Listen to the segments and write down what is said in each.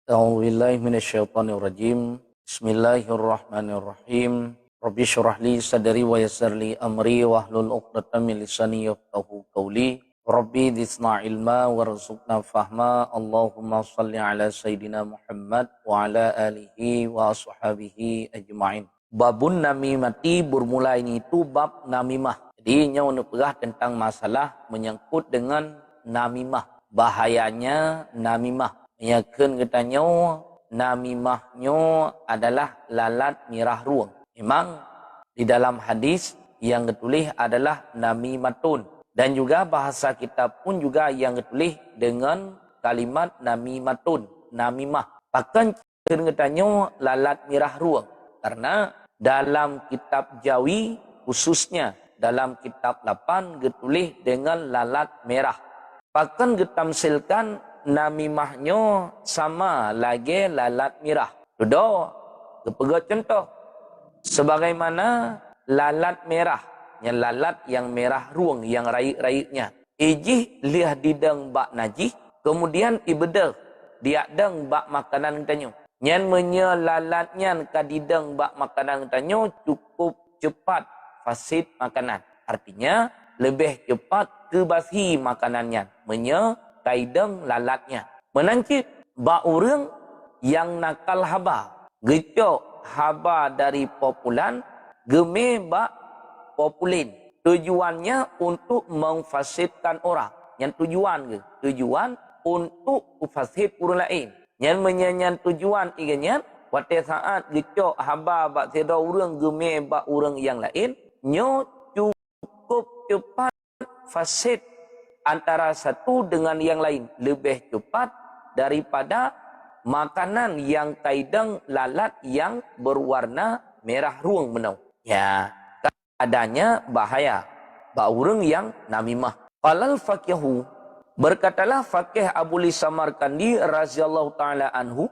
A'udzubillahi minasyaitonirrajim. Bismillahirrahmanirrahim. Rabbi shrah li sadri wa yassir li amri wahlul 'uqdatam min lisani yafqahu qawli. Rabbi zidna ilma warzuqna fahma. Allahumma shalli ala sayidina Muhammad wa ala alihi wa ashabihi ajma'in. Babun namimati bermula ini itu bab namimah. Jadi nyawa nepegah tentang masalah menyangkut dengan namimah. Bahayanya namimah. Yakin katanya namimahnya adalah lalat mirah ruang. Memang di dalam hadis yang ditulis adalah namimatun. Dan juga bahasa kita pun juga yang ditulis dengan kalimat namimatun, namimah. Bahkan katanya lalat mirah ruang. Karena dalam kitab Jawi khususnya dalam kitab 8 ditulis dengan lalat merah. Bahkan ditamsilkan namimahnya sama lagi lalat mirah. Sudah, kepegat contoh. Sebagaimana lalat merah, yang lalat yang merah ruang, yang raik-raiknya. Ijih liah didang bak najih, kemudian ibedeh dia deng bak makanan tanyo. Nyan menya lalatnya kadidang bak makanan tanyo cukup cepat fasid makanan. Artinya lebih cepat kebasi makanannya. Menya kaidang lalatnya. Menancip bak orang yang nakal haba. Gecok haba dari populan, geme bak populin. Tujuannya untuk memfasidkan orang. Yang tujuan ke? Tujuan untuk memfasid orang lain. Yang menyanyian tujuan iganya, pada saat gecok haba bak seda orang, geme bak orang yang lain, nyo cukup cepat fasid antara satu dengan yang lain, lebih cepat daripada makanan yang kaidang lalat yang berwarna merah ruang menau. Ya, adanya bahaya bak urang yang namimah. Qalal faqihu, berkatalah faqih Abu Samarkandi radhiyallahu taala anhu,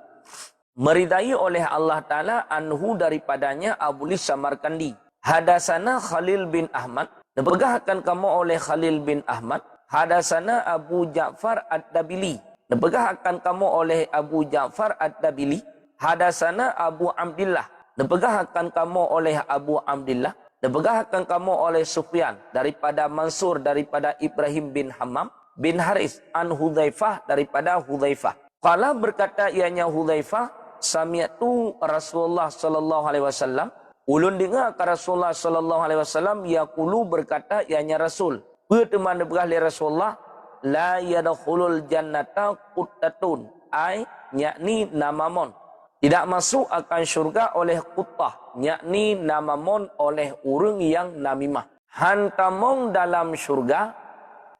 meridai oleh Allah taala anhu daripadanya Abu Samarkandi. Hadasana Khalil bin Ahmad, dipegahkan kamu oleh Khalil bin Ahmad. Hadasana Abu Ja'far Ad-Dabili, dipegahkan kamu oleh Abu Ja'far Ad-Dabili. Hadasana Abu Abdillah, dipegahkan kamu oleh Abu Abdillah. Dipegahkan kamu oleh Sufyan daripada Mansur daripada Ibrahim bin Hammam bin Haris an Hudzaifah daripada Hudzaifah. Qala berkata ianya Hudzaifah, sami'tu Rasulullah sallallahu alaihi wasallam, ulun dengar ke Rasulullah sallallahu alaihi wasallam yaqulu berkata ianya Rasul, berteman berkali Rasulullah, la yadkhulul jannata quttatun, ai yakni namamon, tidak masuk akan syurga oleh kuttah, yakni namamon oleh orang yang namimah. Hantamong dalam syurga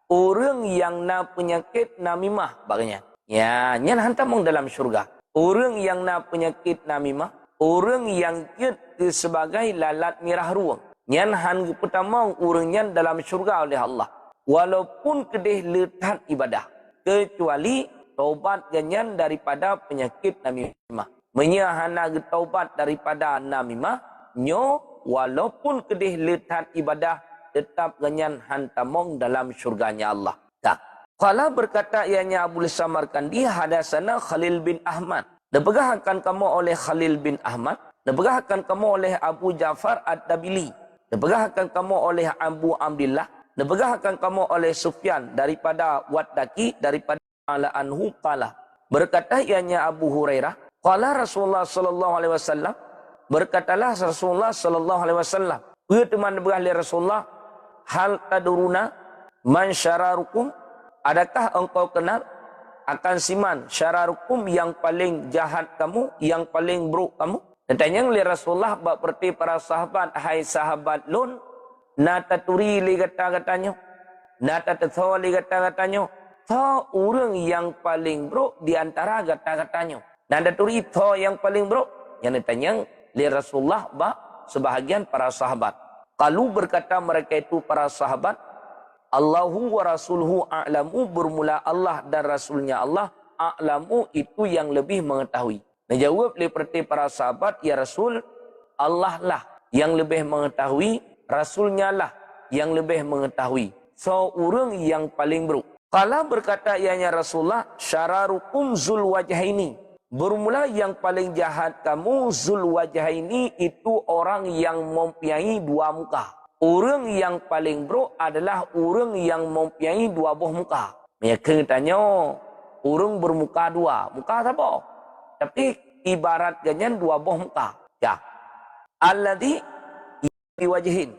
orang yang na penyakit namimah baganya. Ya, nyan hantamong dalam syurga orang yang na penyakit namimah, orang yang ke sebagai lalat mirah ruang. Nyan han pertama orangnya dalam syurga oleh Allah. Walaupun kedih letak ibadah. Kecuali taubat ganyan daripada penyakit namimah. Menyahana taubat daripada namimah. Nyo walaupun kedih letak ibadah. Tetap ganyan hantamong dalam syurganya Allah. Tak. Qala berkata ianya Abu Samarkandi, hadasana Khalil bin Ahmad. Dipegahkan kamu oleh Khalil bin Ahmad. Dipegahkan kamu oleh Abu Ja'far Ad-Dabili. Dipegahkan kamu oleh Abu Abdillah. Dipegahkan kamu oleh Sufyan daripada Waddaki daripada ala anhu qala. Berkata ianya Abu Hurairah, qala Rasulullah sallallahu alaihi wasallam, berkatalah Rasulullah sallallahu alaihi wasallam, teman berahli Rasulullah, hal taduruna man syararukum, adakah engkau kenal akan siman syararukum yang paling jahat kamu, yang paling buruk kamu? Tanya oleh Rasulullah berarti para sahabat, hai sahabat lun, nata turi li kata-katanya, nata tetholi kata-katanya, tho orang yang paling buruk di antara kata-katanya. Nata turi tho yang paling buruk, yang ditanya oleh Rasulullah sebahagian para sahabat. Kalau berkata mereka itu para sahabat, Allahu wa rasuluhu a'lamu, bermula Allah dan Rasulnya Allah, a'lamu itu yang lebih mengetahui. Menjawab seperti para sahabat, ya Rasul, Allah lah yang lebih mengetahui, Rasulnya lah yang lebih mengetahui. So, orang yang paling buruk. Kala berkata ianya Rasulullah, syararukum zul wajhaini, Bermula yang paling jahat kamu Zulwajahaini itu orang yang mempunyai dua muka. Orang yang paling buruk adalah orang yang mempunyai dua buah muka. Mereka tanya, orang bermuka dua. Muka apa? Tapi ibarat ganyan dua buah muka. Ya. Alladhi biwajihin.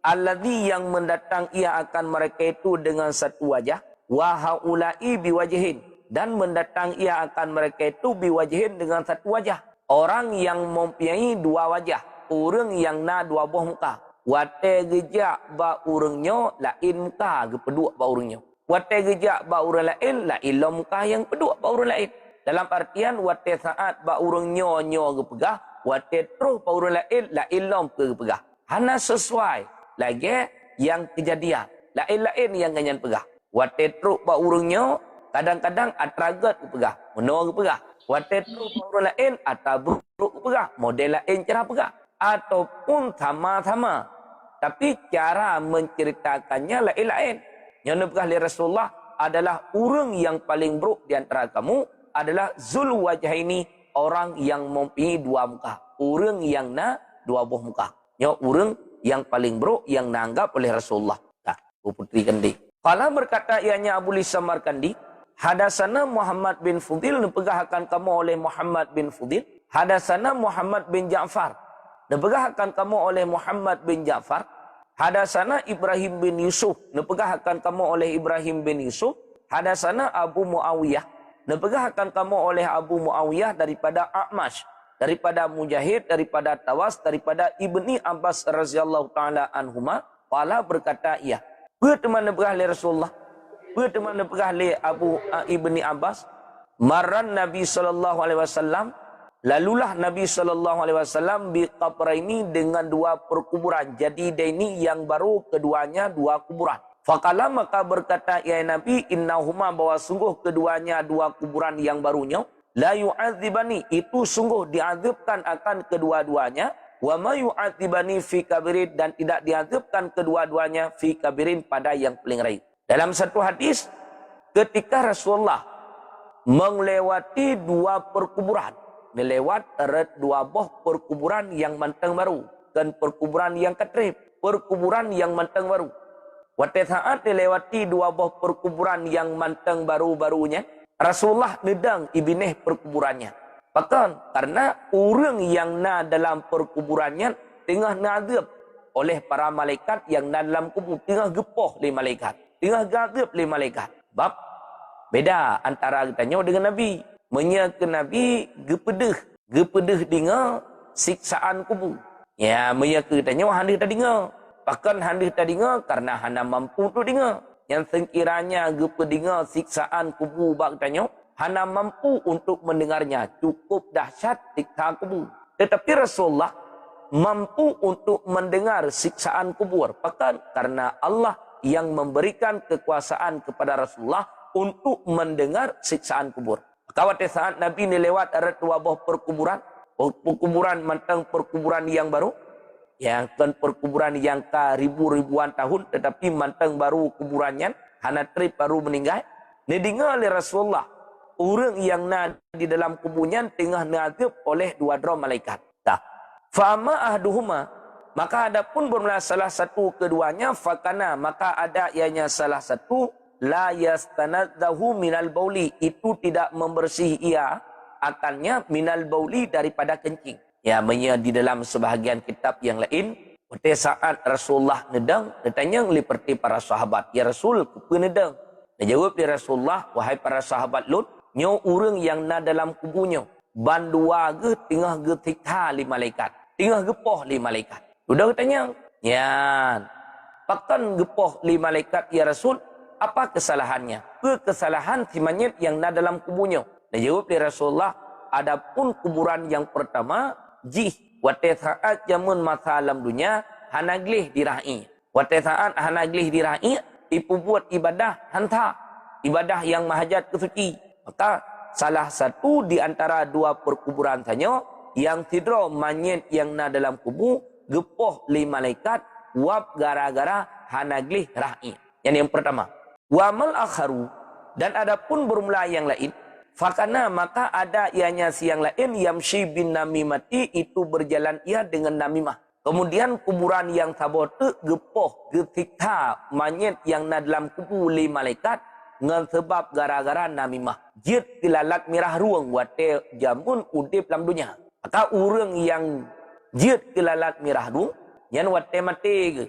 Alladhi yang mendatang ia akan mereka itu dengan satu wajah. Wa haula'i biwajihin. Dan mendatang ia akan mereka itu biwajihin dengan satu wajah. Orang yang mempunyai dua wajah. Orang yang na dua buah muka. Wate gejak ba urangnya lain muka ke peduk ba urangnya. Wate gejak ba urang lain lain lah muka yang peduk ba urang lain. Dalam artian wate saat ba urangnya nyo ke pegah, wate terus ba urang lain lain lah ke pegah. Hana sesuai lagi yang kejadian. Lain-lain yang ganyan pegah. Wate terus ba urangnya kadang-kadang atragat ke pegah, menor ke pegah. Wate terus ba urang lain atau buruk ke pegah, model lain cara pegah. Ataupun sama-sama. Tapi cara menceritakannya lain-lain. Yang nabkah li Rasulullah adalah orang yang paling buruk di antara kamu adalah Zulwajahaini, orang yang mempunyai dua muka. Orang yang na dua buah muka. Ya, orang yang paling buruk yang nanggap oleh Rasulullah. Nah, putri Kandi. Kalau berkata ianya Abu Lisa Markandi, hadasana Muhammad bin Fudil, nepegahkan kamu oleh Muhammad bin Fudil. Hadasana Muhammad bin Ja'far, nepegahkan kamu oleh Muhammad bin Ja'far. Hadasana Ibrahim bin Yusuf, nepegahkan kamu oleh Ibrahim bin Yusuf. Hadasana Abu Muawiyah, nepegahkan kamu oleh Abu Muawiyah daripada A'mash, daripada Mujahid, daripada Tawas, daripada Ibni Abbas radhiyallahu taala anhuma. Qala berkata ia, berteman nepegah li Rasulullah, berteman nepegah li Abu Ibni Abbas, marran Nabi sallallahu alaihi wasallam, lalulah Nabi SAW bi qabraini dengan dua perkuburan. Jadi dia ini yang baru, keduanya dua kuburan. Faqala maka berkata ya Nabi, innahuma bahwa sungguh keduanya dua kuburan yang barunya, la yu'adzibani, itu sungguh diazabkan akan kedua-duanya, wa ma yu'adzibani fi kabirin, dan tidak diazabkan kedua-duanya fi kabirin pada yang paling raih. Dalam satu hadis, ketika Rasulullah melewati dua perkuburan, melewat dua buah perkuburan yang manteng baru dan perkuburan yang ketrip, perkuburan yang manteng baru. Waktu saat dilewati dua buah perkuburan yang manteng baru-barunya, Rasulullah nedang ibineh perkuburannya. Bahkan karena orang yang na dalam perkuburannya tengah nazab oleh para malaikat yang na dalam kubur, tengah gepoh oleh malaikat, tengah gazab oleh malaikat. Bab beda antara katanya dengan Nabi. Menyak ke Nabi gepedeh dengan siksaan kubur. Ya, menyak ke tanya handih tak dengar. Bahkan handih tak dengar karena hana mampu tu dengar. Yang sekiranya gepedeh siksaan kubur bak tanya, hana mampu untuk mendengarnya. Cukup dahsyat siksa kubur. Tetapi Rasulullah mampu untuk mendengar siksaan kubur. Bahkan karena Allah yang memberikan kekuasaan kepada Rasulullah untuk mendengar siksaan kubur. Kawat saat Nabi ni lewat ada dua buah perkuburan. Perkuburan mantang perkuburan yang baru. Yang kan perkuburan yang ke ribuan tahun. Tetapi mantang baru kuburannya. Hana trip baru meninggal. Ni dengar oleh Rasulullah. Orang yang di dalam kuburnya tengah nazab oleh dua drum malaikat. Dah. Fa'ama ahduhuma. Maka ada pun bermula salah satu keduanya. Fakana. Maka ada ianya salah satu. La yastanadzahu minal bauli, itu tidak membersih ia akannya minal bauli daripada kencing. Ya, di dalam sebahagian kitab yang lain, pada saat Rasulullah nedang, ditanya seperti para sahabat, ya Rasul, apa nedang? Dia jawab dia Rasulullah, wahai para sahabat Lut, nyo orang yang na dalam kubunya, bandua ke tengah ke tikha li malaikat, tengah gepoh li malaikat. Sudah tanya, ya, pakan gepoh li malaikat ya Rasul, apa kesalahannya? Kesalahan si mayit yang na dalam kuburnya. Dia jawab dia Rasulullah, adapun kuburan yang pertama, jih, wate saat jamun masa alam dunia, hanaglih dirahi. Wate saat hanaglih dirahi, ipu buat ibadah hanta. Ibadah yang mahajat kesuci. Maka salah satu di antara dua perkuburan saja, yang tidro mayit yang na dalam kubur, gepoh li malaikat, wab gara-gara hanaglih rahi. Yang pertama. Wa mal akharu, dan adapun bermula yang lain, Fakana maka ada ianya siang lain yamshi bin namimati itu berjalan ia dengan namimah. Kemudian kuburan yang tabote gepoh getikha manyet yang na dalam kubur li malaikat ngan sebab gara-gara namimah. Jit tilalat mirah ruang wate jamun udip dalam dunia. Maka orang yang jit tilalat mirah ruang yang wate mati ke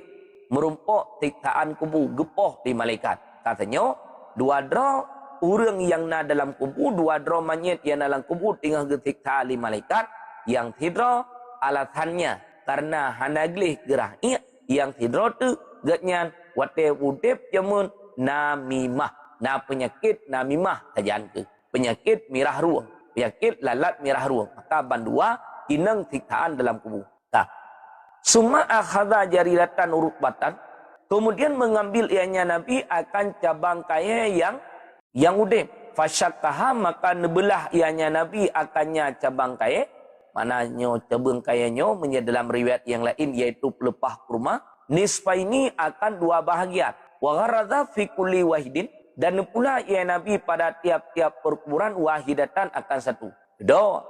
merumpok tiktaan kubur gepoh li malaikat. Katanya dua dra orang yang na dalam kubur, dua dra manyet yang dalam kubur tinggal getik tali malaikat. Yang tidra alasannya karena hanaglih gerah yang tidra tu getnya wate udip jamun namimah. Na penyakit namimah tajaan ke. Penyakit mirah ruang. Penyakit lalat mirah ruang. Maka bandua inang tiktaan dalam kubur. Nah, summa akhadha jariratan urukbatan. Kemudian mengambil ianya Nabi akan cabang kaya yang udip. Fasyakkaha maka nebelah ianya Nabi akannya cabang kaya. Mananya cabang kayanya menjadi dalam riwayat yang lain yaitu pelepah kurma. Nisfa ini akan dua bahagian. Wa gharadha fi kulli wahidin. Dan pula ia Nabi pada tiap-tiap perkuburan wahidatan akan satu. Doa.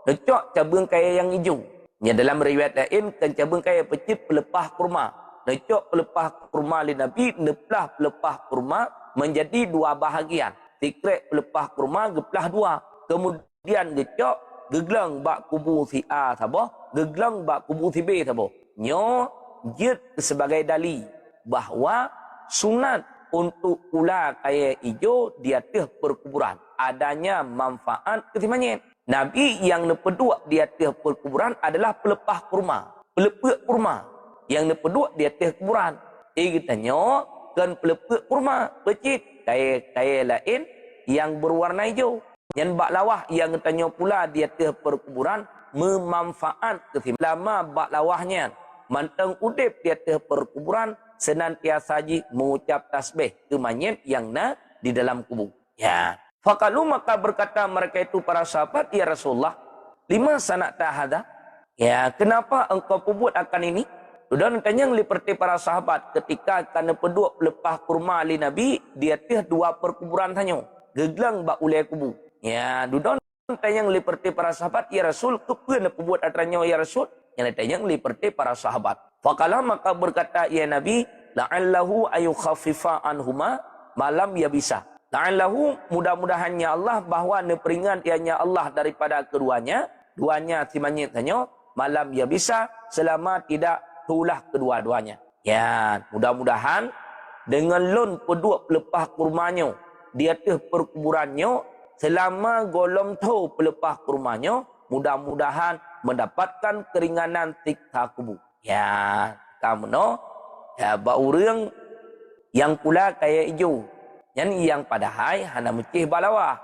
Lecok cabang kaya yang hijau. Yang dalam riwayat lain kan cabang kaya pecit pelepah kurma. Lecok pelepah kurma li Nabi, neplah pelepah kurma menjadi dua bahagian. Tikrek pelepah kurma geplah dua. Kemudian gecok geglang bak kubu si A sabo, geglang bak kubu si B sabo. Nyo jid sebagai dalil bahawa sunat untuk pula kaya hijau di atas perkuburan adanya manfaat ketimanya. Nabi yang nepeduk di atas perkuburan adalah pelepah kurma, pelepuk kurma yang nepeduk di atas kuburan. Katanya kan pelepuk kurma pecit kaya lain yang berwarna hijau. Yang bak lawah yang tanya pula di atas perkuburan memanfaat ketimanya. Lama bak lawahnya mantang udip di atas perkuburan senantiasa saji mengucap tasbih ke mayit yang na di dalam kubur. Ya. Faqalu maka berkata mereka itu para sahabat, ya Rasulullah, lima sanak tahada? Ya, kenapa engkau pubut akan ini? Dan tanya seperti para sahabat ketika akan peduk lepas kurma ali Nabi di atas dua perkuburan tanya. Geglang bak ulai kubur. Ya, dudon tanya seperti para sahabat, ya Rasul, kepen pubut atranya ya Rasul? Yang tanya seperti para sahabat. Faqala maka berkata ya Nabi, la'allahu ayukhaffifa anhuma malam ya bisa. La'allahu mudah-mudahannya Allah bahawa neperingat ianya Allah daripada keduanya, duanya timanya tanya malam ya bisa selama tidak tulah kedua-duanya. Ya, mudah-mudahan dengan lon peduk pelepah kurmanya di atas perkuburannya selama golong tu pelepah kurmanya mudah-mudahan mendapatkan keringanan tikta kubur. Ya, kamu no, ya baurang yang pula kaya hijau. Yang padahal hana mecih balawah.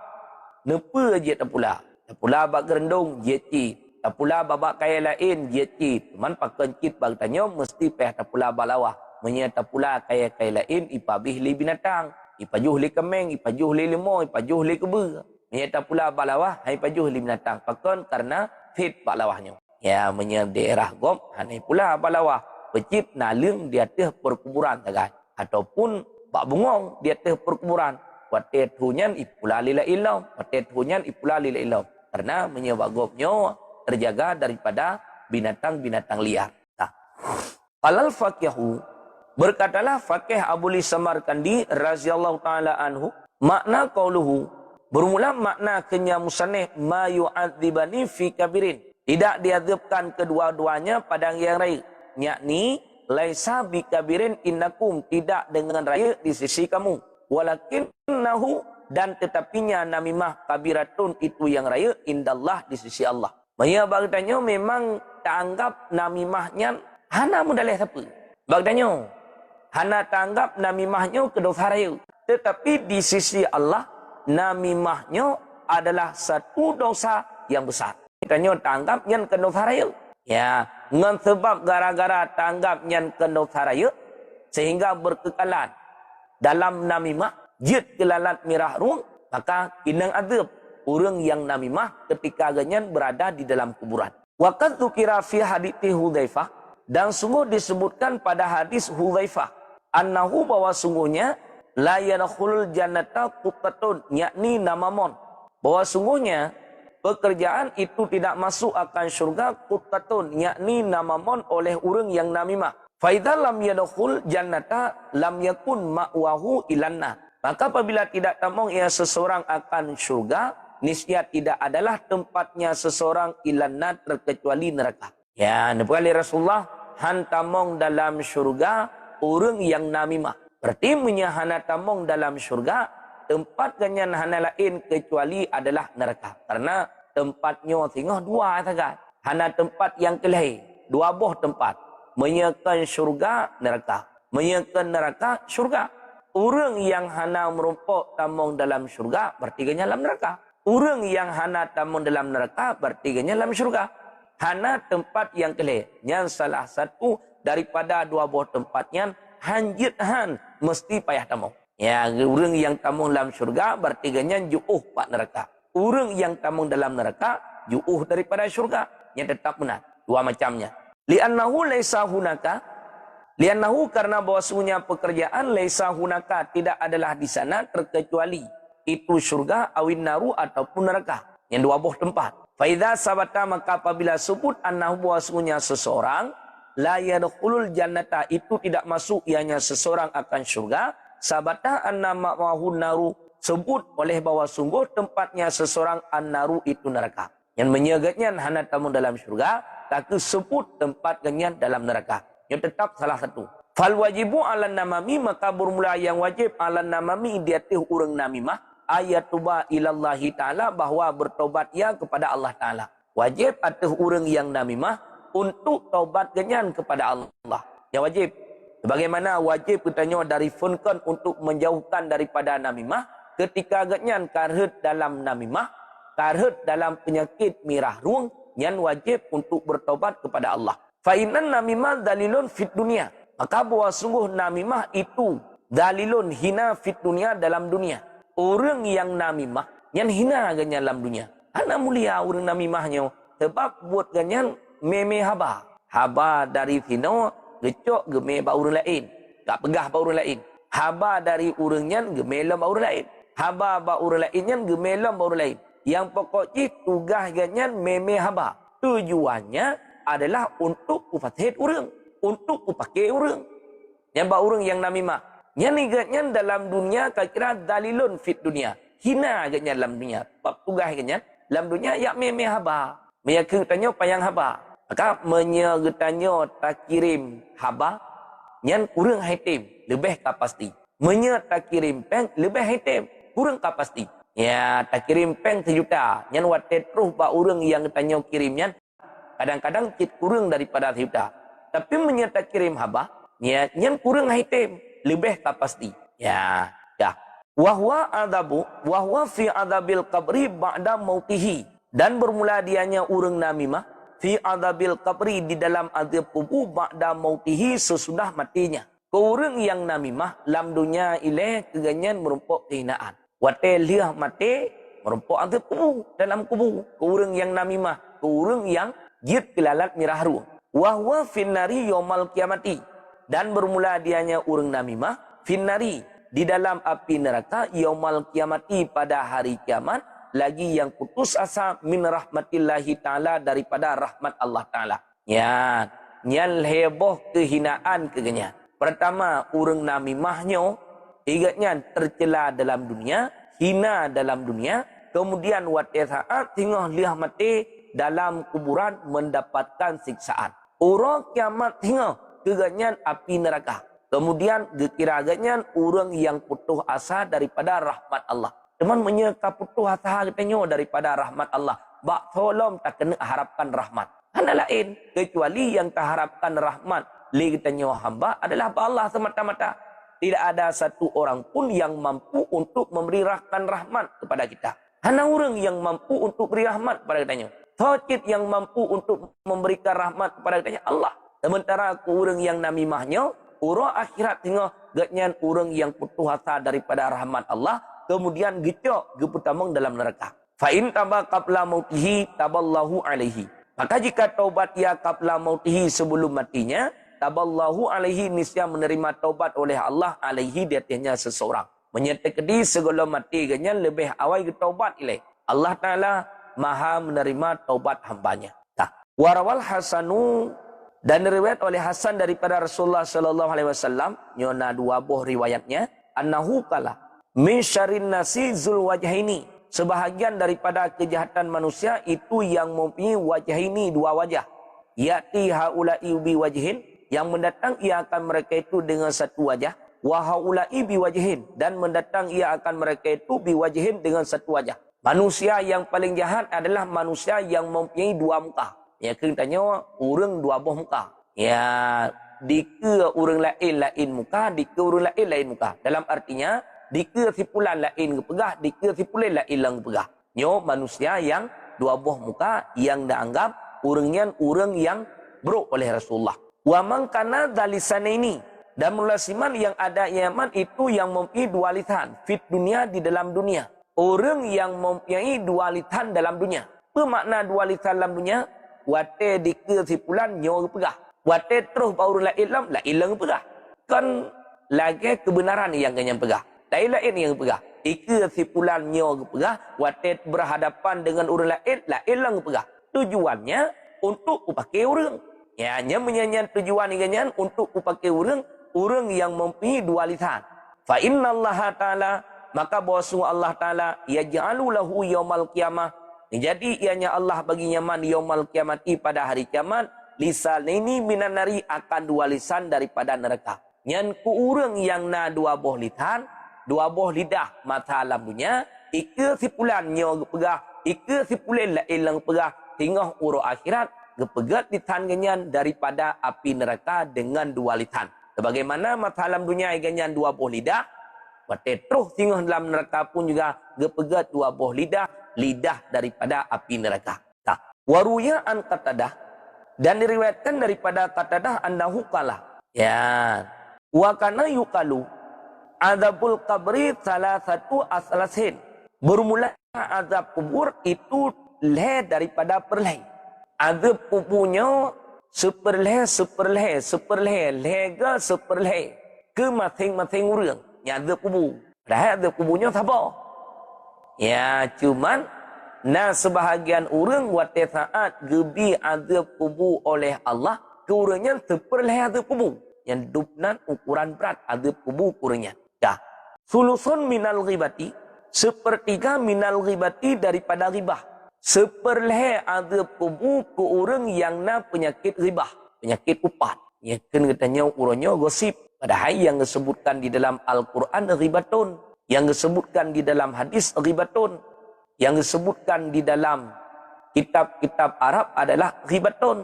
Nepa je tak pula. Tak pula bak gerendung je cit. Tak pula babak kaya lain je cit. Teman pakai cit bag tanya mesti peh tak pula balawah. Menyata pula kaya-kaya lain ipabih li binatang. Ipajuh li kemeng, ipajuh li limau, ipajuh li keba. Menyata pula balawah, hai pajuh li binatang. Pakon karena fit balawahnya. Ya, menyerah daerah gom, hanai pula balawah. Pecip nalung di atas perkuburan tagai. Ataupun bak bungong di atas perkuburan. Watet hunyan ipula lila ilam. Watet hunyan ipula lila ilam. Karena menyebab gomnya terjaga daripada binatang-binatang liar. Nah. Qalal faqihu. Berkatalah Faqih Abu Li Samarkandi radhiyallahu ta'ala anhu. Makna qauluhu. Bermula makna kenya musannif ma yu'adzibani fi kabirin. Tidak diazabkan kedua-duanya pada yang raya. Yakni, laisa bikabirin innakum. Tidak dengan raya di sisi kamu. Walakinnahu. Dan tetapinya namimah kabiratun itu yang raya. Indallah di sisi Allah. Maksudnya bagdanya memang tak anggap namimahnya. Hana mudalih siapa. Bagdanya. Hana tak anggap namimahnya kedosa raya. Tetapi di sisi Allah. Namimahnya adalah satu dosa yang besar. Tanya tanggap yang kena faraya. Ya, ngan sebab gara-gara tanggap yang kena faraya sehingga berkekalan dalam namimah jid kelalat mirah ruang, maka inang azab orang yang namimah ketika ganyan berada di dalam kuburan. Waqad dzukira fi hadithi Hudzaifah dan sungguh disebutkan pada hadis Hudzaifah annahu bahwa sungguhnya la yadkhulul jannata quttatun yakni namamon. bahwa sungguhnya pekerjaan itu tidak masuk akan syurga quttatun, yakni namamon oleh orang yang namimah. Fa idza lam yadkhul jannata lam yakun ma'wahu ilanna. Maka apabila tidak tamong ia seseorang akan syurga, niscaya tidak adalah tempatnya seseorang ilanna terkecuali neraka. Ya, Nabi Rasulullah han tamong dalam syurga orang yang namimah. Berarti menyahana tamong dalam syurga tempat ganyan hana lain kecuali adalah neraka. Karena tempatnya tinggal dua saja. Hana tempat yang kelih, dua buah tempat. Menyekan syurga, neraka. Menyekan neraka, syurga. Orang yang hana merumpuk tamong dalam syurga, berarti ganya dalam neraka. Orang yang hana tamong dalam neraka, berarti ganya dalam syurga. Hana tempat yang kelih. Yang salah satu daripada dua buah tempatnya, hanjit han, mesti payah tamong. Ya, orang yang tamong dalam syurga, berarti ganya ju'uh pak neraka. Orang yang tamong dalam neraka, ju'uh daripada syurga. Yang tetap benar. Dua macamnya. Li'annahu laisa hunaka, li'annahu karena bahwasanya pekerjaan laisa hunaka tidak adalah di sana terkecuali itu syurga awin naru ataupun neraka. Yang dua buah tempat. Fa idza sabata maka apabila sebut annahu bahwasanya seseorang la yadkhulul jannata itu tidak masuk ianya seseorang akan syurga, sabata anna ma'wahu naru sebut oleh bahwa sungguh tempatnya seseorang an-naru itu neraka. Yang menyegatnya hana tamu dalam syurga, tak sebut tempat ganyan dalam neraka. Yang tetap salah satu. Fal wajibu ala namami, maka bermula yang wajib ala namami di atas orang namimah ayatuba ilallahi ta'ala, bahwa bertobat ia kepada Allah Ta'ala. Wajib atas orang yang namimah untuk taubat ganyan kepada Allah. Yang wajib. Bagaimana wajib katanya dari funkan untuk menjauhkan daripada namimah ketika ganyan karhet dalam namimah, karhet dalam penyakit mirah ruang, yang wajib untuk bertobat kepada Allah. Fa innan namimah dalilun fit dunia. Maka bahwa sungguh namimah itu dalilun hina fit dunia dalam dunia. Orang yang namimah yang hina ganyan dalam dunia. Ana mulia orang namimahnya sebab buat ganyan meme haba. Haba dari fino gecok geme ba orang lain. Tak pegah ba orang lain. Haba dari orangnya gemelam ba orang lain. Haba ba orang lainnya gemelam ba orang lain. Yang pokoknya tugas ganyan meme haba. Tujuannya adalah untuk ufatihit orang. Untuk upakai orang. Yang ba orang yang namimah. Yang nigatnya dalam dunia kira dalilun fit dunia. Hina ganyan dalam dunia. Sebab tugas ganyan dalam dunia ya meme haba. Meyakinkannya payang haba. Maka menyegetanya tak kirim haba. Yang kurang haitim. Lebih kapasti. Tak kirim peng lebih haitim. Kurang kapasti. Ya, tak kirim peng 1 juta. Yang watet terus ba orang yang tanya kirimnya. Kadang-kadang cit kurang daripada 1 juta. Tapi tak kirim haba. Ya, yang kurang haitim. Lebih kapasti. Ya, dah. Wahwa adabu. Wahwa fi adabil qabri ba'da mautihi. Dan bermula dianya orang namimah. Fi adabil qabri di dalam adab kubur ba'da mautihi sesudah matinya. Orang yang namimah lam dunia ilaih keganyan merumpuk kehinaan. Watel liah mati merumpuk adab kubur dalam kubur. Orang yang namimah, orang yang jid kelalat mirah ruh. Wahwa finnari yomal kiamati. Dan bermula dianya orang namimah finnari di dalam api neraka yomal kiamati pada hari kiamat. Lagi yang putus asa min rahmatillahi ta'ala daripada rahmat Allah Ta'ala. Ya, nyal heboh kehinaan kegenya. Pertama, orang namimahnya, igatnya tercela dalam dunia, hina dalam dunia, kemudian waktu saat tinggal liah mati dalam kuburan mendapatkan siksaan. Orang kiamat tinggal keganyan api neraka. Kemudian gekira-ganyan orang yang putus asa daripada rahmat Allah. Teman menyeka putus asa katanya daripada rahmat Allah. Bak tolong tak kena harapkan rahmat. Hanya lain. Kecuali yang tak harapkan rahmat. Li katanya hamba adalah Allah semata-mata. Tidak ada satu orang pun yang mampu untuk memberikan rahmat kepada kita. Hanya orang yang mampu untuk beri rahmat kepada katanya. Tauhid yang mampu untuk memberikan rahmat kepada katanya Allah. Sementara orang yang namimahnya, orang akhirat tengah gatnyan orang yang putus asa daripada rahmat Allah. Kemudian gecok geputamong dalam neraka. Fa in taba qabla mautihi taballahu alaihi. Maka jika taubat ia qabla mautihi sebelum matinya, taballahu alaihi niscaya menerima taubat oleh Allah alaihi di atasnya seseorang. Menyertai segala mati ganyan lebih awal ke taubat ilaih. Allah Ta'ala maha menerima taubat hambanya. Warawal Hasanu, dan riwayat oleh Hasan daripada Rasulullah sallallahu alaihi wasallam, nyona dua buah riwayatnya, annahu qala min syarrin nasi zul wajhaini, sebahagian daripada kejahatan manusia itu yang mempunyai wajhaini, dua wajah. Yati haula'i bi wajhin, yang mendatang ia akan mereka itu dengan satu wajah. Wa haula'i bi wajhin, dan mendatang ia akan mereka itu bi wajhin dengan satu wajah. Manusia yang paling jahat adalah manusia yang mempunyai dua muka. Ya, kita tanya orang dua buah muka. Ya, dika orang lain muka, dika orang lain muka. Dalam artinya, dika sipulan lain kepegah, dika sipulan lain lang kepegah. Nyo manusia yang dua buah muka yang dianggap orang yang buruk oleh Rasulullah. Wa man kana dalisana ini, dan mulasiman yang ada Yaman itu yang mempunyai dua lisan fit dunia, di dalam dunia. Orang yang mempunyai dua lisan dalam dunia. Apa makna dua lisan dalam dunia? Wate dika sipulan nyo pegah. Wate terus baru lain lang pegah. Kan lagi kebenaran yang kenyang pegah. Lain yang pegah. Dika sipulan nyo pegah, wate berhadapan dengan orang lain lang pegah. Tujuannya untuk upakai orang. Ya, hanya menyanyian tujuan ini untuk upakai orang yang mempunyai dua lisan. Fa innallaha ta'ala, maka bahwa Allah Ta'ala yaj'alu lahu yaumal qiyamah, jadi ianya Allah bagi Yaman yaumal qiyamati, pada hari kiamat, lisan ini minan nari, akan dua lisan daripada neraka. Nyan ku urang yang na dua boh lisan, dua boh lidah mata alam dunia, ika sipulan nyo pegah, ika sipulan la ilang pegah, hingga uro akhirat gepegat lisan genyan daripada api neraka dengan dua lisan. Sebagaimana mata alam dunia genyan dua boh lidah, terus tinggal dalam neraka pun juga gepegat dua boh lidah daripada api neraka. Waruya an Qatadah, dan diriwayatkan daripada Qatadah annahu qala, ya, wa kana yuqalu adzabul qabri salah satu aslasin, bermula azab kubur itu leh daripada perleh. Azab kuburnya seperleh lega seperleh ke masing-masing orang yang azab kubur. Padahal azab kuburnya sabar. Ya, cuman sebahagian orang wate saat gebi azab kubur oleh Allah, ke orangnya seperleh azab kubur. Yang dupnan ukuran berat azab kubur orangnya. Dah. Sulusun minal ghibati, sepertiga minal ghibati daripada ghibah. Seperleh azab kubur ke orang yang penyakit ghibah, penyakit upat. Ya, kan katanya orangnya gosip. Padahal yang disebutkan di dalam Al-Quran ghibatun, yang disebutkan di dalam hadis ghibatun, yang disebutkan di dalam kitab-kitab Arab adalah ghibatun.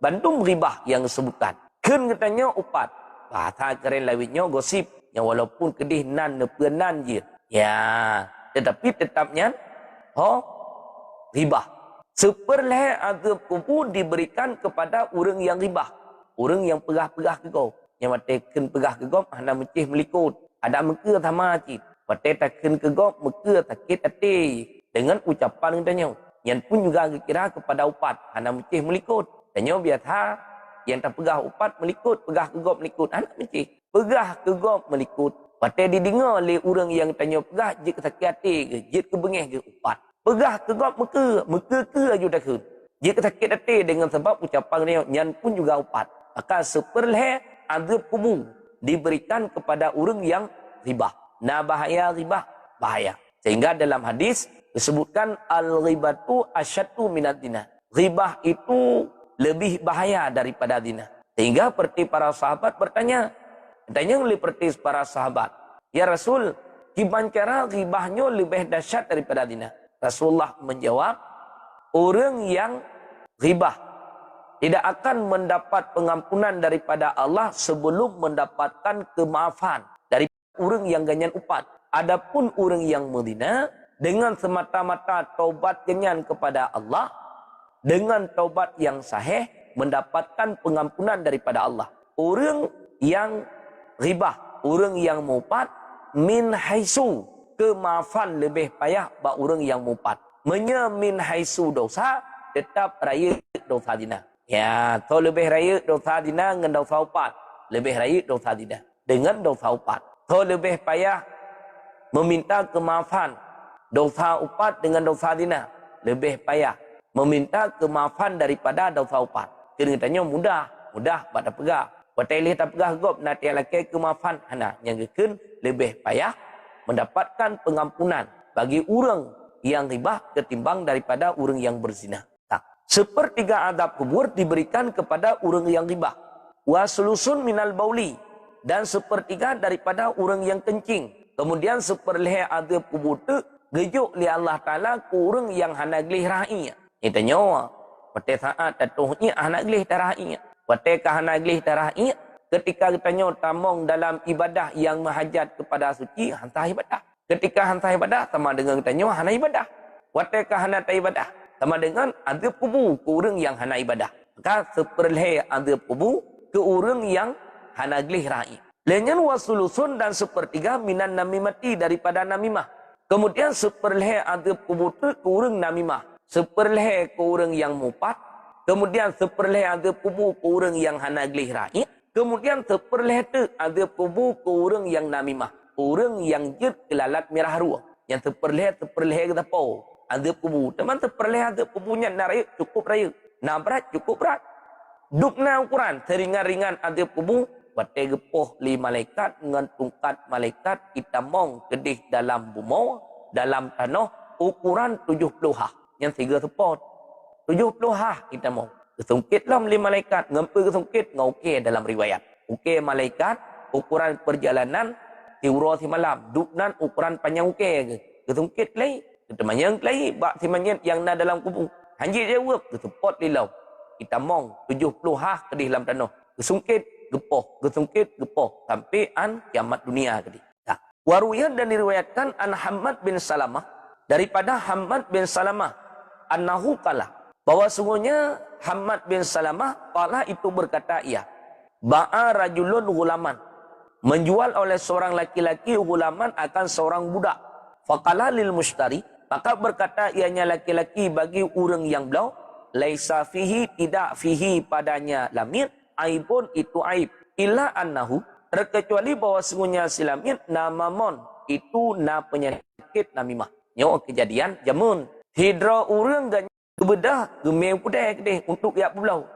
Bandung ghibah yang disebutkan. Kan katanya upat. Bahasa keren lawitnya gosip. Yang walaupun kedih nan nepenan je. Ya, tetapi tetapnya ghibah. Seperleh azab kubur diberikan kepada orang yang ghibah. Orang yang pegah-pegah ke kau. Yang matakan pegah ke kau, hana mencih melikut. Ada muka sama cik. Matakan ke kau, muka sakit hati. Dengan ucapan katanya. Yang pun juga kira kepada upat. Hana mencih melikut. Tanya biasa, yang tak pegah upat melikut. Pegah ke kau melikut. Hana mencih. Pegah ke kau melikut. Mata didengar oleh orang yang tanya pegah, jik sakit hati ke, jik kebengih ke upat. Pegah ke kau muka ke aja dah ke. Jik sakit hati dengan sebab ucapan dia, yang pun juga upat. Maka seperleh azab kubur diberikan kepada orang yang ghibah. Bahaya ghibah, bahaya. Sehingga dalam hadis disebutkan al-ghibatu asyaddu minad zina. Ghibah itu lebih bahaya daripada zina. Sehingga seperti para sahabat bertanya oleh seperti para sahabat, ya Rasul, gimana cara ghibahnya lebih dahsyat daripada zina? Rasulullah menjawab, orang yang ghibah tidak akan mendapat pengampunan daripada Allah sebelum mendapatkan kemaafan dari orang yang ganyan upat. Adapun orang yang menzina, dengan semata-mata taubat ganyan kepada Allah, dengan taubat yang sahih, mendapatkan pengampunan daripada Allah. Orang yang ghibah, orang yang mupat, min haisu, kemaafan lebih payah bagi orang yang mupat. Min haisu dosa, tetap raya dosa zina. Ya, to lebih raya dosa zina dengan dosa upat. Lebih raya dosa zina dengan dosa upat. To lebih payah meminta kemaafan Dosa upat dengan dosa zina lebih payah meminta kemaafan daripada dosa upat. Kena tanya mudah pada pegah. Patai tak pegah gop nak tiada laki kemaafan hana yang keun lebih payah mendapatkan pengampunan bagi orang yang ribah ketimbang daripada orang yang berzina. Tak. Sepertiga azab kubur diberikan kepada orang yang ribah. Wa sulusun minal bauli, dan sepertiga daripada orang yang kencing. Kemudian seperleh azab kubur tu gejuk li Allah Taala ke orang yang hana gelih ra'i. Kita nyawa pada saat tatuhnya hana gelih ra'i. Pada hana gelih ra'i ketika kita nyawa tamong dalam ibadah yang menghajat kepada suci hantah ibadah. Ketika hantah ibadah sama dengan kita nyawa hana ibadah. Pada hana ta ibadah sama dengan azab kubur ke orang yang hana ibadah. Maka seperleh azab kubur ke orang yang hana gelih ra'i. Lenyan wasulusun dan sepertiga minan namimati daripada namimah. Kemudian seperleh azab kubur ke orang namimah. Seperleh ke orang yang mupat. Kemudian seperleh azab kubur ke orang yang hana gelih ra'i. Kemudian seperleh tu azab kubur ke orang yang namimah. Orang yang jid kelalat merah ruah. Yang seperleh kita po. Azab kubur. Teman seperleh azab kuburnya narai cukup raya. Nabrat cukup berat. Dukna ukuran seringan-ringan azab kubur. Batai gepoh li malaikat dengan tungkat malaikat kita mong kedih dalam bumi dalam tanah ukuran 70 hah. Yang 3 support 70 hah kita mong. Kesungkit lah li malaikat ngempe kesungkit ngauke dalam riwayat. Uke malaikat ukuran perjalanan tiura si malam. Duknan ukuran panjang uke ke. Kesungkit lagi. Ketemanya lagi bak si manyet yang na dalam kubur. Hanjit jawab ke support li lau. Kita mong 70 hah kedih dalam tanah. Kesungkit gepoh, gesungkit gepoh sampai an kiamat dunia tadi. Nah, waruyan dan diriwayatkan an Hammad bin Salamah daripada Hammad bin Salamah annahu qala bahwa sungguhnya Hammad bin Salamah qala itu berkata ia ba'a rajulun gulaman menjual oleh seorang laki-laki gulaman akan seorang budak. Faqala lil mushtari maka berkata ianya laki-laki bagi orang yang belau laisa fihi tidak fihi padanya lamir aibun itu aib illa annahu terkecuali bahawa sungguhnya silamit namamon itu na penyakit namimah. Nyo kejadian jamun hidra urang gan bedah gemeu pudeh kedeh untuk yak pulau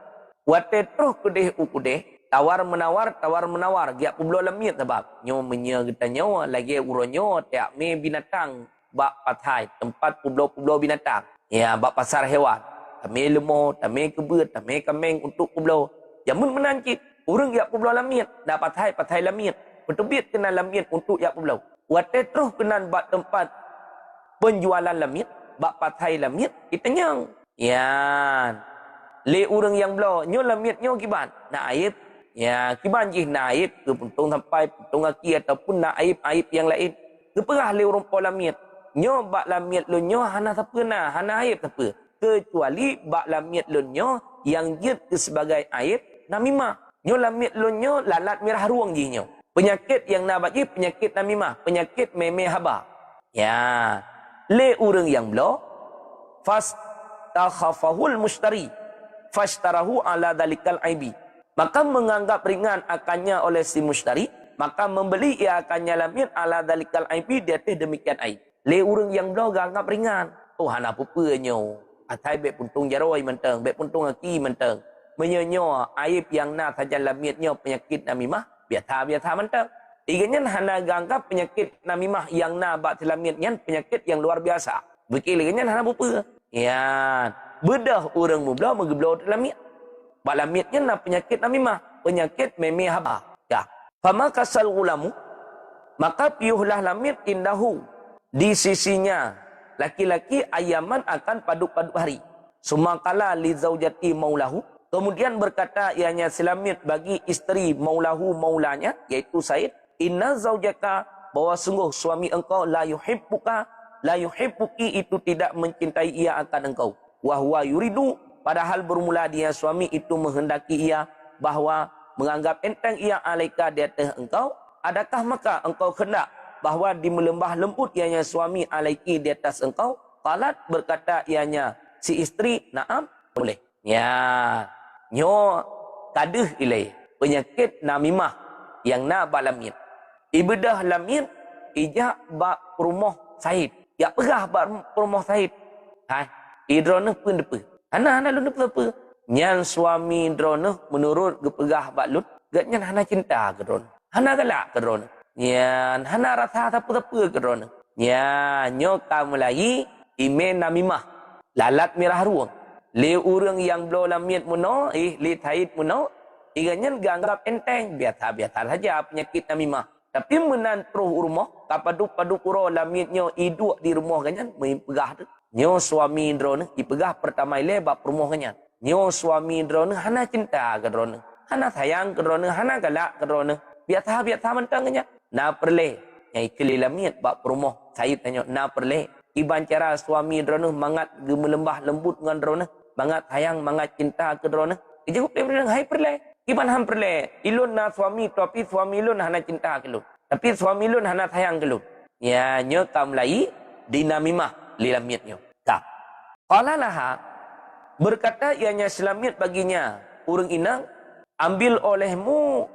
wate troh kedeh ukudeh tawar menawar yak pulau lamit sebab nyo menya kita nyo lagi uronyo tiak me binatang bak patai tempat pulau binatang ya bak pasar hewan tame lemah tame kebut tame kameng untuk pulau. Jamun menancit, orang yak pulau lamit, dah patai lamit. Petubit kena lamit untuk yak pulau. Watai terus kena bak tempat penjualan lamit, bak patai lamit, kita nyang. Ya, le orang yang belau, nyo lamit nyo kiban, naib. Ya, kiban jih naib, ke puntung sampai, puntung kaki ataupun naib-aib yang lain. Keperah le orang pulau lamit. Nyo bak lamit lo nyo, hana siapa na, hana aib siapa. Kecuali bak lamit lo nyo, yang jid sebagai aib, namimah. Nyo lamit lo nyo lalat merah ruang je nyo. Penyakit yang nak bagi penyakit namimah, penyakit meme haba. Ya, le orang yang belau fas takhafahul mushtari fashtarahu ala dalikal aibi. Maka menganggap ringan akannya oleh si mushtari, maka membeli ia akannya lamit ala dalikal aibi di atas demikian aib. Le orang yang belau anggap ringan. Oh hana apa-apa nyo. Atai bek puntung jaroi menteng, bek puntung aki menteng. Menyenyo aib yang na saja lamitnya penyakit namimah biasa mentang. Iganya hana ganggap penyakit namimah yang na bak selamitnya penyakit yang luar biasa. Bekilnya hana bupa. Ya, bedah orang mubla mengeblau lamit. Bak lamitnya na penyakit namimah, penyakit meme haba. Ya. Fama kasal gulamu maka piuhlah lamit indahu di sisinya laki-laki ayaman akan paduk-paduk hari. Sumakala li zaujati maulahu. Kemudian berkata ianya selamit bagi isteri maulahu maulanya yaitu Said, inna zaujaka bahwa sungguh suami engkau la yuhibbuki itu tidak mencintai ia akan engkau. Wa huwa yuridu padahal bermula dia suami itu menghendaki ia bahwa menganggap enteng ia alaika di atas engkau. Adakah maka engkau hendak bahwa di melembah lembut ianya suami alaiki di atas engkau? Qalat berkata ianya si isteri, na'am boleh. Ya. Nyo kaduh ilai penyakit namimah yang na balamit. Ibadah lamit ijak bak rumah Said. ya pegah bak perumoh Said. Hai, idrone pun depe. Hana lu depe. Nyan suami drone menurut gepegah bak lut, gak nyan hana cinta ke drone. Hana galak ke drone. Nyan hana rasa apa-apa ke drone. Nya nyoka mulai imen namimah. Lalat merah ruang. Le urang yang belum lamiat muno, le Said muno, iganyan ganggap enteng biasa-biasa saja penyakit namimah. Tapi menan terus rumah, kapadu-padu pura lamiatnya iduk di rumah ganyan, mempegah tu. Nyo suami drone ipegah pertama ile bab rumah ganyan. Nyo suami drone hana cinta ke drone. Hana sayang ke drone, hana galak ke drone. Biasa-biasa mentang ganyan. Na perle, nyai kelilamiat bab rumah. Saya tanya, na perle. Iban cara suami drone mangat gemelembah lembut dengan drone. Mangat sayang, mangat cinta ke drone. Ijauh perle, hai perle. Iban ham perle. Ilun na suami, tapi suami ilun hana cinta ke lu. Tapi suami ilun hana sayang ke lu. Ya, nyo kam lai dinamimah lilamiatnya. Tak. Qala laha, berkata ianya selamit baginya, urang inang, ambil olehmu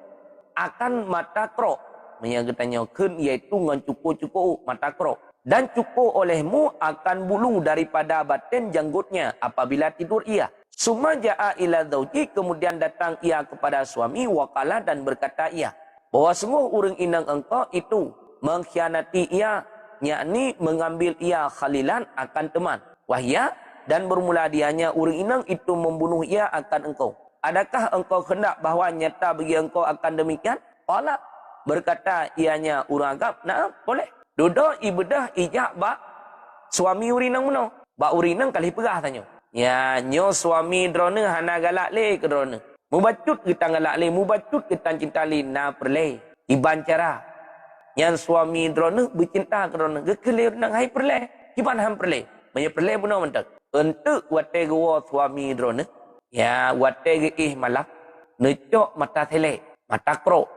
akan mata krok. Yang katanya kun iaitu ngan cukup-cukup mata krok. Dan cukup olehmu akan bulu daripada batin janggutnya apabila tidur ia. Summa ja'a ila zauji, kemudian datang ia kepada suami waqala dan berkata ia, bahwa sungguh urang inang engkau itu mengkhianati ia, yakni mengambil ia khalilan akan teman. Wahya, dan bermula dianya urang inang itu membunuh ia akan engkau. Adakah engkau hendak bahawa nyata bagi engkau akan demikian? Qala, berkata ianya urang agap, nah boleh. Duduk ibedah ijak bak suami urinang muno. Bak urinang kali pegah tanya. Ya, nyo suami drone hana galak le ke drone. Mubacut kita galak le, mubacut kita cinta le, na perle. Iban cara. Yang suami drone bercinta ke drone. Gekele nang hai perle. Iban ham perle. Banyak perle pun mentak. Untuk wate gua suami drone. Ya, wate ge malak. Necok mata tele, mata krok.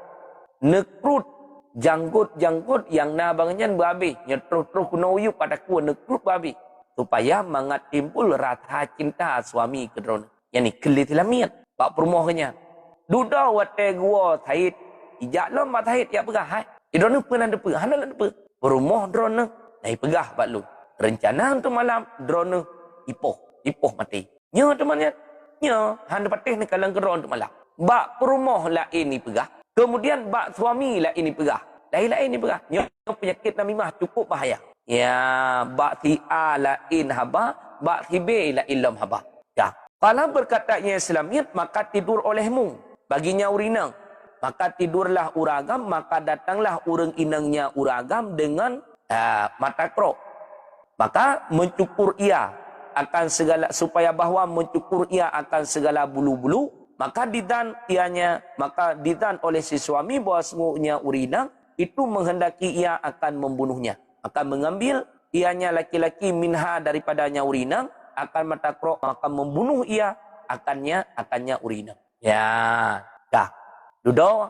Nekrut janggut yang na banganyan berhabis. Nyetruh-truh kuno uyu pada ku nekrut berhabis. Supaya mangat timbul rasa cinta suami ke drone. Yang ni kelit lamiat. Pak perumohnya. Duda wate gua Said. Ijak lo mak Said ya pegah. Hai. Drone pernah depa. Hana lah depa. Perumoh drone. Nai pegah pak lu. Rencana untuk malam drone ipoh mati. Nya temannya. Nya handa patih ni kalang drone untuk malam. Bak perumoh lah ini pegah. Kemudian bak suami lah ini pegah. Lain-lain ni pegah. Nya penyakit namimah cukup bahaya. Ya, bak si A lain haba, bak si B lain haba. Ya. Kalau berkatanya Islamiat, maka tidur olehmu. Baginya urinang. Maka tidurlah uragam, maka datanglah urang inangnya uragam dengan mata krok. Maka mencukur ia akan segala, supaya bahawa mencukur ia akan segala bulu-bulu. Maka didan oleh si suami bahawa sungguhnya urinang itu menghendaki ia akan membunuhnya. Akan mengambil ianya laki-laki minha daripadanya urinang, akan mata krok, akan membunuh ia akannya urinang. Ya, dah. Duduk.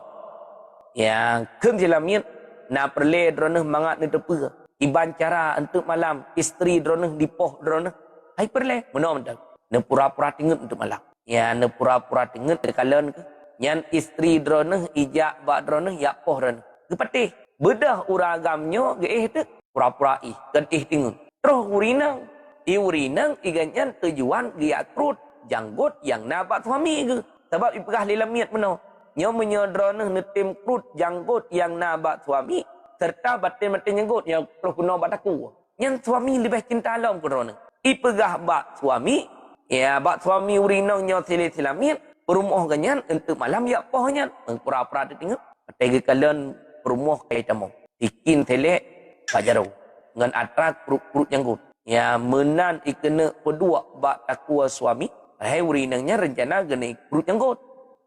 Yang kemsilamit na perle drone mangat ni tepu. Iban cara untuk malam isteri drone dipoh drone. Hai perle, mana mendak. Ne pura-pura tingut untuk malam. Ya, ne pura-pura tingut kalian ke. Nyan isteri drone ijak bak drone ya poh drone. Kepatih. Bedah uragamnya ge tu. Pura-pura kan tingut. Terus urinang. Urinang iganyan tujuan dia krut janggut yang nabat suami ke. Sebab ipegah lilamiat mana. Nyo menyodroneh netim krut janggut yang nabat suami serta batin-batin janggut yang terus guna bat aku. Yang suami lebih cinta alam ke drone. Ipegah bat suami, ya bat suami urinang nyo silit-silamit, rumah ganyan untuk malam ya pohnya. Pura-pura tengok. Tega kalian rumah kayak tamu. Ikin telek pajaru dengan atrak perut janggut. Ya menan ikena kedua bak takwa suami. Hai urinangnya rencana gena perut janggut.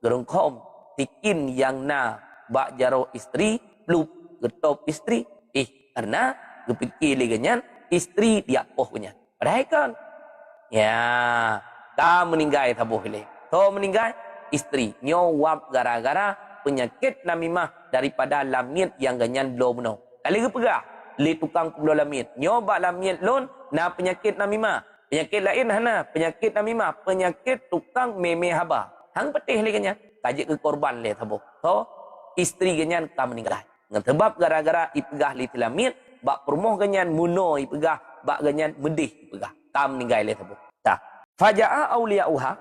Gerongkom tikin yang na bak jaro istri lup getop istri karena gepikir leganyan istri dia pohnya padahal kan ya ta meninggal tabuh le to meninggal istri nyowap gara-gara penyakit namimah daripada lamit yang ganyan belum no kali gepegah li tukang pulau lamit nyoba lamit lon na penyakit namimah penyakit lain hana penyakit namimah penyakit tukang meme haba hang petih leganyan kajik ke korban le tabuh. So isteri ganyan ka meninggal. Sebab gara-gara ipegah li tilamit bak permoh ganyan munoi pegah, bak ganyan medih pegah. Kam ninggai le tabu. Tak. Faja'a auliya'uha,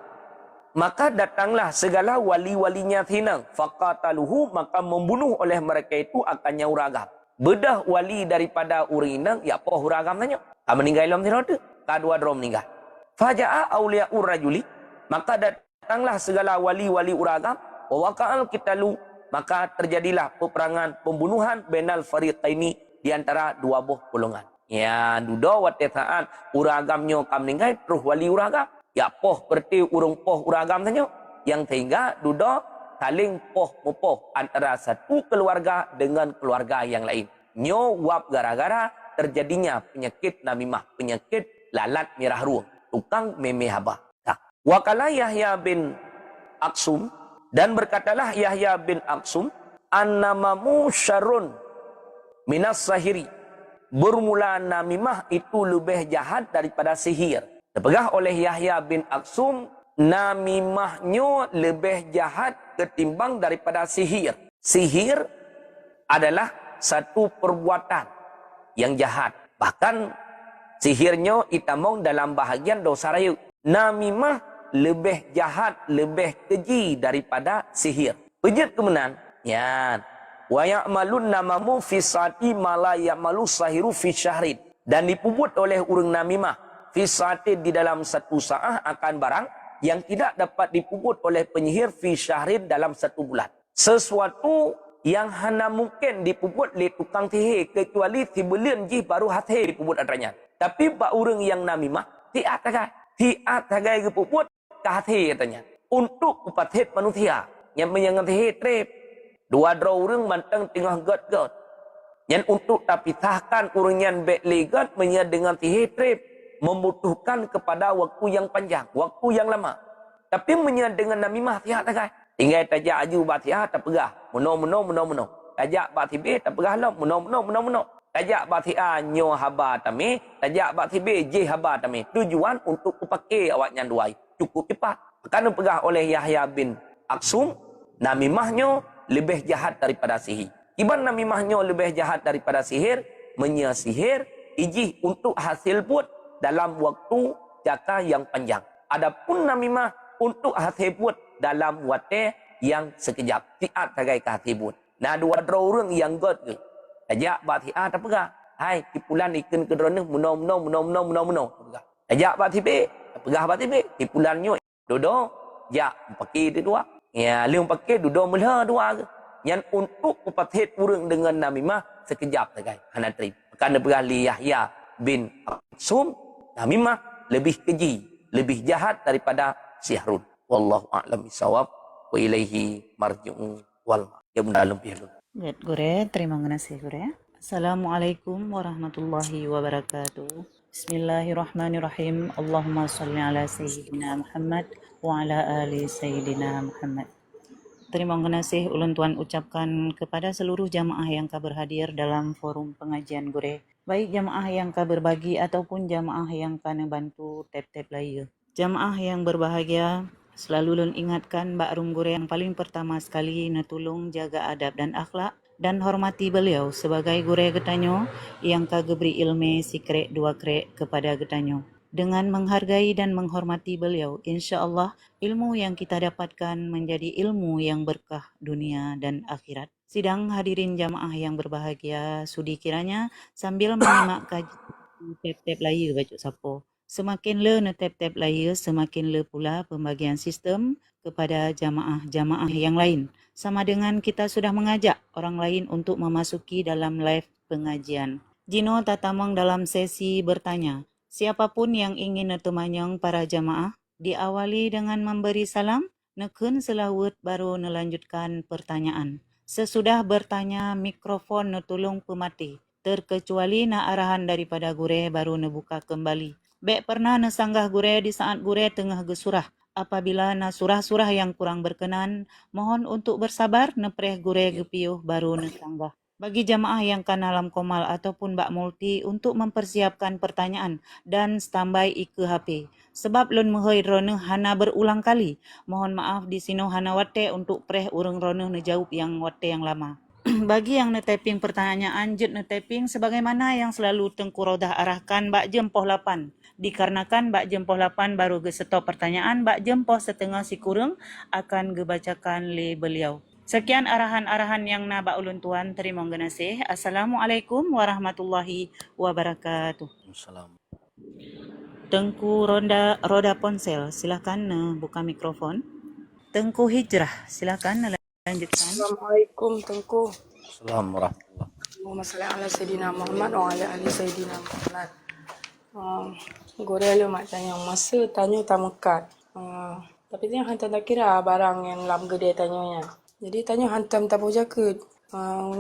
maka datanglah segala wali-walinya tinang. Faqataluhu, maka membunuh oleh mereka itu akannya uragam. Bedah wali daripada urinang, ya poh uragam tanya. Kam meninggal lam tirode, kadua drom meninggal. Faja'a auliya'ur rajuli, maka datanglah segala wali-wali uragam. Wa waqa'al qitalu, maka terjadilah peperangan pembunuhan benal fariqaini di antara dua buah golongan. Ya, duda wate saat uragamnya kam meninggal terus wali uragam. Ya poh berarti urung poh uragam tanya. Yang sehingga duda saling poh mepoh antara satu keluarga dengan keluarga yang lain. Nyo wap gara-gara terjadinya penyakit namimah, penyakit lalat merah ruang, tukang meme haba. Wakala Yahya bin Aksum, dan berkatalah Yahya bin Aksum, annamamu syarrun minas sahiri, bermula namimah itu lebih jahat daripada sihir. Terpegah oleh Yahya bin Aksum, namimahnya lebih jahat ketimbang daripada sihir. Sihir adalah satu perbuatan yang jahat. Bahkan sihirnya itamong dalam bahagian dosa raya. Namimah lebih jahat, lebih keji daripada sihir. Pejit kemenan, ya. Wa ya'malun namamu fi saati ma la ya'malu sahiru fi syahrin. Dan dipubut oleh urang namimah fi saati di dalam satu saat akan barang yang tidak dapat dipubut oleh penyihir fi syahrin dalam satu bulan. Sesuatu yang hana mungkin dipubut oleh tukang sihir kecuali tibulian jih baru hati dipubut adanya. Tapi bak urang yang namimah tiat tagai dipubut ke hati katanya. Untuk upatit manusia yang menyengahi trip. Dua draw urang mantang tengah got-got. Yang untuk tapisahkan urang yang beklegat menyia dengan sihir trip. Membutuhkan kepada waktu yang panjang, waktu yang lama. Tapi menyia dengan namimah tiat tagai. Tinggal tajak aju batiah tak pegah. Muno. Tajak batibe tak pegah lah. Muno. Tajak batiah nyo haba tami. Tajak batibe je haba tami. Tujuan untuk upakai awaknya duai. Cukup cepat. Kerana pegah oleh Yahya bin Aksum, namimahnya lebih jahat daripada sihir. Iban namimahnya lebih jahat daripada sihir, menyia sihir ijih untuk hasil put dalam waktu jangka yang panjang. Adapun namimah untuk hasil put dalam waktu yang sekejap. Tiat tagai hasil put. Nah dua orang yang god ke. Tajak batiah tak pegah. Hai tipulan ikan kedrona muno. Tajak batibe tak pegah batibe. Tipulannya dodo ja pakai dia dua. Ya, liung pakai dudo mula dua ke. Yang untuk upatit urang dengan namimah sekejap tagai. Hana trip. Kerana berali Yahya bin Aksum, namimah lebih keji, lebih jahat daripada sihrun. Wallahu a'lam bisawab. Wa ilaihi marji'un wal ya bunda lebih dulu. Baik, Gure, terima kasih Gure. Assalamualaikum warahmatullahi wabarakatuh. Bismillahirrahmanirrahim. Allahumma salli ala Sayyidina Muhammad wa ala ali Sayyidina Muhammad. Terima kasih ulun tuan ucapkan kepada seluruh jamaah yang berhadir dalam forum pengajian Gure. Baik jamaah yang berbagi ataupun jamaah yang bantu tap-tap layu. Jamaah yang berbahagia, selalu ulun ingatkan Mbak Rum Gure yang paling pertama sekali netulung jaga adab dan akhlak dan hormati beliau sebagai gure getanyo yang kageberi ilmu sikrek dua krek kepada getanyo. Dengan menghargai dan menghormati beliau, insya-Allah ilmu yang kita dapatkan menjadi ilmu yang berkah dunia dan akhirat. Sidang hadirin jamaah yang berbahagia, sudi kiranya sambil menyimak kajian tap-tap layu bacuk sapo. Semakin le tap-tap layu, semakin le pula pembagian sistem kepada jamaah-jamaah yang lain. Sama dengan kita sudah mengajak orang lain untuk memasuki dalam live pengajian. Jino tatamang dalam sesi bertanya. Siapapun yang ingin netemanyang para jamaah, diawali dengan memberi salam, nekun selawat baru nelanjutkan pertanyaan. Sesudah bertanya, mikrofon netulung pemati. Terkecuali na arahan daripada gure baru nebuka kembali. Bek pernah nesanggah gure di saat gure tengah gesurah. Apabila na surah-surah yang kurang berkenan, mohon untuk bersabar nepreh gure gepiuh baru nesanggah. Bagi jamaah yang kanalam komal ataupun bak multi untuk mempersiapkan pertanyaan dan standby ike HP. Sebab lun mehoi roneh hana berulang kali. Mohon maaf di sino hana wate untuk preh urang roneh nejawab yang wate yang lama. Bagi yang netaping pertanyaan, jet netaping sebagaimana yang selalu Tengku Rodah arahkan bak jem poh 8. Dikarenakan bak jem poh 8 baru ge stop pertanyaan, bak jem poh setengah si kurang akan gebacakan le beliau. Sekian arahan-arahan yang na bak ulun tuan. Terima kasih. Assalamualaikum warahmatullahi wabarakatuh. Assalamualaikum. Tengku Roda Ponsel, silakan buka mikrofon. Tengku Hijrah, silakan lanjutkan. Assalamualaikum Tengku. Assalamualaikum warahmatullahi. Allahumma salli ala Sayyidina Muhammad wa ala ali Sayyidina Muhammad. Gorel mak tanya masa tanya tamukat. Tapi tanya hantam tak kira barang yang lam gede tanyanya. Jadi tanya hantam tak boleh jaket.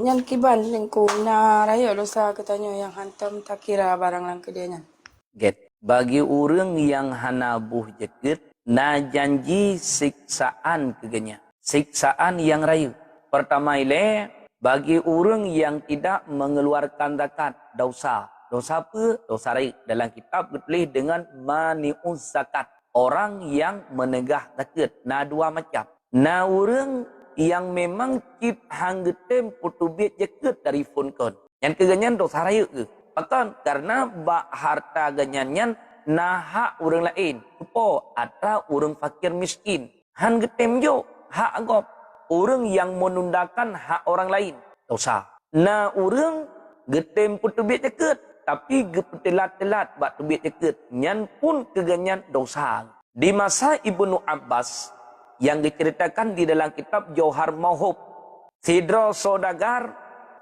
Nyan kiban Tengku na raya dosa ketanya yang hantam tak kira barang lam gedenya. Get. Bagi orang yang hana buh jeket, na janji siksaan kegenya. Siksaan yang rayu. Pertama ile, bagi orang yang tidak mengeluarkan zakat, dosa. Dosa apa? Dosa rayu. Dalam kitab ditulis dengan mani'uz zakat. Orang yang menegah zakat. Na dua macam. Na orang yang memang cip hanggetem putubit jaket dari phone kon. Yang kegenyan dosa rayu ke? Bahkan karena bak harta genyanyan na hak orang lain. Supo atau orang fakir miskin. Hanggetem jo hak agop. Orang yang menundakan hak orang lain. Dosa. Na orang getem putubit jaket. Tapi gepetelat-telat bak tubit jaket. Nyan pun kegenyan dosa. Di masa Ibnu Abbas yang diceritakan di dalam kitab Jauhar Mauhub, Sidra saudagar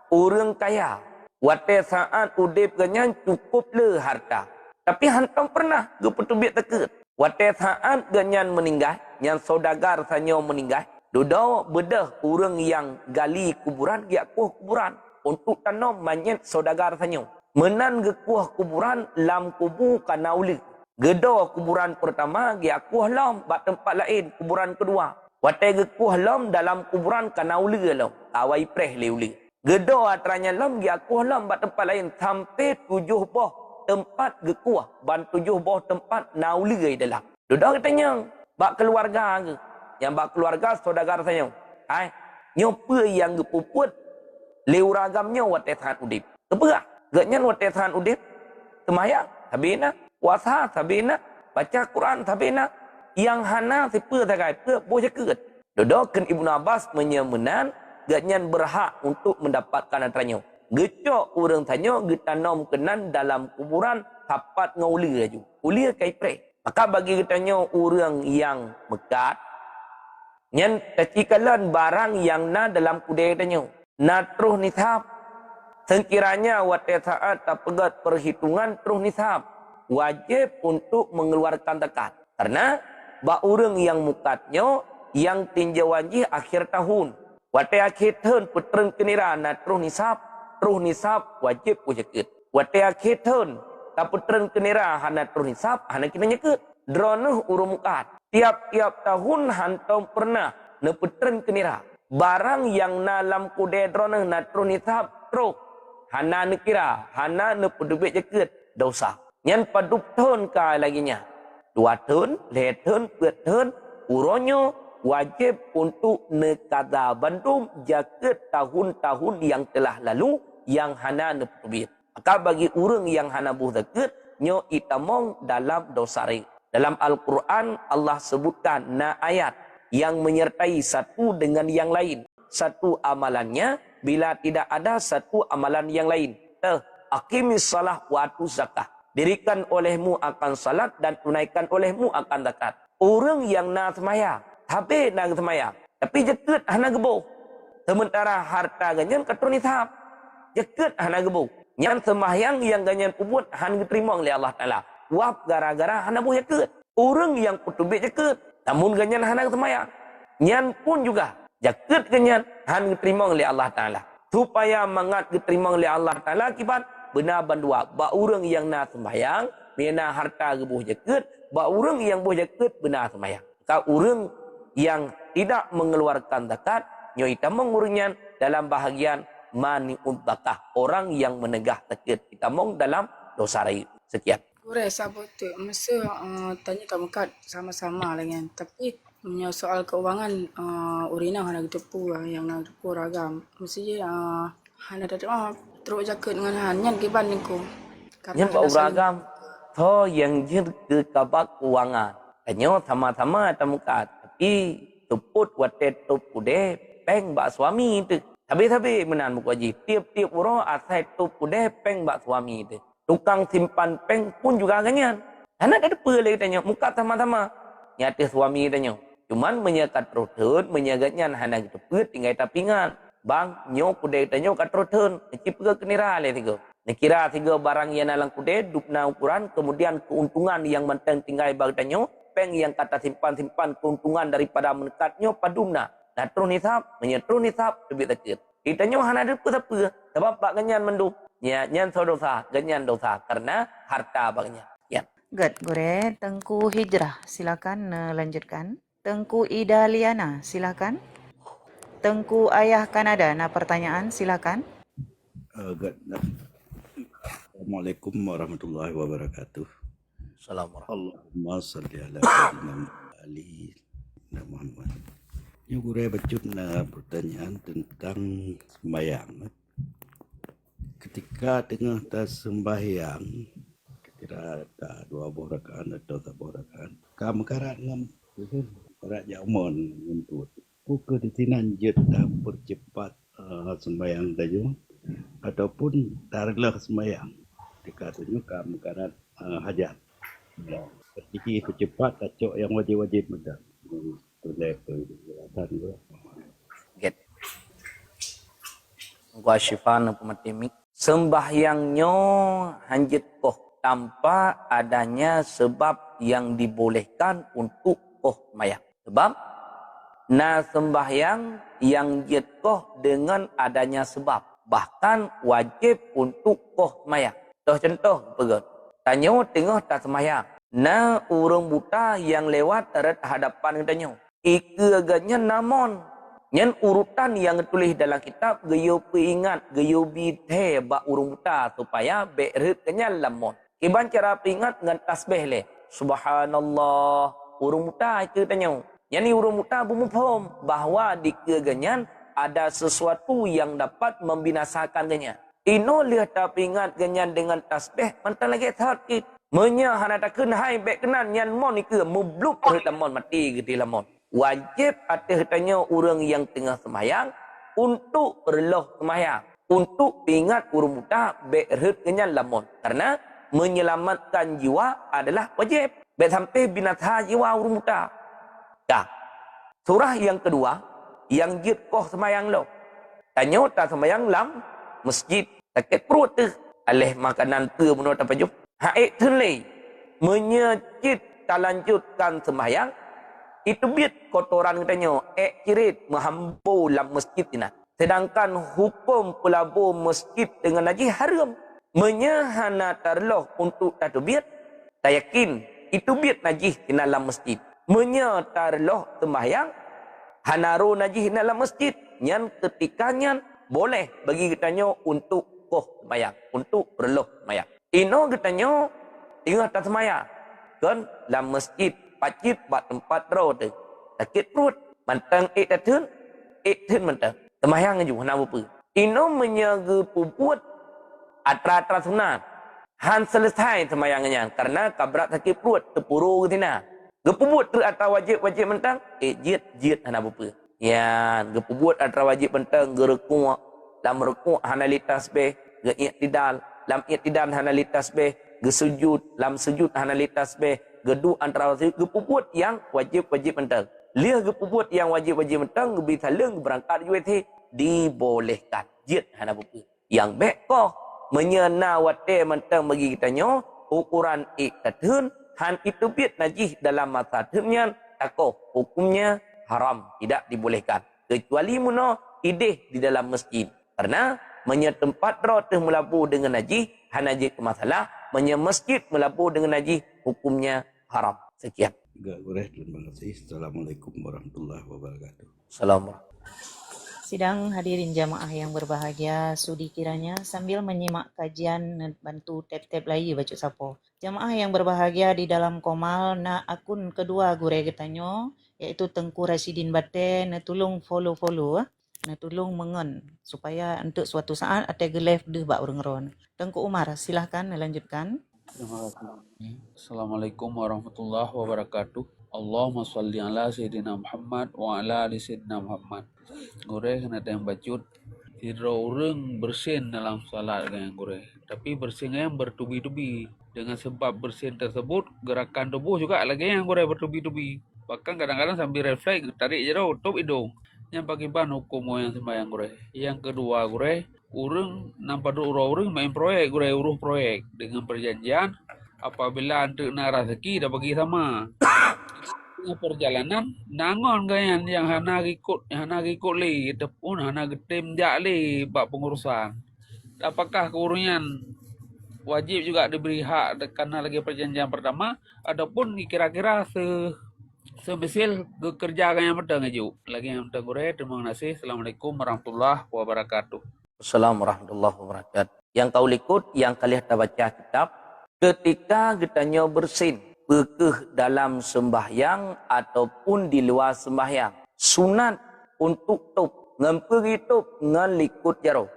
orang kaya, wate saat udip genyan cukup le harta, tapi hantam pernah gepetubit teket. Wate saat genyan meninggal, yang saudagar sanyo meninggal, dudau bedah orang yang gali kuburan dia kuh kuburan untuk tanam manyet saudagar sanyo. Menan gekuh kuburan lam kubu kana uli. Gedo kuburan pertama dia kuh lam bak tempat lain kuburan kedua. Watai gekuh lam dalam kuburan kana uli lam. Awai preh le uli. Gedo atranya lam dia kuh lam bak tempat lain sampai 7 boh tempat gekuh ban 7 boh tempat nauli ai dalam. Dodak katanya bak keluarga ke. Yang bak keluarga saudagar saya. Ai nyope yang gepuput leuragamnya watai saat udip. Keperak. Gatnya watai saat udip. Semayang habina puasa sabina, baca Quran sabina, yang hana siapa tagai pe boleh ket. Dodokan Ibnu Abbas menyemenan gatnyan berhak untuk mendapatkan antaranya. Gecok orang tanya getanam kenan dalam kuburan tapat ngauli aju. Uli kai pre. Maka bagi katanya orang yang mekat nyan tatikalan barang yang na dalam kudai tanya. Na terus nisab. Sekiranya wate saat tak pegat perhitungan terus nisab. Wajib untuk mengeluarkan zakat. Karena bak orang yang mukatnya yang tinjau wajib akhir tahun. Wate akhir tahun putren kenira na terus nisab wajib pujaket. Wate akhir tahun tak putren kenira hana terus nisab hana kena nyeket. Dronuh urung mukat. Tiap-tiap tahun hantam pernah na putren kenira. Barang yang na lam kude dronuh na terus nisab teruk. Hana nekira, hana na pudubit jaket dosa. Yang padup tahun ka laginya. 2 tahun, 3 tahun, 4 tahun, uronyo wajib untuk nekada bandum jaket tahun-tahun yang telah lalu yang hana nepubit. Maka bagi orang yang hana buh zakat, nyo itamong dalam dosa ring. Dalam Al-Quran Allah sebutkan na ayat yang menyertai satu dengan yang lain. Satu amalannya bila tidak ada satu amalan yang lain. Aqimis salah wa atuz zakah. Dirikan olehmu akan salat dan tunaikan olehmu akan zakat. Orang yang nak semaya, tapi nak semaya, tapi jeket hana gebo. Sementara harta ganyan katur nisab. Jeket hana gebo. Yang sembahyang yang ganyan puput hana diterima oleh Allah Taala. Wap gara-gara hana buh jeket. Orang yang putubit jeket, namun ganyan hana semaya. Nyan pun juga jeket ganyan hana diterima oleh Allah Taala. Supaya mangat diterima oleh Allah Taala akibat benar bandua. Ba orang yang nak sembahyang, mena harta gebuh jeket, ba orang yang buh jeket benar sembahyang. Ka orang yang tidak mengeluarkan zakat, nyo ita mengurunyan dalam bahagian mani'ud zakah, orang yang menegah zakat. Kita mong dalam dosa raya. Sekian. Kurang sabut tu masa tanya tak mekat sama-sama lah kan. Tapi Punya soal keuangan, urina hana tepu yang nak tepu ragam. Mesti je hana dapat teruk jaket dengan han nyan kiban ningku. Karena Nyen hana bau saling ragam. Tho yang jir ke kabak keuangan. Tanyo sama-sama tamukat. Tapi tuput watet tupude peng bak suami tu. Tapi menan muka ji. Tiap-tiap orang asai tupude peng bak suami tu. Tukang simpan peng pun juga ganyan. Anak ada apa lagi tanya. Muka sama-sama. Nyata suami tanya. Cuman menyekat roten, menyegatnya hana gitu. Tinggal tapingan. Bang, nyok kude tanya kat roten. Cip ke kenira le tiga. Nekira tiga barang yang dalam kude, dupna ukuran, kemudian keuntungan yang menteng tinggal bagdanyo, peng yang kata simpan-simpan keuntungan daripada menekatnya padumna. Nah terus nisab, menyetru nisab, lebih tekir. Itanya hana ada apa-apa. Sebab pak ganyan menduk. Ya, nyan dosa, ganyan dosa. Karena harta bagnya. Ya. Good, Gore. Tengku Hijrah, silakan lanjutkan. Tengku Ida Liana, silakan. Tengku Ayah Kanada, pertanyaan, silakan. Assalamualaikum warahmatullahi wabarakatuh. Assalamualaikum. Allahumma salli ala sayyidina Ali Muhammad. Yang gue baca pertanyaan tentang sembahyang. Ketika tengah tas sembahyang, kira tak 2 rakaat atau 3 rakaat, kamu karat ngam karat jaumon untuk ku di tinan jet dah percepat sembahyang tajuk ataupun tarik sembahyang dikatanya kamu karat hajat. Ketika percepat kacau yang wajib-wajib mudah. Get. Gua syifan pematimik. Sembahyangnya hanjit koh tanpa adanya sebab yang dibolehkan untuk koh mayang. Sebab sembahyang yang jit koh dengan adanya sebab. Bahkan wajib untuk koh mayang. Contoh pegang. Tanya tengah tak sembahyang. Urang buta yang lewat terat hadapan katanya. Ika agaknya namon. Yang urutan yang tulis dalam kitab gayo peingat, gayo bithe ba urang buta supaya berit kanya lamon. Iban cara peingat dengan tasbih le. Subhanallah. Urang buta itu tanya. Yang ni urang buta bumupom bahawa di keganyan ada sesuatu yang dapat membinasakan ganyan. Ino lihat tak ingat ganyan dengan tasbih, mantan lagi sakit. Menya hana takkan hai baik kenan yang mon ke mubluk lamon mati gitu lamon. Wajib atas tanya orang yang tengah sembahyang untuk berloh sembahyang, untuk ingat urang buta baik ganyan lamon. Karena menyelamatkan jiwa adalah wajib. Baik sampai binasa jiwa urang buta. Dah. Surah yang kedua yang jid koh sembahyang lo. Tanya tak sembahyang lam masjid sakit perut tu alih makanan tu menurut apa jum haik tenlei menyejid tak lanjutkan sembahyang itu biat kotoran katanya kirit menghambu dalam masjid ini. Sedangkan hukum pelabur masjid dengan najis haram menyahana terloh untuk tatu biat tak yakin itu biat najis di dalam masjid menyatarloh sembahyang hanaru najis di dalam masjid yang ketikanya boleh bagi kitanya untuk koh sembahyang, untuk berloh sembahyang. Ino kitanya tinggal tak sembahyang. Kan dalam masjid, pacit buat tempat roh tu. Sakit perut, mantang tatun mantang. Sembahyang aja nak apa? Ino menyaga pupuat atra sunat. Han selesai sembahyangnya karena kabrat sakit perut terpuru ke tina. Gepubut tu atau wajib mentang jit hana apa. Ya, gepubut atau wajib mentang gerekuk lam rekuk hana litas be, geiktidal lam iktidal hana litas be, gesujud lam sujud hana litas be, gedu antara gepubut yang wajib mentang. Liah gepubut yang wajib mentang bisa leng berangkat UT dibolehkan. Jit hana apa. Yang bekoh menyena wate mentang bagi kitanya ukuran iktatun han itu biat najis dalam masa ternian takoh hukumnya haram tidak dibolehkan kecuali muno ideh di dalam masjid karena menyetempat roteh melabur dengan najis han najis ke masalah masjid melabur dengan najis hukumnya haram. Sekian. Enggak boleh. Terima kasih. Assalamualaikum warahmatullahi wabarakatuh. Assalamualaikum. Sidang hadirin jamaah yang berbahagia, sudi kiranya sambil menyimak kajian bantu tap-tap lagi baca sapo. Jamaah yang berbahagia di dalam komal na akun kedua gure getanyo yaitu Tengku Rasidin Bate na tulung follow na tulung mengen supaya untuk suatu saat ada gelef de bak urang ron. Tengku Umar silahkan lanjutkan. Terima kasih. Assalamualaikum warahmatullahi wabarakatuh. Allahumma salli ala Sayyidina Muhammad wa ala ali Sayyidina Muhammad. Gure kena yang bacut. Tidak orang bersin dalam salat dengan gure. Tapi bersin yang bertubi-tubi. Dengan sebab bersin tersebut, gerakan tubuh juga lagi yang gure bertubi-tubi. Bahkan kadang-kadang sambil refleks, tarik je tau, tutup hidung. Yang bagi ban hukum yang sembahyang gure. Yang kedua gure, urang nampak urang main proyek gure, uruh proyek dengan perjanjian apabila untuk nak rezeki dah bagi sama. Dengan perjalanan nangon gayan yang hana ikut li ataupun hana getim jak li bab pengurusan. Apakah keurungan wajib juga diberi hak kerana lagi perjanjian pertama ataupun kira-kira semesil kerja yang pedang aja. Lagi yang pedang gure, terima kasih. Assalamualaikum warahmatullahi wabarakatuh. Assalamualaikum warahmatullahi wabarakatuh. Yang kau likut, yang kalian dah baca kitab, ketika kitanya bersin, bekeh dalam sembahyang ataupun di luar sembahyang, sunat untuk tup, ngemperi tup, ngelikut jaro.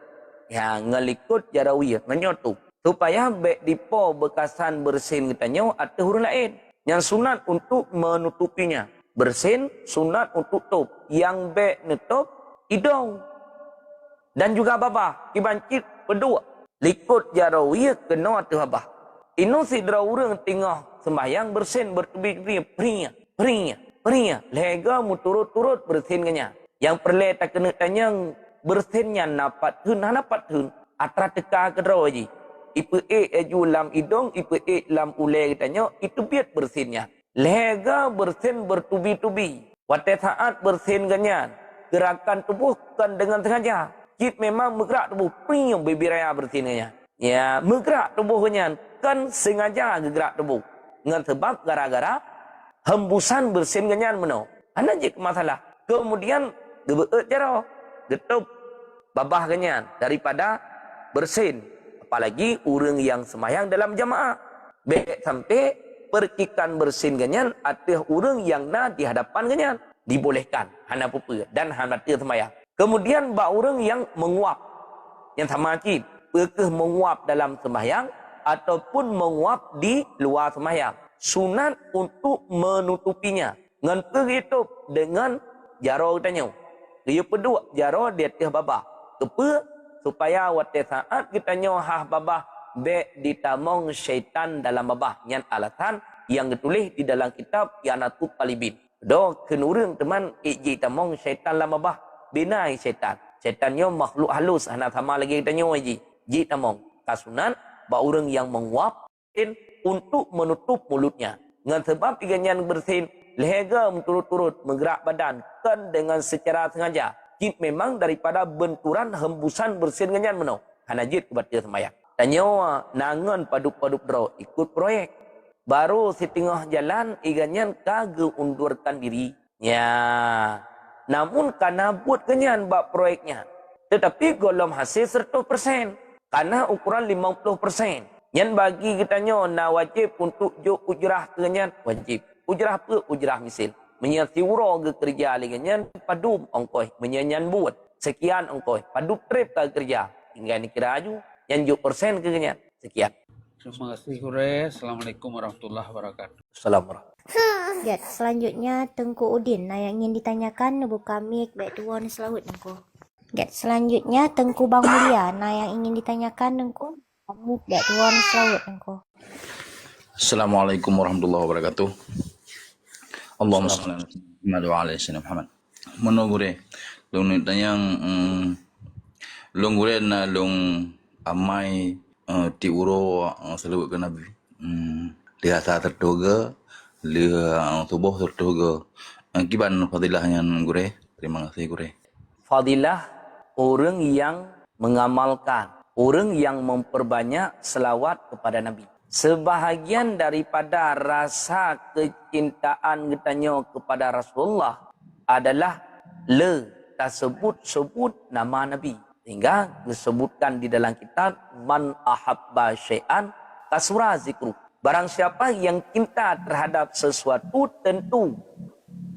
Ya, ngelikut jarawiyah, ngenyotup. Supaya baik dipo bekasan bersin kitanya atau huruf lain. Yang sunat untuk menutupinya. Bersin, sunat untuk tup. Yang baik nutup, hidung. Dan juga babah, kibancit berdua. Likut jarawiyah kena atau babah. Ino si draurang tengah sembahyang bersin bertubi-tubi pria. Lega mu turut-turut bersin kanya. Yang perle tak kena tanya bersinnya napat hun. Atra teka ke draw ji. Ipe aju lam hidung, ipe lam ulai tanya itu biat bersinnya. Lega bersin bertubi-tubi. Wate saat bersin kanya. Gerakan tubuh kan dengan sengaja. Jip memang bergerak tubuh prium baby raya bersinnya. Ya, bergerak tubuhnya kan sengaja gerak tubuh. Dengan sebab gara-gara hembusan bersin ganyan meno. Ana je masalah. Kemudian gebeut jaro, getup babah ganyan daripada bersin. Apalagi orang yang sembahyang dalam jamaah. Baik sampai perkikan bersin ganyan atau orang yang di hadapan ganyan dibolehkan hana pupa dan hana sembahyang. Kemudian bak orang yang menguap, yang sama cip, perkeh menguap dalam sembahyang ataupun menguap di luar sembahyang. Sunat untuk menutupinya. Ngan peritup dengan jaro tanya. Dia pedua jaro di atas babah. Kepa supaya waktu saat kita nyohah babah be ditamong syaitan dalam babah. Yang alasan yang ditulis di dalam kitab Yanatut Talibin. Do kenurung teman iji tamong syaitan dalam babah. Binai syaitan. Syaitannya makhluk halus. Anak sama lagi kita nyoh ji. Ji tamong. Kasunan bak orang yang menguap untuk menutup mulutnya. Dengan sebab iganyan bersin, lega turut-turut menggerak badan kan dengan secara sengaja. Jid memang daripada benturan hembusan bersin ganyan meno. Hanajid kebaca sembahyang. Dan nyawa nangan paduk-paduk draw ikut proyek. Baru setengah jalan iganyan kagak undurkan diri. Ya. Namun karena buat ganyan bak proyeknya. Tetapi golom hasil 100%. Karena ukuran 50%. Yang bagi kitanya na wajib untuk jo ujrah kenyan wajib. Ujrah apa? Ujrah misil. Menyasiuro ke kerja lengan padum ongkoi menyanyan buat sekian ongkoi padum trip ke kerja. Tinggal ni kira aju yang jo persen ke kenyan sekian. Terima kasih Gure. Assalamualaikum warahmatullahi wabarakatuh. Assalamualaikum. Ya, selanjutnya Tengku Udin. Nah, yang ingin ditanyakan buka mic baik dua ni selawut Tengku. Ya, selanjutnya Tengku Bang Mulia. Nah, yang ingin ditanyakan Tengku mic baik dua ni selawut Tengku. Assalamualaikum warahmatullahi wabarakatuh. Allahumma salli ala sayyidina Muhammad. Mono gure. Long ni tanyang long gure na long amai ti uro selawut ke Nabi. Dia asa tertoga, dia tubuh tertoga. Kiban fadilahnya gure. Terima kasih gure. Fadilah orang yang mengamalkan, orang yang memperbanyak selawat kepada Nabi. Sebahagian daripada rasa kecintaan kitanya kepada Rasulullah adalah tersebut nama Nabi. Sehingga disebutkan di dalam kitab man ahabba syai'an kasura zikru. Barang siapa yang cinta terhadap sesuatu, tentu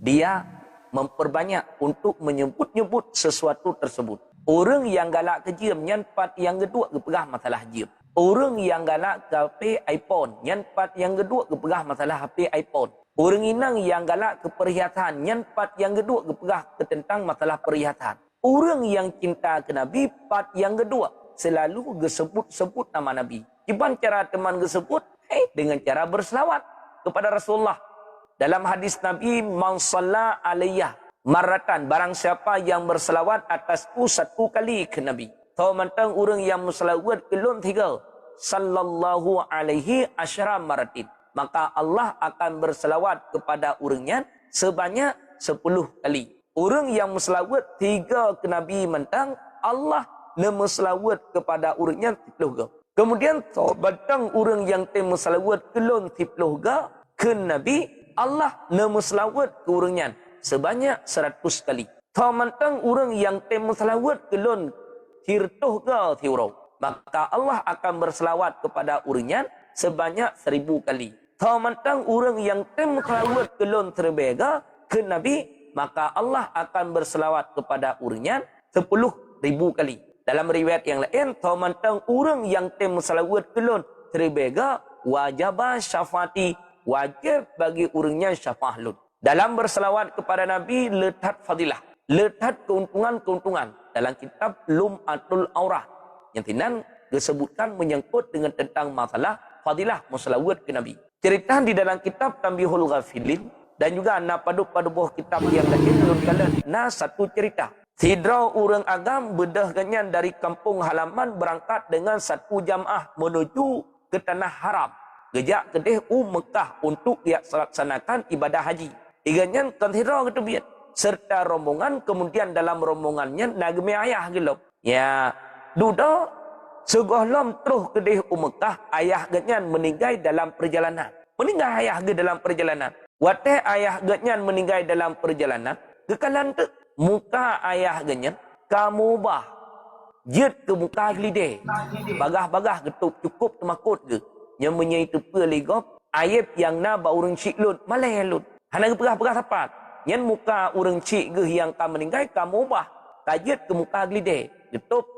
dia memperbanyak untuk menyebut-nyebut sesuatu tersebut. Orang yang galak ke gym, yang part yang kedua kepegah masalah gym. Orang yang galak ke HP iPhone, yang part yang kedua kepegah masalah HP iPhone. Orang inang yang galak ke perhiasan, yang part yang kedua kepegah ke tentang masalah perhiasan. Orang yang cinta ke Nabi, part yang kedua selalu gesebut-sebut nama Nabi. Gimana cara teman gesebut? Dengan cara berselawat kepada Rasulullah. Dalam hadis Nabi, man shalla alayya marratan, barang siapa yang berselawat atasku satu kali ke Nabi. Tahu mantang orang yang berselawat kelon 3 sallallahu alaihi asyara maratin, maka Allah akan berselawat kepada orangnya sebanyak 10 kali. Orang yang berselawat 3 ke Nabi mantang, Allah nama selawat kepada orangnya 10 kali. Kemudian batang orang yang temu selawat kelon 10 ke Nabi, Allah nama selawat ke orangnya sebanyak 100 kali. Tamantang orang yang temu selawat kelon tirtuh ke tiurau, maka Allah akan berselawat kepada orangnya sebanyak 1000 kali. Tamantang orang yang temu selawat kelon terbega ke Nabi, maka Allah akan berselawat kepada orangnya 10.000 kali. Dalam riwayat yang lain, tamantang orang yang temu selawat kelon terbega wajibah syafaati, wajib bagi orangnya syafaat lut. Dalam berselawat kepada Nabi letak fadilah, letak keuntungan-keuntungan. Dalam kitab Lum'atul Aurah yang tinan disebutkan menyangkut dengan tentang masalah fadilah berselawat ke Nabi. Cerita di dalam kitab Tambihul Ghafilin dan juga pada kitab yang lain lun satu cerita. Tidra orang agam bedah ganyan dari kampung halaman berangkat dengan satu jamaah menuju ke tanah haram. Gejak kedih Mekah untuk dia laksanakan ibadah haji. Iganyan kanthira ketubiat serta rombongan, kemudian dalam rombongannya nagmi ayah gelap. Ya, duda segohlom terus kedih Mekah, ayah ganyan meninggal dalam perjalanan. Meninggal ayah ge dalam perjalanan. Wateh ayah ganyan meninggal dalam perjalanan, kekalan tu muka ayah ganyan kamu bah jet ke muka gelide. Bagah-bagah getup cukup temakut ge. Yang menyai tepa legop, ayat yang na ba orang cik lut, malai lut. Hana pegah-pegah sapat. Yang muka orang cik ge yang kamu meninggal, kamu ubah. Kajet ke muka gelide. Getup.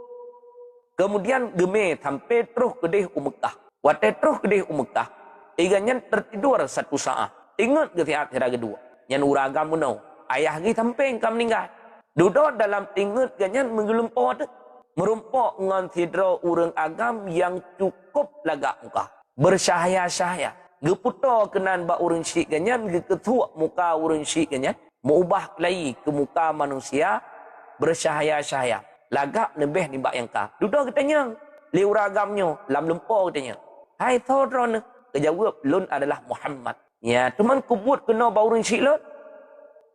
Kemudian gemeh sampai terus kedih Mekah. Watai terus kedih Mekah. Iganya tertidur satu saat. Ingat ke tiap hari kedua. Yang uragam menau. Ayah ge sampai kamu meninggal. Duduk dalam ingat ganyan menggelumpau tu. Merumpok dengan tidra orang agam yang cukup lagak muka. Bersahaya-sahaya. Geputar kenan ba orang syik ganyan, geketuk muka orang syik ganyan, mengubah lagi ke muka manusia bersahaya-sahaya. Lagak lebih ni bak yang ka. Duduk katanya, liuragamnya, lam lempor katanya. Hai saudara, kejawab lun adalah Muhammad. Ya, teman kubut kena ba orang syik lun.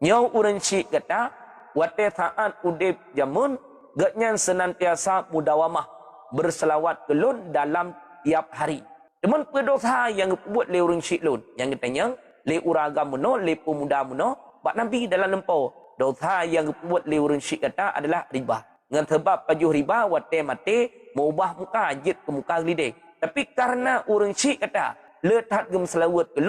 Nyau orang syik kata, wate saat udip jamun, gatnya senantiasa mudawamah berselawat ke lun dalam tiap hari. Teman berdosa yang buat le orang syik lun. Yang katanya, le uragam muno, le pemuda muno, bak Nabi dalam lempau. Dosa yang buat le orang syik kata adalah riba. Dengan sebab pajuh riba, wate mati, mengubah muka, jit ke muka gelidek. Tapi karena orang syik kata, letak gem selawat ke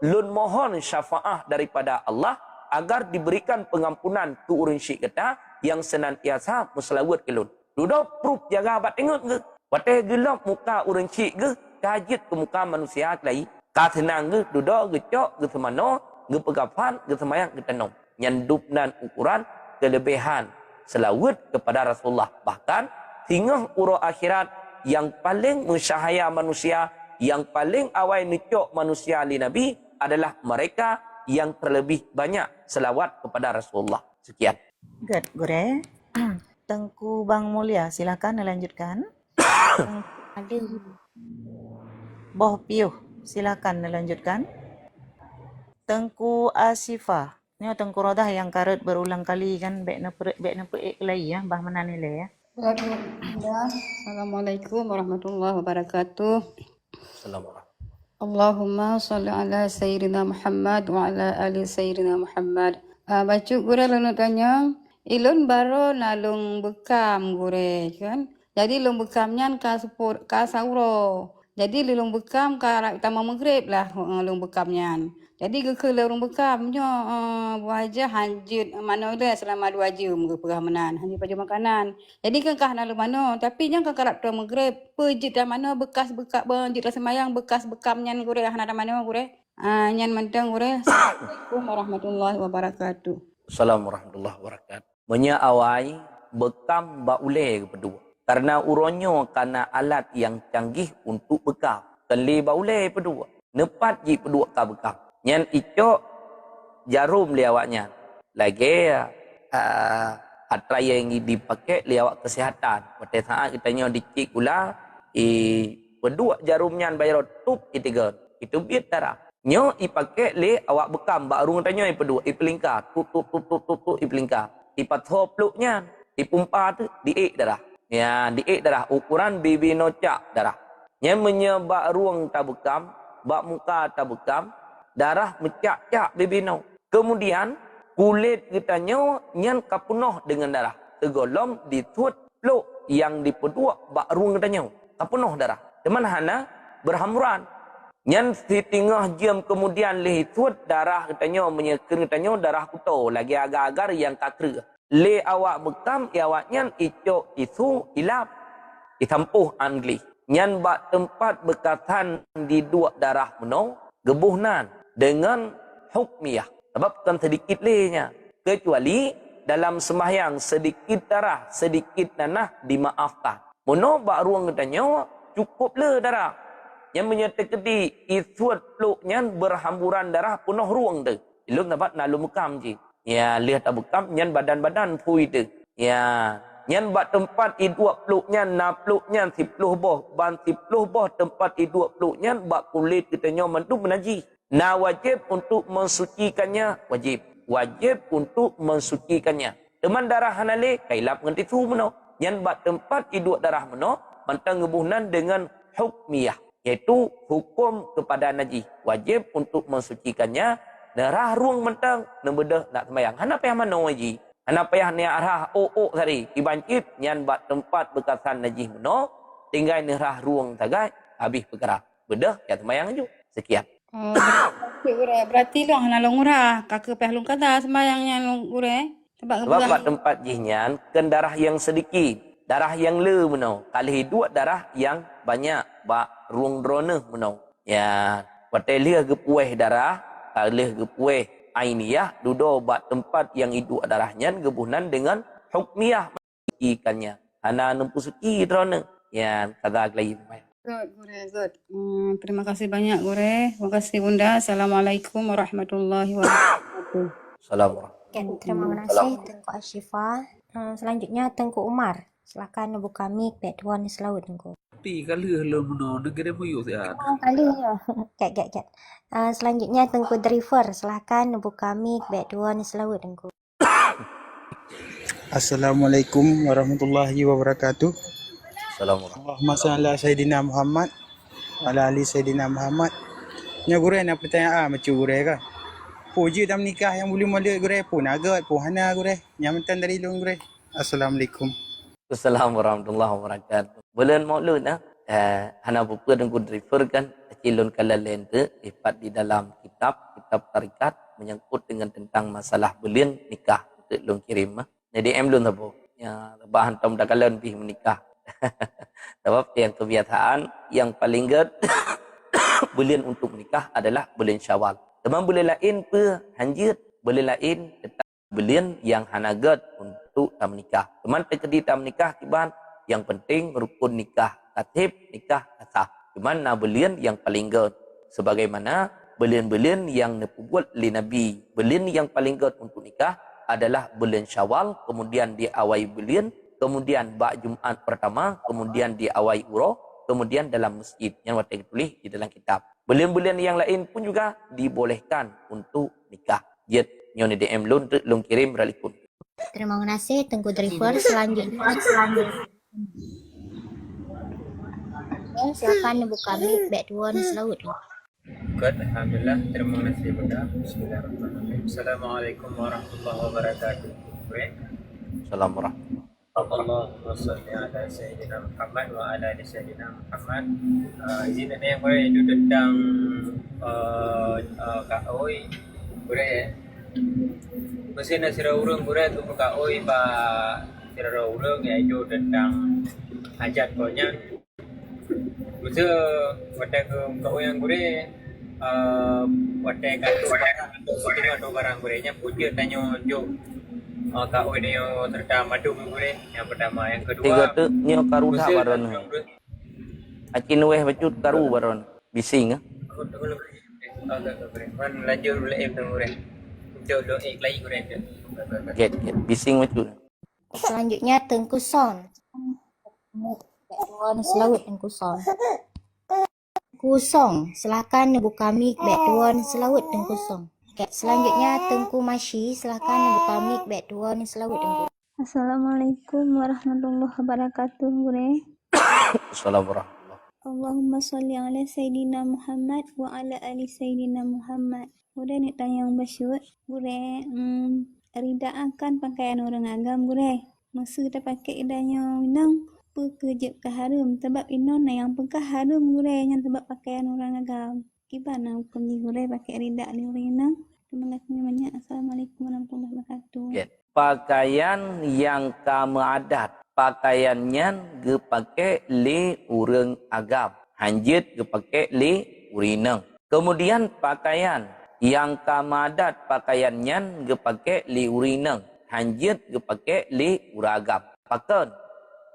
lun mohon syafaah daripada Allah, agar diberikan pengampunan ke orang syik kata, yang senantiasa berselawat ke lun. Duduk proof jaga abad tengok ke. Wate gelap muka orang syik ke, kajit ke muka manusia kelai. Ka tenang ke, duduk ke cok ke semano, ke pegafan, ke semayang, ke tenong. Nyandupnan ukuran kelebihan selawat kepada Rasulullah. Bahkan, hingga urut akhirat yang paling mensyahaya manusia, yang paling awal necok manusia li Nabi adalah mereka yang terlebih banyak selawat kepada Rasulullah. Sekian. Good, Gure. Tengku Bang Mulia, silakan dilanjutkan. Ada. Boh Piuh, silakan dilanjutkan. Tengku Asifah. Ni Tengku Rodah yang karet berulang kali kan baik na kelai ya, bah mana nilai ya. Assalamualaikum warahmatullahi wabarakatuh. Assalamualaikum. Allahumma salli ala Sayyidina Muhammad wa ala ali Sayyidina Muhammad. Baca gure lalu tanya, ilun baru nalung bekam gure kan. Jadi lung bekamnya ka sauro. Jadi lelong bekam karak utama maghrib lah lelong bekamnya. Jadi ke lelong bekamnya wajah hanjut mana dah selama 2 jam ke perahmanan hanya pada makanan. Jadi kan kah lalu mana tapi yang kan karak utama maghrib pejit dah mana bekas bekas banjit dah semayang bekas bekamnya gure hana dah mana gure. Nyan mentang gure. Assalamualaikum warahmatullahi wabarakatuh. Assalamualaikum warahmatullahi wabarakatuh. Menyaawai bekam baule kedua. Karena uronyo karena alat yang canggih untuk bekam. Keli baule kedua. Nepat ji kedua ka bekam. Nyan icok jarum liawaknya. Lagi atraya yang dipakai liawak kesihatan. Pada saat kitanya dicik gula, kedua jarumnya bayar tup itiga. Itu biar darah. Nyo ipakai le awak bekam baru tanya ipedua ipelingkar tup ipelingkar ipatho pluknya ipumpa tu diik darah ya diik darah ukuran bibi nocak darah nya menyebak ruang tabukam bak muka tabukam darah mecak-cak bibi no kemudian kulit kitanya nyan kapunoh dengan darah tegolom ditut pluk yang dipedua bak ruang kitanya kapunoh darah teman hana berhamburan. Nyan si tengah jam kemudian leh tuat darah katanya menyeker katanya darah kuto lagi agar-agar yang kakre. Le awak bekam awak nyan icok isu ilap ditampuh angli. Nyan bak tempat bekatan di dua darah meno gebuhnan dengan hukmiyah. Sebab kan sedikit lehnya. Kecuali dalam sembahyang sedikit darah, sedikit nanah dimaafkan. Meno bak ruang katanya cukup le darah. Yang menyatakan isuat peluknya berhamburan darah penuh ruang tu. Ilum dapat nalu mukam je. Ya, lihat abukam nyan badan-badan pui tu. Ya, nyan bat tempat idua peluknya na peluknya 10 boh ban 10 boh tempat idua peluknya bak kulit kitanya mentu menaji. Na wajib untuk mensucikannya wajib. Wajib untuk mensucikannya. Teman darah hanale kailap nganti tu meno. Nyan bat tempat idua darah meno mantang ngebuhnan dengan hukmiyah. Iaitu hukum kepada najis wajib untuk mensucikannya darah ruang mentang nembedah nak sembahyang hana payah mano haji hana payah ni arah tadi dibancit nyan bat tempat bekasan najis meno tinggal ni arah ruang tagai habis perkara bedah ya sembahyang ju sekian. Berarti long hana long urah kakek payah long kata sembahyangnya long ure sebab bat tempat jihnya kan darah yang sedikit darah yang le meno kali dua darah yang banyak bak ruang drone meno ya patelih gepueh darah kalih gepueh ainiyah dudo bak tempat yang hidup darahnya gebuhnan dengan hukmiyah ikannya hana nempu suci drone ya kata lain Good. Terima kasih banyak Gure. Terima kasih Bunda. Assalamualaikum warahmatullahi wabarakatuh. Assalamualaikum. Terima kasih Tengku Ashifa. Selanjutnya Tengku Umar. Silakan buka mic back tuan selaut Tengku. Ti kali lo meno negara muyu sihat. Kali ya. Kat. Selanjutnya Tengku Driver. Silakan buka mic back tuan selaut Tengku. Assalamualaikum warahmatullahi wabarakatuh. Assalamualaikum. Allahumma salli ala Sayyidina Muhammad ala ali Sayyidina Muhammad. Nya gure nak pertanyaan macam gure kan. Puji dalam nikah yang boleh mula gure pun agak pun hana gure. Yang mentan dari long gure. Assalamualaikum. Assalamualaikum warahmatullahi wabarakatuh. Bulan Maulud hana buku dan driver kan cilun kala lain tu ipat di dalam kitab tarikat menyangkut dengan tentang masalah bulan nikah tu long kirim jadi lun apa ya bahan tom dah kala lebih menikah sebab yang kebiasaan yang paling ged bulan untuk menikah adalah bulan Syawal. Teman bulan lain pe hanjit bulan lain tetap bulan yang hana ged untuk menikah. Teman terkedi menikah kiban yang penting rukun nikah katib nikah sah. Cuman na bulan yang paling ged sebagaimana bulan-bulan yang dibuat oleh Nabi. Bulan yang paling ged untuk nikah adalah bulan Syawal, kemudian di awal bulan, kemudian bak Jumaat pertama, kemudian di awal Uro, kemudian dalam masjid yang waktu ditulis di dalam kitab. Bulan-bulan yang lain pun juga dibolehkan untuk nikah. Jet nyone DM lun kirim ralikun. Terima kasih Tengku Driver. Selanjutnya. Silakan buka mic back tuan selaut. Good, alhamdulillah. Terima kasih Bunda. Bismillahirrahmanirrahim. Assalamualaikum warahmatullahi wabarakatuh. Assalamualaikum. Allahumma salli ala Sayyidina Muhammad wa ala ali Sayyidina Muhammad. Izin ada yang boleh itu tentang Kak Oi. Boleh. Mesti nak sira urang boleh tu Kak Oi ba sira urang iaitu tentang hajat konyan. Mesti wata ke Kak Oi yang boleh wata kat barang bolehnya puja tanya jok Kak Oi dia tentang madu boleh. Yang pertama, yang kedua Tiga tu nyo karuda baron. Akin weh bacut karu baron. Bising ah. Man lanjut dulu boleh. Jodoh lagi kurang je. Get bising bacut. Selanjutnya Tengku Son. Backduan selawut Tengku Son. Tengku Song, silakan buka mic backduan selawut Tengku Song. Selanjutnya Tengku Masyi, silakan buka mic backduan selawut Tengku. Assalamualaikum warahmatullahi wabarakatuh. Gure. Assalamualaikum. Allahumma salli ala Sayyidina Muhammad wa ala ali Sayyidina Muhammad. Gure ni tanya yang bersyut. Gure, rida akan pakaian orang agam gure. Masa kita pakai idanya minang, pekejap ke harum. Sebab inon yang pekah harum gure, yang sebab pakaian orang agam. Gimana hukum ni gure pakai rida ni orang inang? Terima kasih banyak. Assalamualaikum warahmatullahi wabarakatuh. Pakaian yang kamu adat, pakaiannya ge pakai le urang agam, hanjit ge pakai le urinang. Kemudian pakaian yang kamu adat, pakaiannya ge pakai le urinang, hanjit ge pakai le uragam. Pakan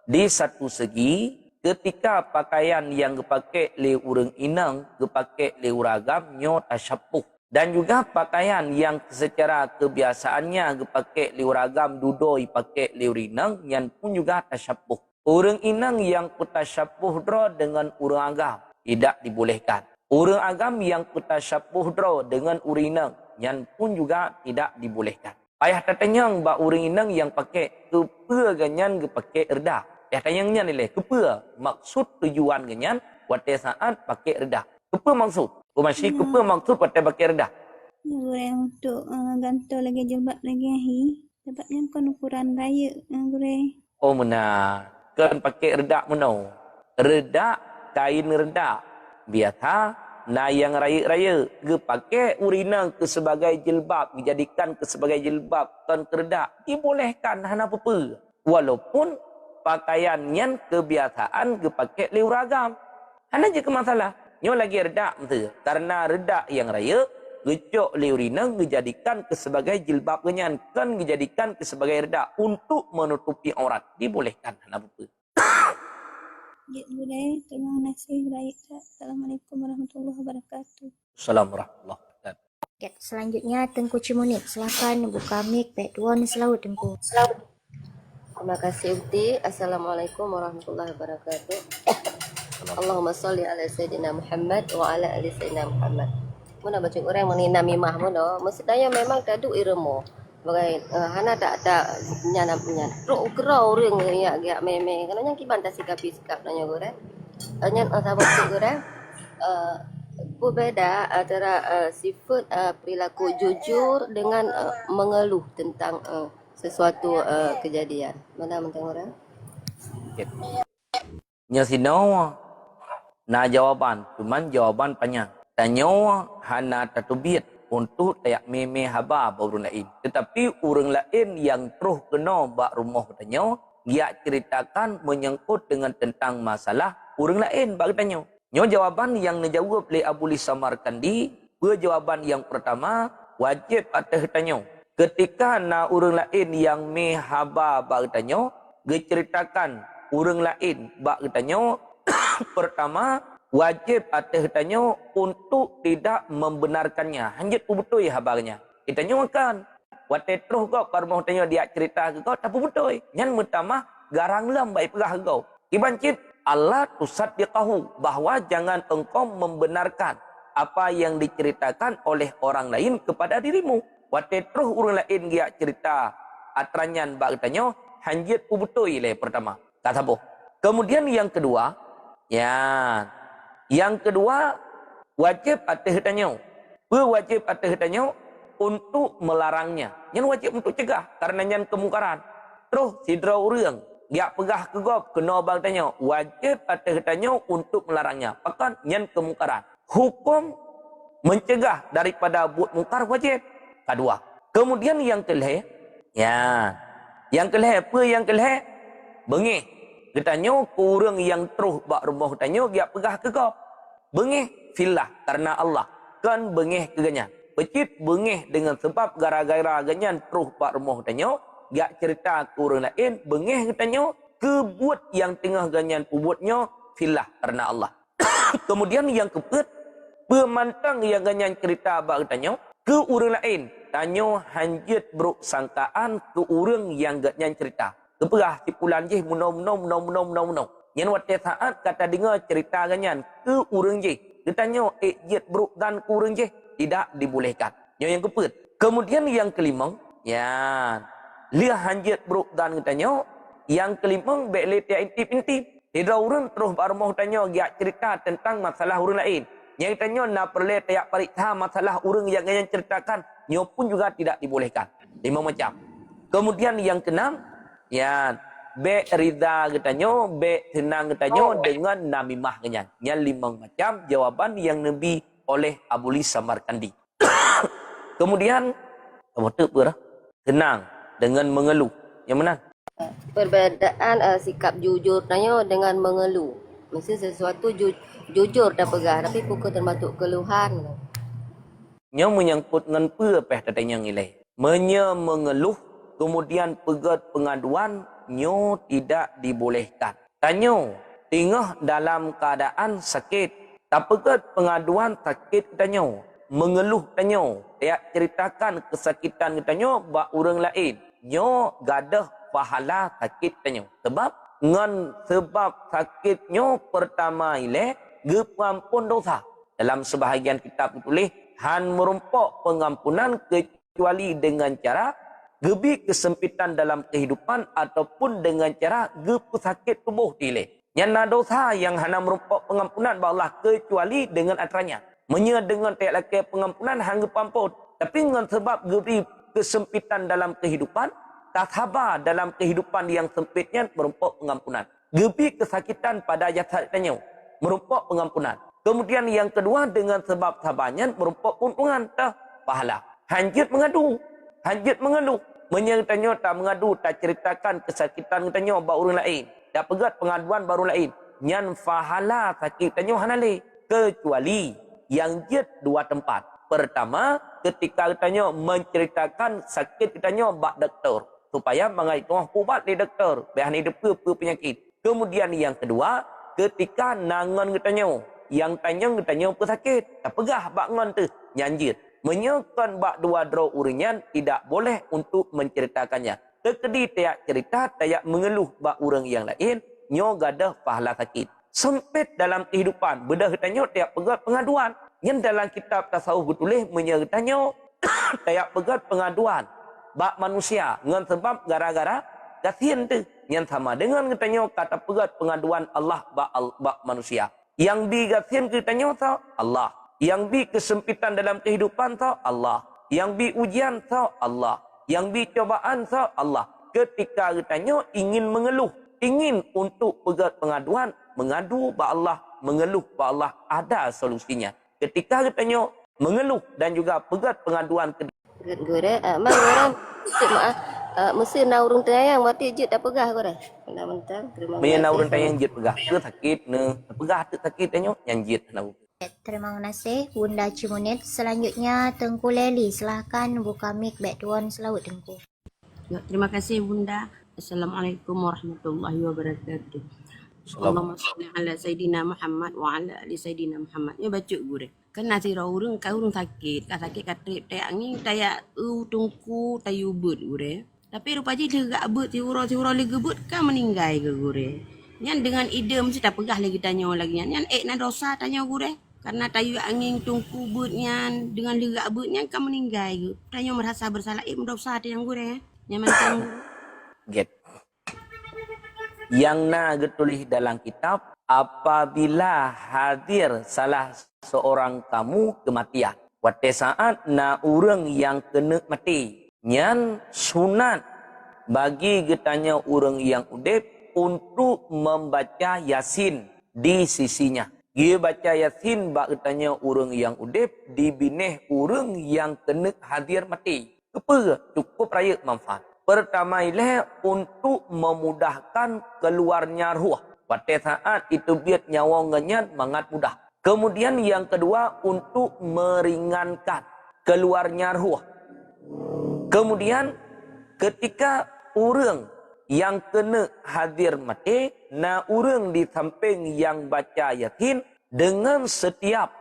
di satu segi ketika pakaian yang ge pakai le urang inang ge pakai le uragam nyo tasyapuh. Dan juga pakaian yang secara kebiasaannya pakai liuragam dudoi pakai liurinang yang pun juga tasyapuh. Orang inang yang tasyapuh dro dengan orang agam tidak dibolehkan. Orang agam yang tasyapuh dro dengan urinang yang pun juga tidak dibolehkan. Ayah tatanya ba orang inang yang pakai kepa ganyan pakai erda. Ayah tanya nilai kepa maksud tujuan ganyan waktu saat pakai erda. Kepa maksud masih kepa maksud pakai rendah. Ya, gure untuk gantung lagi jilbab lagi ahi. Sebabnya kan ukuran raya gure. Oh benar. Kan pakai redak menau. Redak kain redak. Biasa na yang raya-raya ge pakai urina ke sebagai jilbab, dijadikan ke sebagai jilbab kan redak. Dibolehkan hana apa-apa. Walaupun pakaiannya kebiasaan ge pakai liuragam. Hana je ke masalah. Nyo lagi redak betul. Karena redak yang raya, gecok liurinang dijadikan ke sebagai jilbab genyan. Kan dijadikan ke sebagai redak untuk menutupi aurat. Dibolehkan. Apa-apa. Ya, boleh. Terima kasih. Assalamualaikum warahmatullahi wabarakatuh. Assalamualaikum warahmatullahi wabarakatuh. Selanjutnya Tengku Cimunit. Silakan buka mic backduan selawut Tengku. Selawut. Terima kasih Ukti. Assalamualaikum warahmatullahi wabarakatuh. Allahumma salli ala Sayyidina Muhammad wa ala ali Sayyidina Muhammad. Muna baca orang mengenai mimah muna. Maksudnya memang tadu iremo. Bagai hana tak nyana punya. Ro gerau ring ya gak meme. Karena kiban tak sikap nanya gore. Nyan sama gore. Berbeda antara sifat perilaku jujur dengan mengeluh tentang sesuatu kejadian. Mana mentang orang? Nya sino na jawaban, cuman jawaban panjang. Tanyo hana tatubit untuk tayak meme haba orang lain. Tetapi orang lain yang terus kena bak rumah tanyo, dia ceritakan menyangkut dengan tentang masalah orang lain bak tanyo. Nyo jawaban yang dijawab oleh Abu Li Samarkandi, jawaban yang pertama wajib atas tanyo. Ketika na orang lain yang me haba bak tanyo, dia ceritakan orang lain bak tanyo, pertama wajib atas tanyo untuk tidak membenarkannya. Hanjit betul ya habarnya. Kita nyokan. Waktu terus kau parmoh tanyo dia cerita ke kau tak betul. Yang pertama garang lam baik perah kau. Ibancit Allah tusaddiqahu bahwa jangan engkau membenarkan apa yang diceritakan oleh orang lain kepada dirimu. Waktu terus orang lain dia cerita atranyan bak tanyo hanjit betul le pertama. Kata boh. Kemudian yang kedua, yang kedua wajib atas tanyo. Wajib atas tanyo untuk melarangnya. Yang wajib untuk cegah karena yang kemungkaran. Terus sidra urang, dia pegah kegop kena bang tanya, wajib atas tanya untuk melarangnya. Bahkan nyan kemungkaran. Hukum mencegah daripada buat mungkar wajib. Kedua. Kemudian yang kelih, ya. Yang kelih apa yang kelih? Bengih. Katanya kurang yang terus bak rumah tanya dia pegah kegop. Bengih fillah karena Allah. Kan bengih keganyan. Pecit bengih dengan sebab gara-gara ganyan terus bak rumah tanya dia cerita kurang lain bengih katanya kebuat yang tengah ganyan pubuatnya fillah karena Allah. Kemudian yang keempat, pemantang yang ganyan cerita bak katanya ke orang lain tanya hanjit bruk sangkaan ke orang yang ganyan cerita. Keperah tipulan je muno. Yang waktu saat kata dengar cerita ganyan ke orang je. Dia tanya jet bruk dan ke orang je tidak dibolehkan. Yang keempat. Kemudian yang kelima, ya lia hanjit bruk dan katanya yang kelima bekle dia intip-intip. Tidak orang terus barmah tanya dia cerita tentang masalah orang lain. Yang tanya nak perle tiap periksa masalah orang yang ceritakan, nyo pun juga tidak dibolehkan. 5 macam. Kemudian yang keenam, ya be rida katanya, be senang katanya dengan namimah ganyan. Yang 5 macam jawaban yang Nabi oleh Abu Lis Samarkandi. Kemudian kamu tu apa? Senang dengan mengeluh. Yang mana? Perbezaan sikap jujur tanya dengan mengeluh. Mesti sesuatu jujur dah pegah tapi bukan termasuk keluhan. Nya menyangkut dengan apa tatanya ngilai. Mengeluh kemudian pegat pengaduan nyo tidak dibolehkan. Tanya tengah dalam keadaan sakit. Tak pegat pengaduan sakit tanya. Mengeluh tanya. Tiap ceritakan kesakitan tanya bak orang lain. Nyo gadah pahala sakit tanya. Sebab sakitnya pertama ile gepampun dosa. Dalam sebahagian kitab ditulis han merompak pengampunan kecuali dengan cara gebi kesempitan dalam kehidupan ataupun dengan cara gepu sakit tubuh tile. Yang dosa yang hana merompak pengampunan Allah kecuali dengan atranya. Menya dengan tiap laki pengampunan hangga pampun. Tapi dengan sebab gebi kesempitan dalam kehidupan tak sabar dalam kehidupan yang sempitnya merompak pengampunan. Gebi kesakitan pada jasad tanya merompak pengampunan. Kemudian yang kedua dengan sebab sabarnya merompak keuntungan tak pahala. Hanjit mengadu, hanjit mengeluh. Menyertanya tak mengadu, tak ceritakan kesakitan tanya bak orang lain. Tak pegat pengaduan baru lain. Nyan pahala sakit tanya hanale. Kecuali yang jit 2 tempat. Pertama, ketika tanya menceritakan sakit tanya bak doktor. Supaya mengaitkan ubat di doktor. Biar hidup ke penyakit. Kemudian yang kedua, ketika nangan katanya. Yang tanya pesakit. Tak pegah bak ngan tu. Nyanjir. Menyekan bak 2 draw urinyan tidak boleh untuk menceritakannya. Tekedi tiap cerita, tiap mengeluh bak orang yang lain. Nyo gadah pahala sakit. Sempit dalam kehidupan. Bedah katanya tiap pegat pengaduan. Yang dalam kitab tasawuf tulis menyertanya tiap pegat pengaduan. Bak manusia dengan sebab gara-gara kasihan tu yang sama dengan katanya kata pegat pengaduan Allah bak manusia. Yang bi kasihan katanya tau Allah. Yang bi kesempitan dalam kehidupan tau Allah. Yang bi ujian tau Allah. Yang bi cobaan tau Allah. Ketika katanya ingin mengeluh, ingin untuk pegat pengaduan, mengadu bak Allah, mengeluh bak Allah, ada solusinya. Ketika katanya mengeluh dan juga pegat pengaduan ke Gore, mang orang mesti naurung tayang wati jit dah pegah gore. Mentang terima kasih. Maya naurun tayang jit pegah ke sakit ne. Pegah tu sakit tanya yang jit nau. Terima kasih Bunda Cimunit. Selanjutnya Tengku Leli. Silahkan buka mic back tuan selawat Tengku. Ya, terima kasih Bunda. Assalamualaikum warahmatullahi wabarakatuh. Allahumma salli ala Sayyidina Muhammad wa ala ali Sayyidina Muhammad. Ya baca gure. Kena sira urang kau urang sakit. Ka sakit ka trip tayak ni tayak tungku tayu but gure. Tapi rupanya dia gak but si ura le gebut kan meninggal ke gure. Nyan dengan ide mesti tak pegah lagi tanya lagi nyan. Na dosa tanya gure. Karena tayu angin tungku but nyan dengan lega but nyan kan meninggal ke. Tanya merasa bersalah dosa tanya gure. Nyaman tang. Get. Yang na getulis dalam kitab, apabila hadir salah seorang kamu kematian. Waktu saat na orang yang kena mati. Nyan sunat bagi getanya orang yang udip untuk membaca Yasin di sisinya. Dia baca Yasin bak getanya orang yang udip dibineh orang yang kena hadir mati. Apa? Cukup raya manfaat. Pertama ialah untuk memudahkan keluarnya ruh. Pada saat itu biar nyawa ngenyat mangat mudah. Kemudian yang kedua untuk meringankan keluarnya ruh. Kemudian ketika orang yang kena hadir mati, orang di samping yang baca Yasin, dengan setiap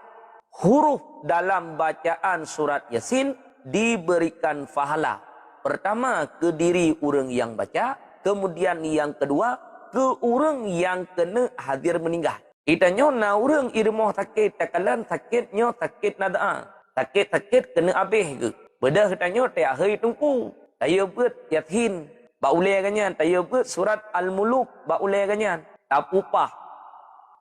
huruf dalam bacaan surat Yasin diberikan pahala. Pertama ke diri orang yang baca, kemudian yang kedua ke orang yang kena hadir meninggal. Itanya na orang irmoh sakit, takalan sakitnya sakit nada. Sakit-sakit kena habis ke. Bedah katanya tiap hari tunggu. Saya buat Yasin. Bak ulai kanyan, saya buat surat Al-Muluk, bak ulai kanyan. Tak upah.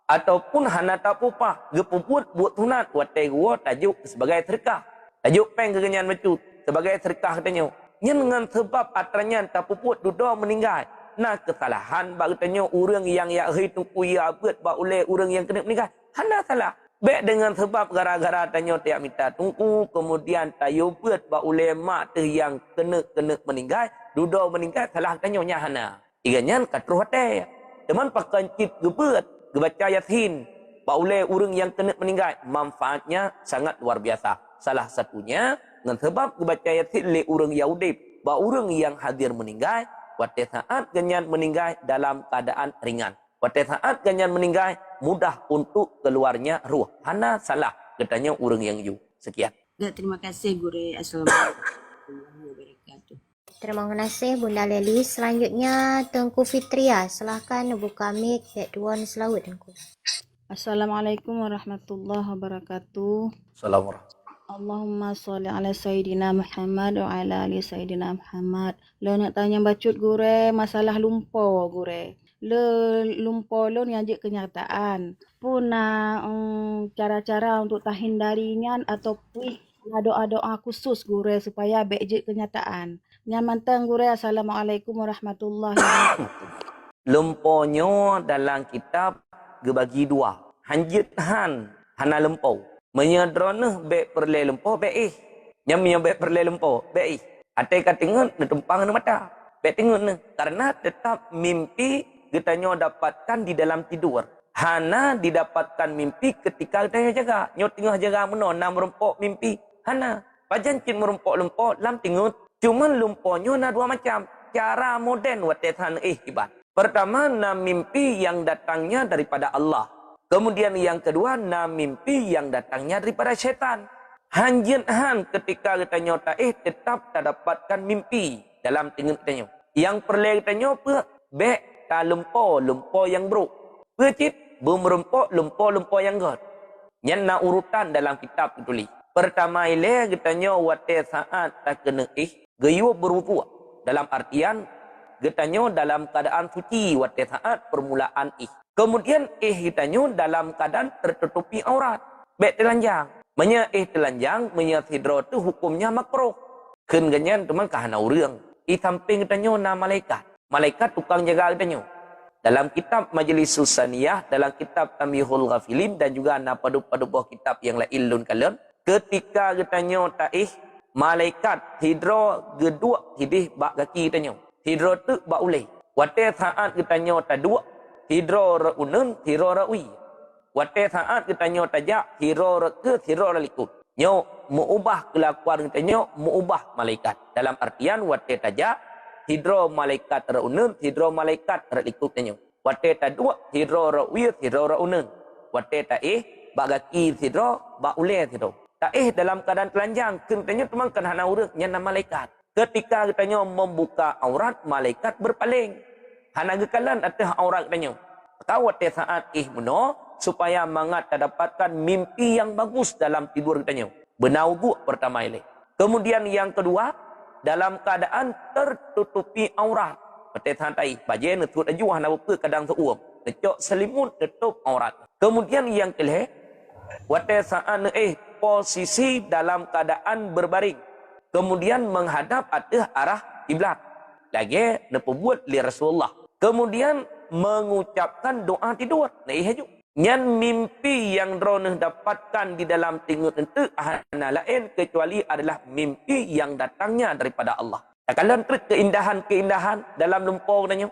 Ataupun hana tak upah. Gepuput buat sunat, watai gua tajuk sebagai serkah. Tajuk peng ke kanyan macut, sebagai serkah katanya. Yang dengan sebab atranya tak puput duduk meninggal. Nah kesalahan bak katanya orang yang hari tunggu ya buat bak ulai orang yang kena meninggal. Hana salah. Baik dengan sebab gara-gara tanya tiap minta tunggu, kemudian tayo buat bak ulai mak tu yang kena meninggal. Duduk meninggal, salah tanya hana. Iganya katruh hati. Teman pakai cip gebet, gebaca Yasin. Baulai orang yang kena meninggal. Manfaatnya sangat luar biasa. Salah satunya, dengan sebab gebaca Yasin le orang Yahudi. Ba orang yang hadir meninggal, pada saat ganyan meninggal dalam keadaan ringan. Pada saat ganyan meninggal, mudah untuk keluarnya ruh. Hana salah, katanya orang yang you. Sekian. Terima kasih Guru. Assalamualaikum wabarakatuh. Terima kasih Bunda Leli. Selanjutnya Tengku Fitria. Silahkan buka mic back duan selawat Tengku. Assalamualaikum warahmatullahi wabarakatuh. Assalamualaikum. Allahumma sholli ala Sayyidina Muhammad wa ala ali Sayyidina Muhammad. Lo nak tanya bacut Gure masalah lumpur Gure. Lumpur lo ni ajak kenyataan. Puna cara-cara untuk terhindarinya ataupun doa-doa khusus Gure supaya baik kenyataan. Nyamantan Gure. Assalamualaikum warahmatullahi wabarakatuh. Lumpurnya dalam kitab gebagi dua. Hanjit hana lumpur. Menyedroneh baik perlai lumpur baik Nyamnya baik perlai lumpur baik Atai katingan na tumpang na mata. Baik tengok na. Karena tetap mimpi kitanya dapatkan di dalam tidur. Hana didapatkan mimpi ketika kita jaga. Nyo tengah jaga meno nam rumpuk mimpi. Hana. Pajan cin merumpuk lumpur lam tengok. Cuman lumpurnya na dua macam. Cara moden watetan ibadah. Pertama, na mimpi yang datangnya daripada Allah. Kemudian yang kedua, na mimpi yang datangnya daripada syaitan. Hanjin ketika kita nyota tetap tak dapatkan mimpi dalam tengok kita. Yang perlu kita nyoba, bek ta lumpur yang buruk. Pecit, bermerumpuk lumpur yang god. Yang na urutan dalam kitab tulis. Pertama ile kita nyawate saat tak kena gayu berwudu. Dalam artian getanya dalam keadaan suci wate saat permulaan Kemudian hitanya dalam keadaan tertutupi aurat. Baik telanjang. Menya telanjang, menya sidro tu hukumnya makruh. Keun ganyan teman kahana urang. Samping kitanya na malaikat. Malaikat tukang jaga kitanya. Dalam kitab Majlis Susaniyah, dalam kitab Tamihul Ghafilin dan juga na padu-padu kitab yang lain lun kalian. Ketika kitanya taih malaikat hidro gedua hidih bak kaki kitanya. Hidro tu bak ulai. Wate saat kitanya tadua hidro ra'unun, hidro ra'wi. Wate saat kita nyo tajak, hidro ra'ke, hidro ra'likut. Nyo muubah kelakuan kita nyo, muubah malaikat. Dalam artian, wate tajak, hidro malaikat ra'unun, hidro malaikat ra'likut nyo. Wate tadua, hidro ra'wi, hidro ra'unun. Wate ta'ih, bagaki hidro, ba'ule hidro. Ta'ih dalam keadaan telanjang, kita nyo teman hana urut, nyana malaikat. Ketika kita nyo membuka aurat, malaikat berpaling. Hana gekalan atas aurat tanya. Tahu saat muno supaya mangat dapatkan mimpi yang bagus dalam tidur tanya. Benar wudu pertama ini. Kemudian yang kedua dalam keadaan tertutupi aurat. Pada santai baje netut aju hana buka kadang seuam. Necok selimut tutup aurat. Kemudian yang kelih saat posisi dalam keadaan berbaring. Kemudian menghadap atas arah kiblat. lagi nepubuat li Rasulullah. Kemudian mengucapkan doa tidur. Nah, iya juga. Yang mimpi yang droneh dapatkan di dalam tingut itu hanya lain kecuali adalah mimpi yang datangnya daripada Allah. Kalau keindahan-keindahan dalam lumpur tanya,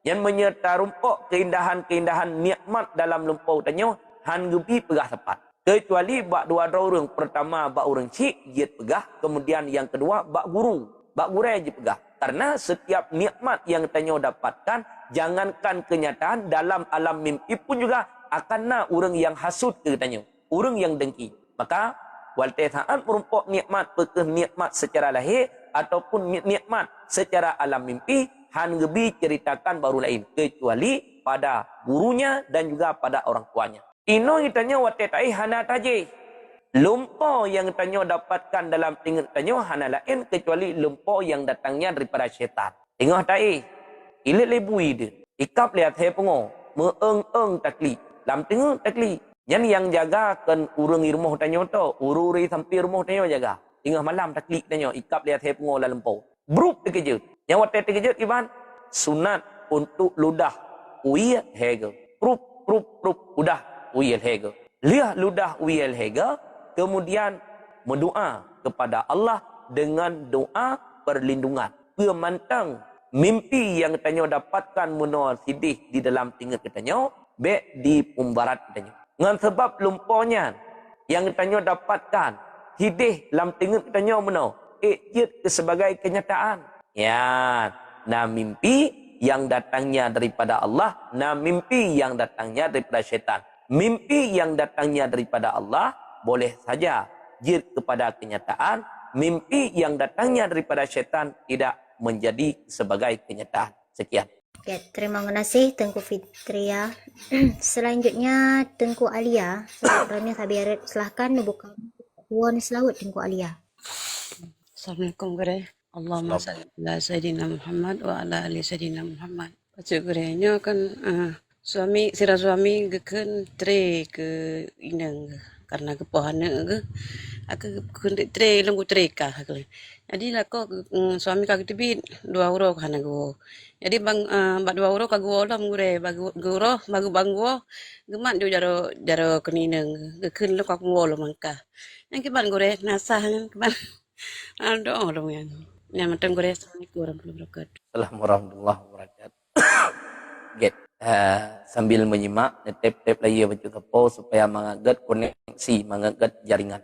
yang menyerta rumpuk keindahan-keindahan nikmat dalam lumpur tanya, han gebi pegah tepat. Kecuali bak dua orang. Pertama bak orang cik dia pegah, kemudian yang kedua bak guru. Bak guru aja pegah. Karena setiap nikmat yang tanya dapatkan, jangankan kenyataan dalam alam mimpi pun juga akan nak orang yang hasud ke tanya, orang yang dengki. Maka walte saat merumpuk nikmat pekeh nikmat secara lahir ataupun nikmat secara alam mimpi, han gebi ceritakan baru lain kecuali pada gurunya dan juga pada orang tuanya. Ino itanya walte tai hana taje. Lumpur yang tanya dapatkan dalam tinggal tanya hana lain kecuali lumpur yang datangnya daripada syaitan. Tengok tai. Ilit lebui dia. Ikap lihat he pengo. Meeng-eng takli. Lam tengok takli. Yang jaga kan urang rumah tanya tu. Ururi sampai rumah tanya jaga. Tengah malam takli tanya. Ikap lihat he pengo dalam lumpur. Brup terkejut. Yang waktu terkejut iban. Sunat untuk ludah. Uyat hege. Prup. Udah. Uyat hege. Lihat ludah uyat hege. Kemudian berdoa kepada Allah dengan doa perlindungan. Pemantang mimpi yang tanya dapatkan menol sidih di dalam tinggal katanya, baik di pembarat katanya. Dengan sebab lumpurnya yang tanya dapatkan sidih dalam tinggal katanya menol, ikut sebagai kenyataan. Ya, nah mimpi yang datangnya daripada Allah, nah mimpi yang datangnya daripada syaitan. Mimpi yang datangnya daripada Allah boleh saja jir kepada kenyataan. Mimpi yang datangnya daripada syaitan tidak menjadi sebagai kenyataan. Sekian. Ya, terima kasih Tengku Fitria. Selanjutnya Tengku Alia. Programnya Kabinet silahkan buka Tuan Selawat Tengku Alia. Assalamualaikum gure. Allahumma salli ala Sayyidina Muhammad wa ala ali Sayyidina Muhammad. Baca gurenya kan suami geken tre ke inang karena kepohana ke aku kundik tre lengku tre kah aku. Jadi lah kok suami kak tibit 2 euro kana go. Jadi bang 2 euro kak go lam gure bagu banggo gemat jo jaro kenineng geken lo kak go lo mangka. Yang kiban gure nasah kiban. Ando lo yan. Yang matem gure assalamualaikum warahmatullahi wabarakatuh. Assalamualaikum warahmatullahi wabarakatuh. Get. Sambil menyimak tep-tep lagi baju kepo supaya mengaget koneksi, mengaget jaringan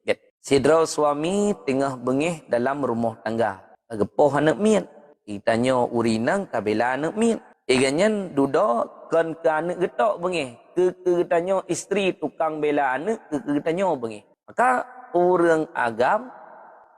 get. Sidra suami tengah bengih dalam rumah tangga. Gepoh anak mian. Kitanya urinang kabela anak mian. Iganyan duda kan ke anak getok bengih. Kitanya isteri tukang bela anak kitanya bengih. Maka orang agam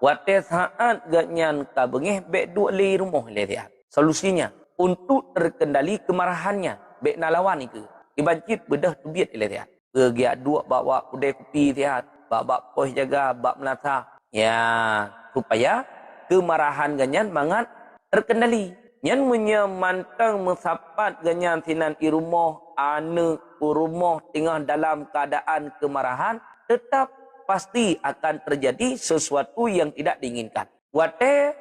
wate saat ganyan ka bengih bek dua li rumah lihat. Solusinya untuk terkendali kemarahannya, baik nalawan itu. Ibancit bedah tubiat lihat. Pergi dua bawa udai kopi lihat, bak poh jaga, bak melata. Ya, supaya kemarahan ganyan mangat terkendali. Yang menyemantang mesapat ganyan sinan i rumah, anak rumah tengah dalam keadaan kemarahan, tetap pasti akan terjadi sesuatu yang tidak diinginkan. Wate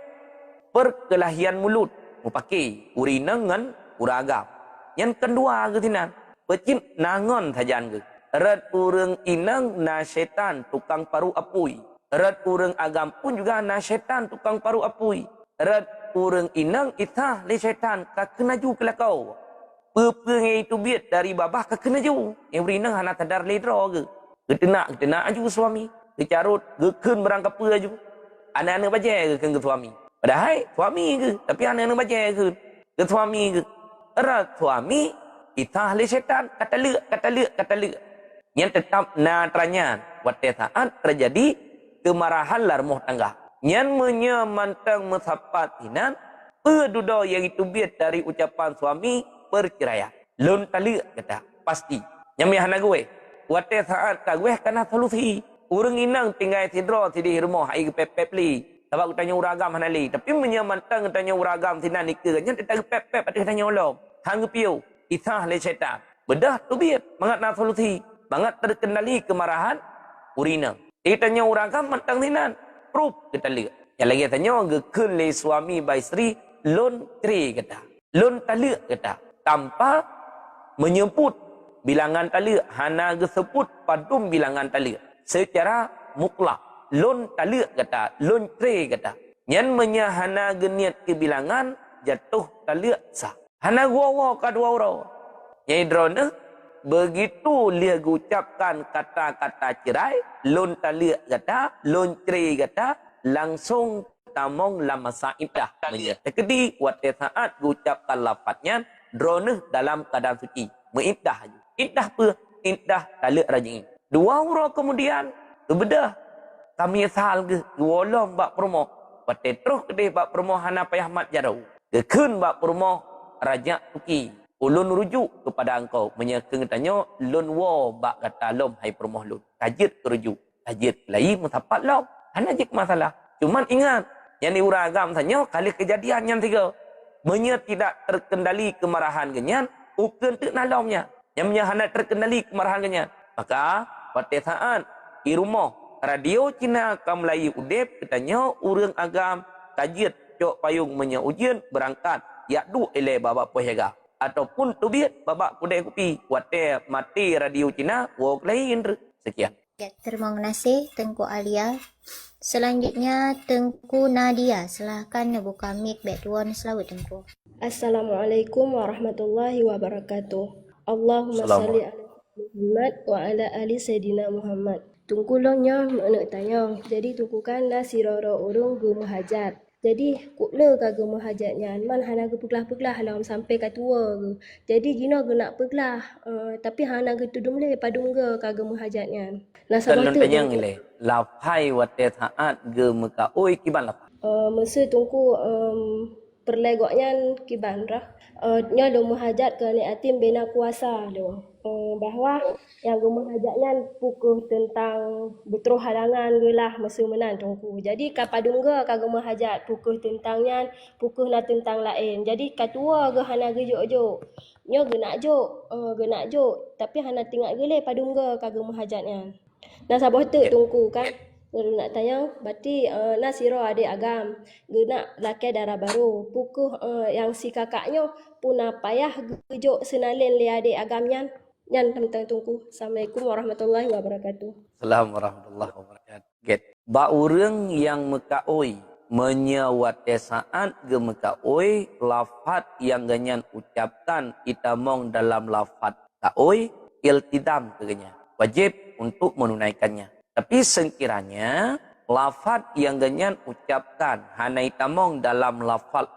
perkelahian mulut. Pakai urinang dengan uragam. Yang kedua ketinan, pecin nangon sajan ke. Erat urang inang na syaitan tukang paru apui. Erat urang agam pun juga na syaitan tukang paru apui. Erat urang inang itah le syaitan ka kenaju kelakau. Pepengai itu biat dari babah ka kenaju. Yang urinang hana tadar ledro ke. Ketenak aju suami. Kecarut geken berangkap pe aju. Anak-anak baca ke suami. Padahal suami ke, tapi anak-anak baca ke suami ke. Erat suami, kita ahli syaitan, kata lek. Yang tetap natranya, waktu saat terjadi kemarahan rumah tangga. Yang menyemantang mesapat hinan, peduda yang itu biat dari ucapan suami, perceraian. Lun tali kata, pasti. Yang mihana gue, waktu saat tak gue kena solusi. Urang inang tinggal sidro di rumah, ai pep li. Sebab aku tanya uragam hanali. Tapi menyamantang tanya uragam sinan nikahnya. Dia pep-pep ada tanya Allah. Hang piu. Isah le syaitan. Bedah tu biar. Mangat nak solusi. Mangat terkendali kemarahan. Urina. Dia tanya uragam mantang sinan. Proof kita lihat. Yang lagi tanya gekun le suami bai isteri lon tre kata. Lon talak kata. Tanpa menyebut bilangan talak, hana gesebut padum bilangan talak secara mutlak. Lon talak kata, lon tre kata. Nyan menyahana geniat ke bilangan jatuh talak sah. Hana gua kadua orang. Nyai drone begitu dia ucapkan kata-kata cerai, lon talak kata, lon tre kata, langsung tamong lama saidah menyah. Tekedi waktu saat ucapkan lafaznya drone dalam keadaan suci. Mengiddah. Iddah apa? Iddah talak rajin. 2 orang kemudian bedah. Kami sal ke wolong bak promo. Pate terus kedih bak promo hana payah mat jarau. Kekeun bak promo raja tuki. Ulun rujuk kepada engkau. Menyekeng tanya lun wo bak kata lom hai promo lun. Tajid rujuk. Tajid lai mutapat lom. Hana jik masalah. Cuman ingat yang diurang agam tanya kali kejadian yang 3. Menya tidak terkendali kemarahan genyan. Ukun tu nalomnya. Yang menyahana terkendali kemarahan genyan. Maka pada saat di rumah radio Cina kam Melayu udep katanya urang agam tajid cok payung menya ujian berangkat yak du ele babak pojaga ataupun tubiat babak kudai kopi wate mati radio Cina wok lain. Sekian. Ya, terima kasih Tengku Alia. Selanjutnya Tengku Nadia. Silahkan buka mic back tuan selawat Tengku. Assalamualaikum warahmatullahi wabarakatuh. Allahumma salli ala Muhammad wa ala ali Sayyidina Muhammad. Tungku longnya nak tanya. Jadi tungku kan nasi roro urung gu muhajat. Jadi kukle kagak muhajatnya. Man hana gu peglah-peglah halam sampai kat tua gu. Jadi gina gu nak peglah. Tapi hana gu tudung le padung gu kagak muhajatnya. Nah sabatu tanya ngile. Lapai wate saat ge muka oi kiban lapai. Masa tungku perlegoknya kiban rah. Nya do muhajat ke ni atim bina kuasa do. Bahawa yang gue mengajaknya pukul tentang betul halangan gelah masa menan tungku. Jadi kapadung ge kagak menghajat pukul tentangnya pukul na tentang lain. Jadi katua ge hana ge jok-jok. Nyo ge nak jok tapi hana tinggal ge le padung ge kagak menghajatnya. Nah sabah tu tungku kan. Lalu nak tanya berarti nasiro adik agam ge nak laki darah baru pukul yang si kakaknya puna payah gejok senalin le adik agamnya. Yan tentang tungku. Assalamualaikum warahmatullahi wabarakatuh. Assalamualaikum warahmatullahi wabarakatuh. Get. Ba urang yang mekaoi menyawate saat ge mekaoi lafaz yang ganyan ucapkan itamong dalam lafaz kaoi iltidam kegenya. Wajib untuk menunaikannya. Tapi sekiranya lafaz yang ganyan ucapkan hana itamong dalam lafaz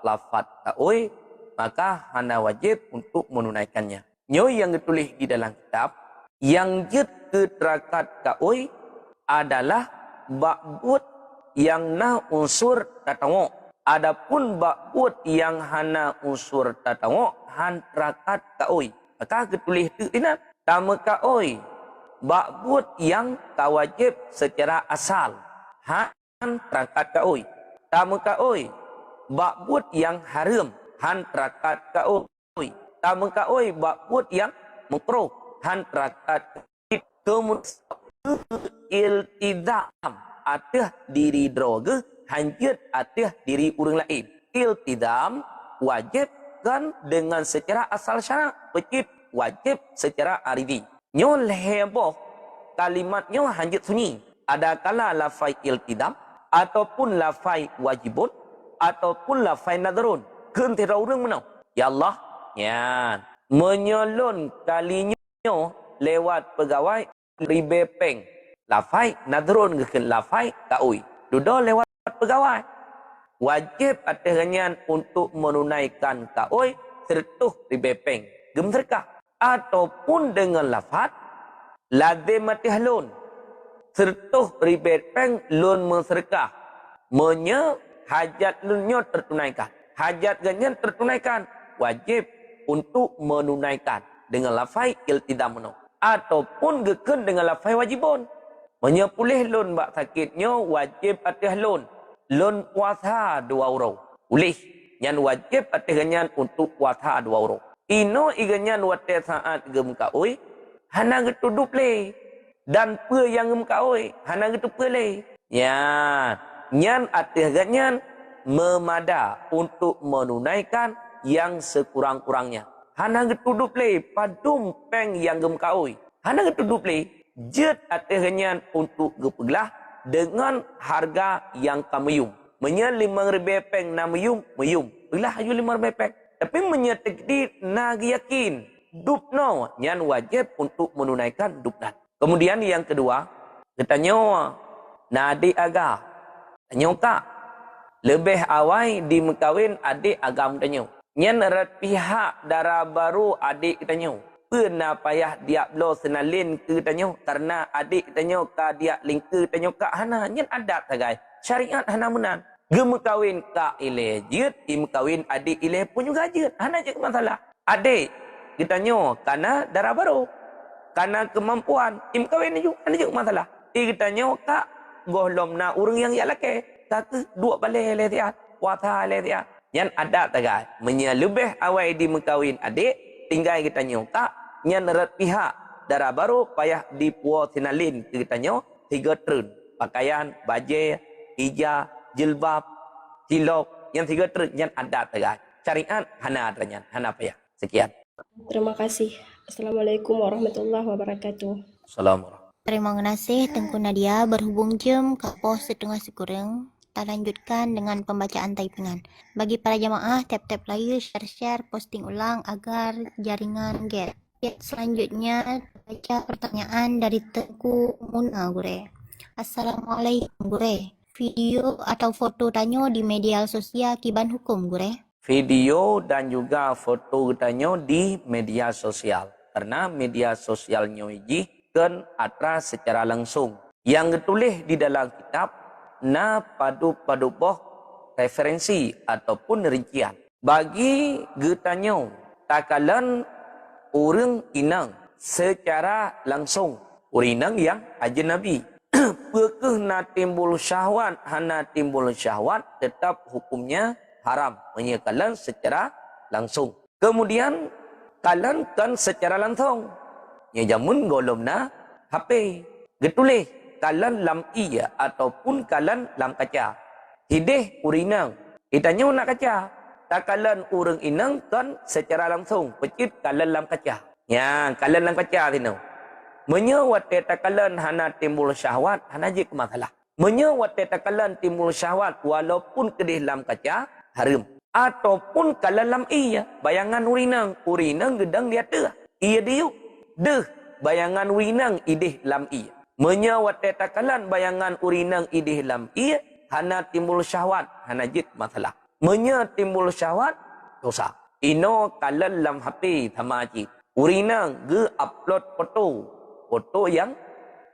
kaoi maka hana wajib untuk menunaikannya. Nyo yang ditulis di dalam kitab yang jet keterakat kaoi adalah bakbut yang na unsur tatawo. Adapun bakbut yang hana unsur tatawo han terakat kaoi. Maka ketulis tu ingat tama kaoi bakbut yang kawajib secara asal han terakat kaoi. Tama kaoi bakbut yang haram han terakat kaoi. Tama kaoi bakbut yang makruh han terakat kemudian iltidam atah diri droga hanjut atah diri orang lain. Iltidam wajib kan dengan secara asal syarak wajib secara arifi. Nyo heboh kalimatnya hanjut sunyi. Ada kala lafai iltidam ataupun lafai wajibun ataupun lafai nadrun. Keun tira urang menau. Ya Allah yan menyolon kalinya lewat pegawai ribe peng lafai nadrun ke lafai kaui dudo lewat pegawai wajib atasnya untuk menunaikan kaui sertuh ribe peng gem serkah ataupun dengan lafaz lazimati halun sertuh ribe peng lun menserkah menye hajat lunyo tertunaikan hajat ganyan tertunaikan wajib untuk menunaikan dengan lafai iltidam ataupun geken dengan lafai wajibun. Menyepulih lun bak sakitnya wajib atas lun. Lun puasa 2 orang. Ulih yang wajib atas ganyan untuk puasa 2 orang. Ino iganyan wate saat gemkaoi hana getudup le dan pe yang gemkaoi hana getup le. Ya, nyan akhirnya memada untuk menunaikan yang sekurang-kurangnya. Hana getudup le padum peng yang gem kaui. Hana getudup le jet akhirnya untuk gepegelah dengan harga yang kameyum. Menya 5.000 peng na meyum. Belah ayu 5.000 peng. Tapi menya tekdir na yakin dupno nyan wajib untuk menunaikan dupnan. Kemudian yang kedua, katanya nadi aga. Tanya kak, lebih awal di mekawin adik agam tanya. Nyan erat pihak darah baru adik tanya. Pernah payah dia belo senalin ke tanya. Karena adik tanya ka dia lingke tanya kak hana. Nyan adat tagai. Syariat hana menan. Gem kawin kak ileh jid, im kawin adik ileh pun juga jid. Hana je masalah. Adik kita tanya karena darah baru. Karena kemampuan. Im kawin juga hana je masalah. Kita tanya kak golom na urang yang ya laki. Kak dua balik le tiat. Wata le tiat. Yang ada tagai. Menya lebih awal di mengkawin adik. Tinggal kita tanya kak. Yang erat pihak darah baru payah dipuo sinalin kita tanya. 3 trun. Pakaian, baju, hijab, jilbab, silok. Yang 3 trun yang ada tagai. Syariat hana adanya. Hana payah. Sekian. Terima kasih. Assalamualaikum warahmatullahi wabarakatuh. Assalamualaikum. Terima kasih Tengku Nadia. Berhubung jam ke pos setengah sekurang. Kita lanjutkan dengan pembacaan typingan. Bagi para jamaah, tap-tap like, share-share, posting ulang agar jaringan get. Selanjutnya, baca pertanyaan dari Tengku Muna Gure. Assalamualaikum Gure. Video atau foto tanya di media sosial Kiban Hukum Gure? Video dan juga foto tanya di media sosial. Karena media sosialnya ini kan atra secara langsung. Yang ditulis di dalam kitab na padu-padupoh referensi ataupun rincian. Bagi getanyo takalan orang inang secara langsung. Orang inang yang ajnabi. Pekeh na timbul syahwat, hana timbul syahwat, tetap hukumnya haram. Menyekalan secara langsung. Kemudian kalan kan secara langsung. Ya jamun golom na HP. Getulih kalan lam iya ataupun kalan lam kaca. Hidih urinang. Itanya nak kaca. Takalan urang inang kan secara langsung. Pecit kalan lam kaca. Ya, kalan lam kaca tino. Menyawat takalan hana timbul syahwat, hana je masalah. Menyawat takalan timbul syahwat walaupun kedih lam kaca, haram. Ataupun kalan lam iya. Bayangan urinang. Urinang gedang dia teh. Iya diuk. Deh. Bayangan urinang idih lam iya. Menyawat takalan bayangan urinang idih lam iya, hana timbul syahwat, hana jid masalah. Menya timbul syahwat, dosa. Ino kalan lam HP sama jid. Urinang ge upload foto yang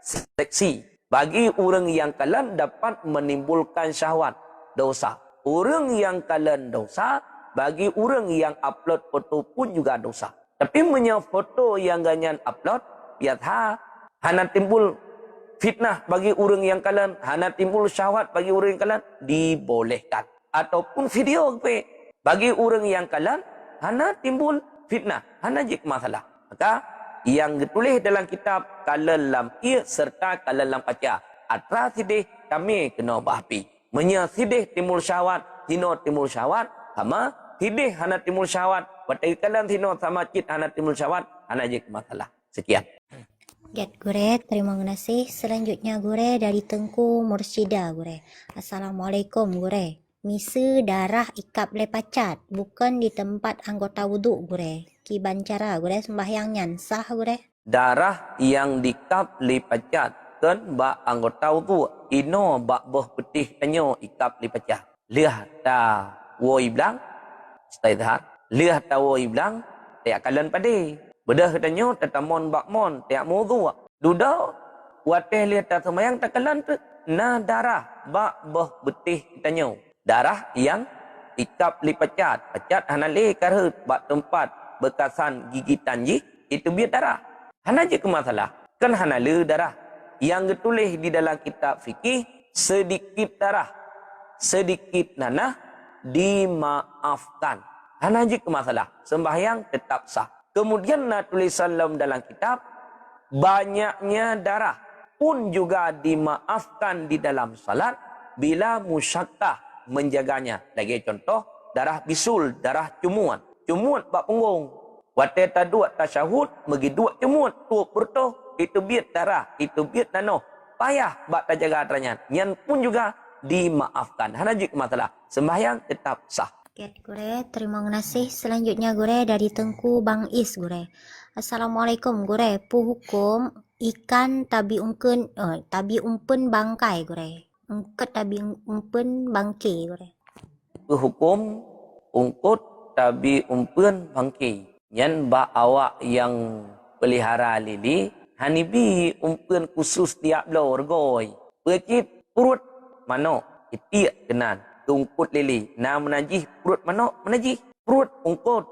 seksi. Bagi orang yang kalan dapat menimbulkan syahwat, dosa. Orang yang kalan dosa, bagi orang yang upload foto pun juga dosa. Tapi menya foto yang ganyan upload, biasa hana timbul fitnah bagi orang yang kalan, hana timbul syahwat bagi orang yang kalan, dibolehkan. Ataupun video bagi orang yang kalan, hana timbul fitnah, hana jik masalah. Maka yang ditulis dalam kitab kalan lam ia serta kalan lam kaca. Atra sidih kami kena bahpi. Menya sidih timbul syahwat, hino timbul syahwat, sama sidih hana timbul syahwat. Batai kalan hino sama cit hana timbul syahwat, hana jik masalah. Sekian. Get Gure, terima kasih. Selanjutnya Gure dari Tengku Mursyida Gure. Assalamualaikum Gure. Misa darah ikap lepacat, bukan di tempat anggota wuduk Gure. Kiban cara Gure sembahyangnya sah Gure? Darah yang dikap lepacat kan ba anggota wuduk. Ino bak boh putih tanyo ikap lepacat. Lihat ta woi blang, stay tahat. Lihat ta woi blang, tak kalan pade. Bedah katanya tatamon bakmon tiak mudu. Duda wateh lihat tak semayang takalan tu na darah bak boh betih katanya. Darah yang ikap lipacat. Pacat hana le karut bak tempat bekasan gigitan ji itu biar darah. Hana je ke masalah. Kan hana le darah. Yang ditulis di dalam kitab fikih sedikit darah, sedikit nanah dimaafkan. Hana je ke masalah. Sembahyang tetap sah. Kemudian nak tulis salam dalam kitab, banyaknya darah pun juga dimaafkan di dalam salat bila musyakkah menjaganya. Lagi contoh, darah bisul, darah cumuan. Cumuan bak punggung. Wate taduat tasyahud, megi dua cumuan. Tuh bertoh, itu biat darah, itu biat nano. Payah bak tajaga atranya. Yang pun juga dimaafkan. Hanajik masalah. Sembahyang tetap sah. Oke, Gure, terima kasih. Selanjutnya Gure dari Tengku Bang Is Gure. Assalamualaikum Gure. Pu hukum ikan tabi umpen bangkai Gure. Ungkut tabi umpen bangkai Gure. Hukum ungkut tabi umpen bangkai. Yan ba awak yang pelihara lili, hanibi umpen khusus tiap lor goy. Pecip perut manok, itiak kenan. Ungkut lili, na menajih perut manok, menajih perut ungkut.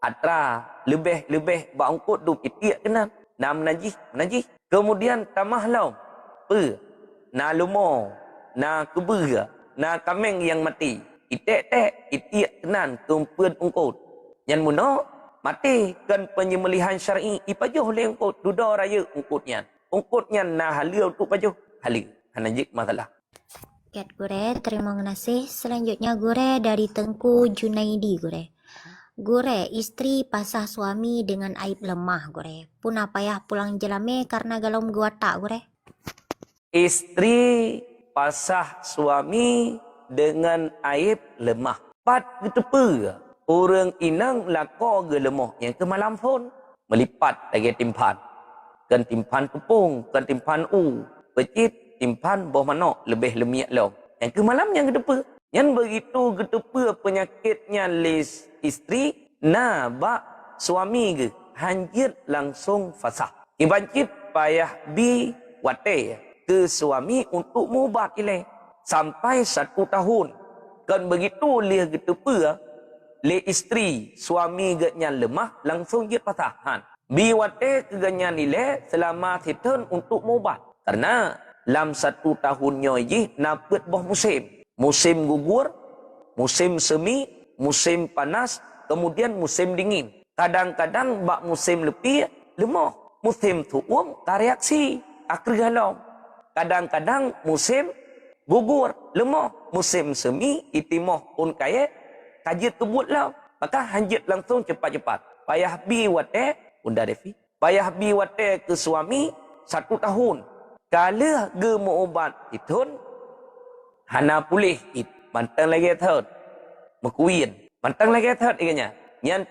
Atra lebih ba ungkut du itiak kenan. Na menajih. Kemudian tamah lau. Na lumo, na kebega, na kameng yang mati. Itek itiak kenan tumpen ungkut. Yang muno mati kan penyembelihan syar'i ipajuh le ungkut duda raya ungkutnya. Ungkutnya na halil tu pajuh halil. Hanajik masalah. Oke, Gure, terima kasih. Selanjutnya Gure dari Tengku Junaidi Gure. Gure, istri pasah suami dengan aib lemah Gure. Puna payah pulang jelame karena galom guata Gure. Istri pasah suami dengan aib lemah. Pat ketepa. Orang inang lako ge lemah. Yang ke malam pun melipat lagi timpan. Kan timpan tepung, kan timpan pecit, timpan bawah manok lebih lemiak long. Yang ke malam yang ketepa. Yang begitu ketepa penyakitnya lis istri, na bak suami ge hanjit langsung fasah. Ibancit payah bi wate ke suami untuk mubat ile sampai 1 tahun. Kan begitu liah ketepa le istri suami getnya lemah langsung jit pasahan. Bi wate ke ganya nile selama setahun untuk mubat. Karena dalam 1 tahunnya ini napet boh musim. Musim gugur, musim semi, musim panas, kemudian musim dingin. Kadang-kadang bak musim lebih lemah. Musim tuum kareaksi akhir galau. Kadang-kadang musim gugur, lemah. Musim semi, itimah pun kaya, kajit kebut lau. Maka hanjit langsung cepat-cepat. Payah bi wate, unda defi. Payah bi wate ke suami 1 tahun. Kalau ge mau ubat itun, hana pulih it, mantang lagi thot, mekuin, mantang lagi thot iganya. Nyan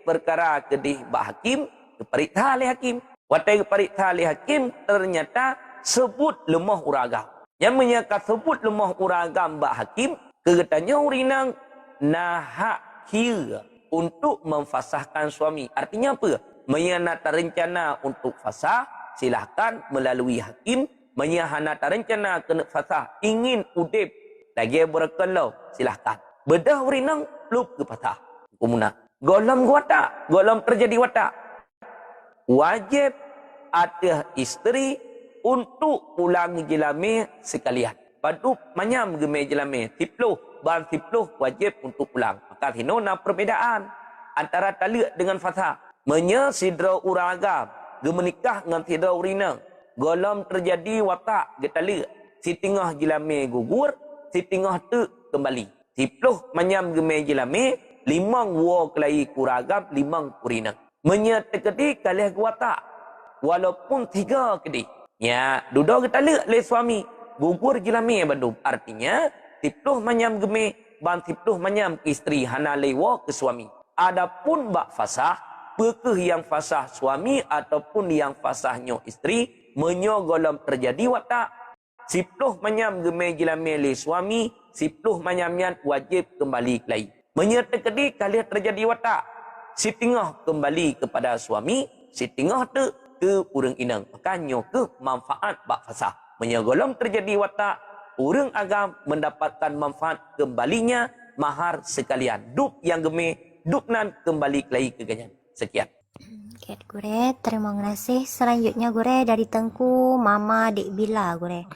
perkara kedih bak hakim, keperiksa oleh hakim. Watai keperiksa oleh hakim, ternyata sebut lemah uragam. Yang menyakat sebut lemah uragam bak hakim, kegetanya urinang nahak kira untuk memfasahkan suami. Artinya apa? Menyanata rencana untuk fasah, silahkan melalui hakim. Menyahanata rencana kena fasah, ingin udip lagi berkelau, silahkan. Bedah urinang lup ke fasah. Kumuna. Golom watak, golom terjadi watak. Wajib ada isteri untuk pulang jelame sekalian. Padup manyam gemai jelame, tipluh, ban tipluh wajib untuk pulang. Maka hinona perbedaan antara talak dengan fasah. Sidra uragam, gemenikah dengan sidra urinang. Golom terjadi watak getala. Si tengah jelame gugur, si tengah tu kembali. Tipluh manyam gemai jelame, 5 wa kelai kuragam, 5 urinang. Menyetekedi kalih watak. Walaupun 3 kedi. Ya, duduk getala le suami. Gugur jelame bandung. Artinya, tipluh manyam gemai, ban tipluh manyam isteri hana lewa ke suami. Adapun bak fasah, pekeh yang fasah suami ataupun yang fasahnya isteri, golom terjadi watak. Sipluh manyam gemai jelame le suami, sipluh manyamnya wajib kembali kelai. Menyertai kali terjadi watak. Si tengah kembali kepada suami, si tengah tu ke urang inang. Makanya ke manfaat bak fasah. Golom terjadi watak, urang agam mendapatkan manfaat kembalinya mahar sekalian. Dup yang gemai, dup nan kembali kelai ke ganyan. Sekian. Oke, Gure, terima kasih. Selanjutnya Gure dari Tengku Mama Dek Bila Gure.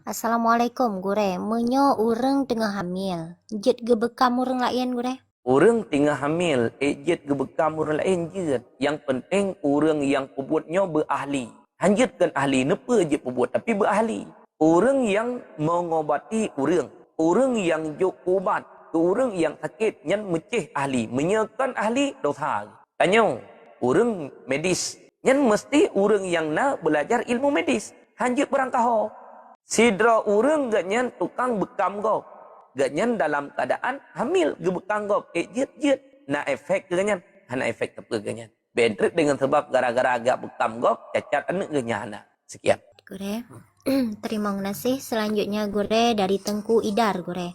Assalamualaikum Gure. Menyo urang tengah hamil. Jet gebekam urang lain Gure. Urang tengah hamil, jet gebekam urang lain jet. Yang penting urang yang pebutnya berahli. Hanjutkan ahli, nepa je pebut tapi berahli. Orang yang mengobati orang. Orang yang juk ubat. Orang yang sakit. Yang mecih ahli. Menyekan ahli dosa. Tanya. Orang medis. Yang mesti orang yang nak belajar ilmu medis. Hanjut berangkah. Sidra orang ganyan tukang bekam kau. Ganyan dalam keadaan hamil. Gebekam kau. Jit. Na efek ganyan. Hana efek apa ganyan. Bentrit dengan sebab gara-gara agak bekam kau. Cacat anak ganyan. Sekian. Gure. Terima kasih. Selanjutnya Gure dari Tengku Idar Gure.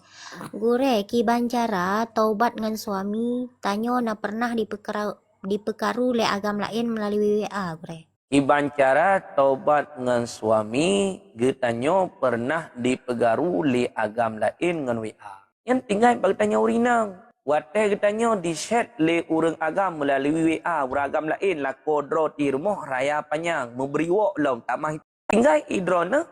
Gure ki bancara taubat dengan suami tanyo na pernah dipekaru le agam lain melalui WA Gure. Iban cara taubat dengan suami getanyo pernah dipegaru li agam lain dengan WA. Yang tinggal bagi tanya urinang. Wate getanyo di chat li urang agam melalui WA uragam lain la kodro di rumah raya panjang memberi wak long tamah tinggal idrona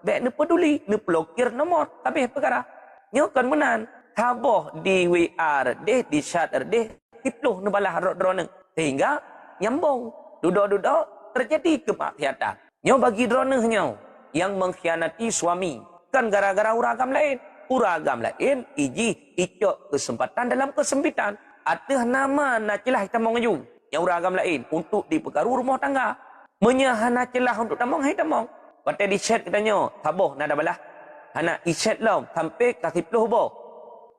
baik ne peduli ne blokir nomor tapi perkara nyo kan menan taboh di WA deh di chat deh tipluh ne balah drone sehingga nyambung duduk terjadi kemaksiatan nyo bagi drone nyo yang mengkhianati suami kan gara-gara uragam lain iji icok kesempatan dalam kesempitan atau nama nacilah kita mau ngejung yang uragam lain untuk dipegaru rumah tangga menyahana celah untuk tamong tamong. Kata di chat katanya, taboh nada balah. Hana i chat lau sampai kasih peluh boh.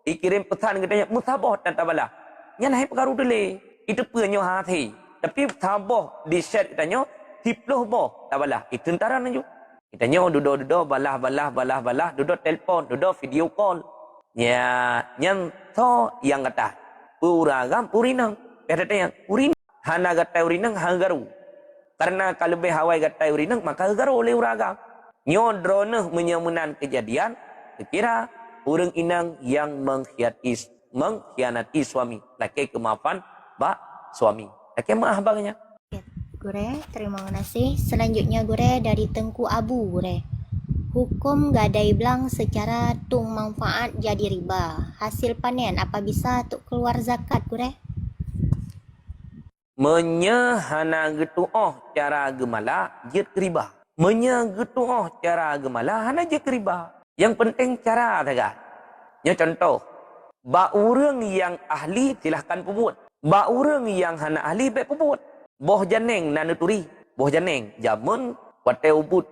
Dikirim pesan katanya, mutaboh dan tabalah. Yang naik perkara dulu. Itu punya hati. Tapi taboh di chat katanya, tipluh boh tabalah. Itu tentara naju. Katanya duduk balah, duduk telefon, duduk video call. Ya, yang to yang kata. Uragam urinang. Kata yang urinang. Hana kata urinang hanggaru. Karena kalau lebih hawai gatai urinang, maka garu oleh uragam. Nyodroneh menyemunan kejadian, kira orang inang yang mengkhianati suami. Laki kemaafan, suami. Laki maaf baganya. Gure, terima kasih. Selanjutnya Gure dari Tengku Abu Gure. Hukum gadai belang secara tung manfaat jadi riba. Hasil panen apa bisa untuk keluar zakat Gure? Menyahana getuoh cara gemala jet riba. Menyegetuoh cara gemala hana jet riba. Yang penting cara saja. Ya contoh, ba urang yang ahli silahkan pebut. Ba urang yang hana ahli baik pebut. Boh janeng nanuturi. Boh janeng jamun wate ubut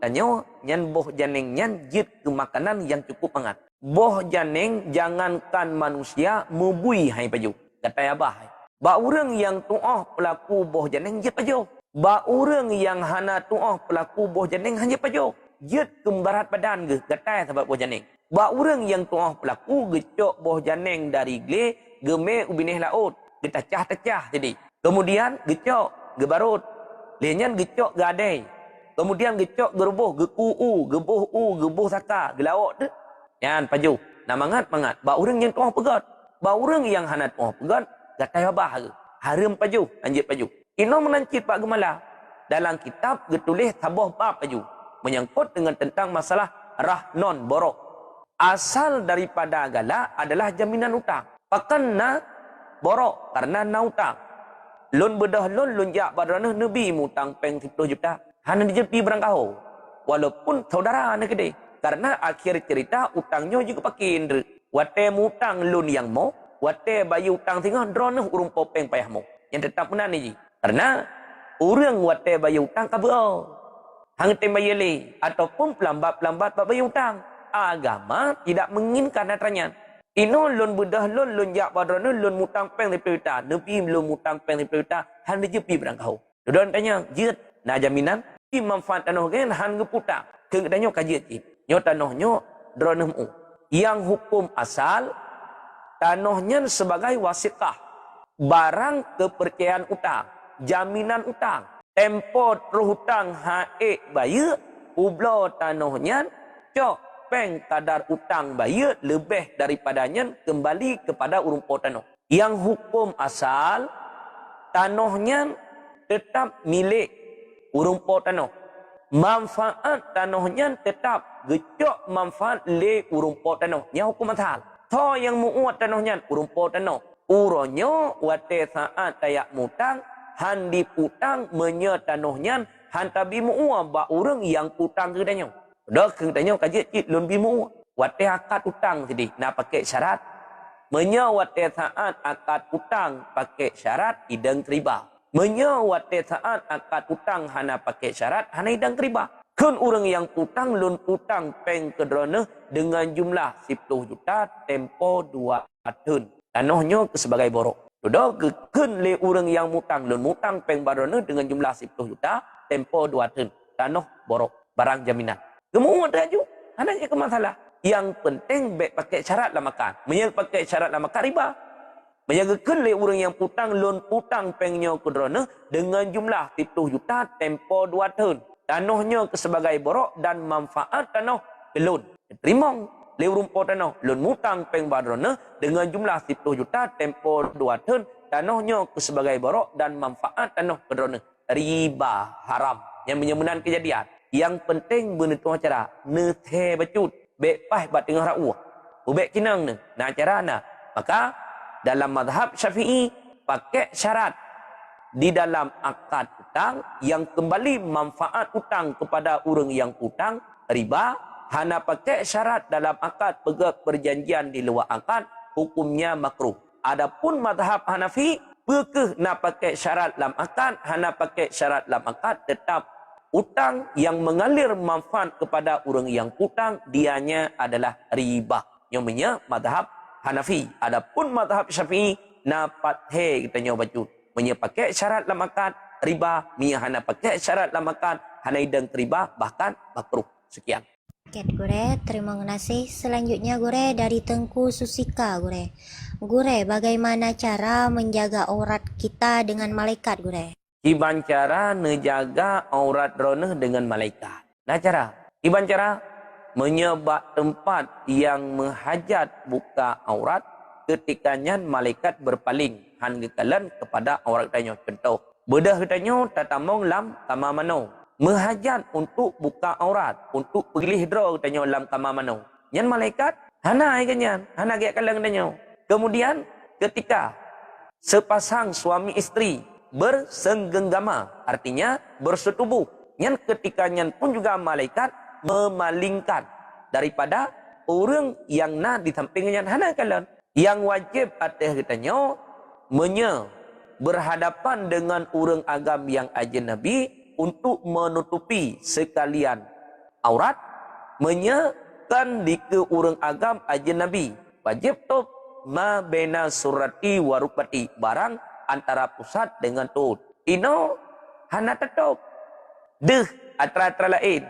tanyo nyan boh janeng nyan jet ke makanan yang cukup hangat. Boh janeng jangankan manusia mubui hai paju. Kata abah. Ba urang yang tuah pelaku boh janeng jet pajo. Ba urang yang hana tuah pelaku boh janeng hanya pajo. Jet kembarat badan ge gatai sebab boh janeng. Ba urang yang tuah pelaku gecok boh janeng dari gle geme ubinih laut. Getacah-tacah jadi. Kemudian gecok gebarut. Lenyan gecok gadai. Kemudian gecok gerboh gebuh saka gelawak tu. Yan pajo. Nah mangat. Ba urang yang tuah pegat. Ba urang yang hana tuah pegat gatai abah ke. Haram paju, anjit paju. Ino menancit Pak Gemala. Dalam kitab getulis taboh bab paju. Menyangkut dengan tentang masalah rahnon borok. Asal daripada gala adalah jaminan utang. Pakanna borok karena na utang. Lun bedah lun jak badanah Nabi mutang peng 10 juta. Hana dijepi berangkau. Walaupun saudara nak gede. Karena akhir cerita utangnya juga pakin. Wate mutang lun yang mau. Wate bayi utang tinggal drone urung popeng payahmu. Yang tetap benar ni. Karena orang wate bayi utang kabel. Hang tembayi le ataupun pelambat bayi utang. Agama tidak menginginkan natanya. Ino lun bedah lun jak badrone lun mutang peng 10 juta. Nebi lun mutang peng 10 juta. Han dijepi berangkau. Dodon tanya, "Jit, na jaminan pi manfaat tanoh gen han ngeputang." Ke tanya kajiat jit. Nyo tanohnyo drone mu. Yang hukum asal tanohnya sebagai wasitah, barang kepercayaan utang, jaminan utang, tempo terhutang hae bayar, ublo tanohnya cok peng kadar utang bayar lebih daripadanya kembali kepada urumpo tanoh. Yang hukum asal tanohnya tetap milik urumpo tanoh. Manfaat tanohnya tetap gecok manfaat le urumpo tanoh. Yang hukum asal. Tho yang muat tanohnya urumpo tanoh. Uronyo wate saat tayak mutang handi putang menye tanohnya han tabi muat ba urang yang putang ke danyo. Dok tanya kaji cik lun bimu. Wate akad utang tadi. Nak pakai syarat. Wate saat akad utang pakai syarat idang riba. Wate saat akad utang hana pakai syarat hana idang riba. Kun orang yang utang lun utang peng kedrona dengan jumlah 10 juta tempo 2 tahun. Tanahnya sebagai borok. Dok kun le orang yang mutang lun mutang peng badrona dengan jumlah 10 juta tempo 2 tahun. Tanah borok, barang jaminan. Semua ada ju. Hana je ke masalah. Yang penting baik pakai syarat lah makan. Menyang pakai syarat lah makan riba. Menjagakan le orang yang putang loan putang pengnya kudrona dengan jumlah 10 juta tempo 2 tahun. Tanahnya sebagai borok dan manfaat tanah loan. Terima le rumpo tanah loan mutang peng badrona dengan jumlah 10 juta tempo 2 tahun. Tanahnya sebagai borok dan manfaat tanah kudrona. Riba haram. Yang menyembunan kejadian. Yang penting bentuk acara nethe bacut. Bek pah bat tengah ra'uah. Ubek kinang ni. Nah cara na. Maka dalam mazhab Syafi'i pakai syarat di dalam akad utang yang kembali manfaat utang kepada orang yang utang riba. Hana pakai syarat dalam akad perjanjian di luar akad hukumnya makruh. Adapun mazhab Hanafi pekeh nak pakai syarat dalam akad hana pakai syarat dalam akad tetap utang yang mengalir manfaat kepada orang yang utang dianya adalah riba. Namanya mazhab Hanafi. Adapun mazhab Syafi'i napat he kita nyoba baca. Menya pakai syarat dalam akad riba, mia hana pakai syarat dalam akad hana idang riba bahkan makruh. Sekian. Oke, Gure, terima kasih. Selanjutnya Gure dari Tengku Susika Gure. Gure, bagaimana cara menjaga aurat kita dengan malaikat Gure? Iban cara menjaga aurat ronah dengan malaikat. Nah cara? Iban cara menyebab tempat yang menghajat buka aurat ketikanya malaikat berpaling hanggalan kepada aurat tanya. Contoh, bedah tanya tatamong lam kama mano. Menghajat untuk buka aurat, untuk pilih draw tanya lam kama mano. Yang malaikat hana ikannya, hana gak kalang tanya. Kemudian ketika sepasang suami istri bersenggama, artinya bersetubuh. Yang ketikanya pun juga malaikat memalingkan daripada orang yang nak di sampingnya hana kalan. Yang wajib atas katanya berhadapan dengan orang agam yang ajnabi untuk menutupi sekalian aurat, menyekan di ke orang agam ajnabi. Wajib tu ma bena surati warupati, barang antara pusat dengan tut. Ino hana tutup. Deh antara lain.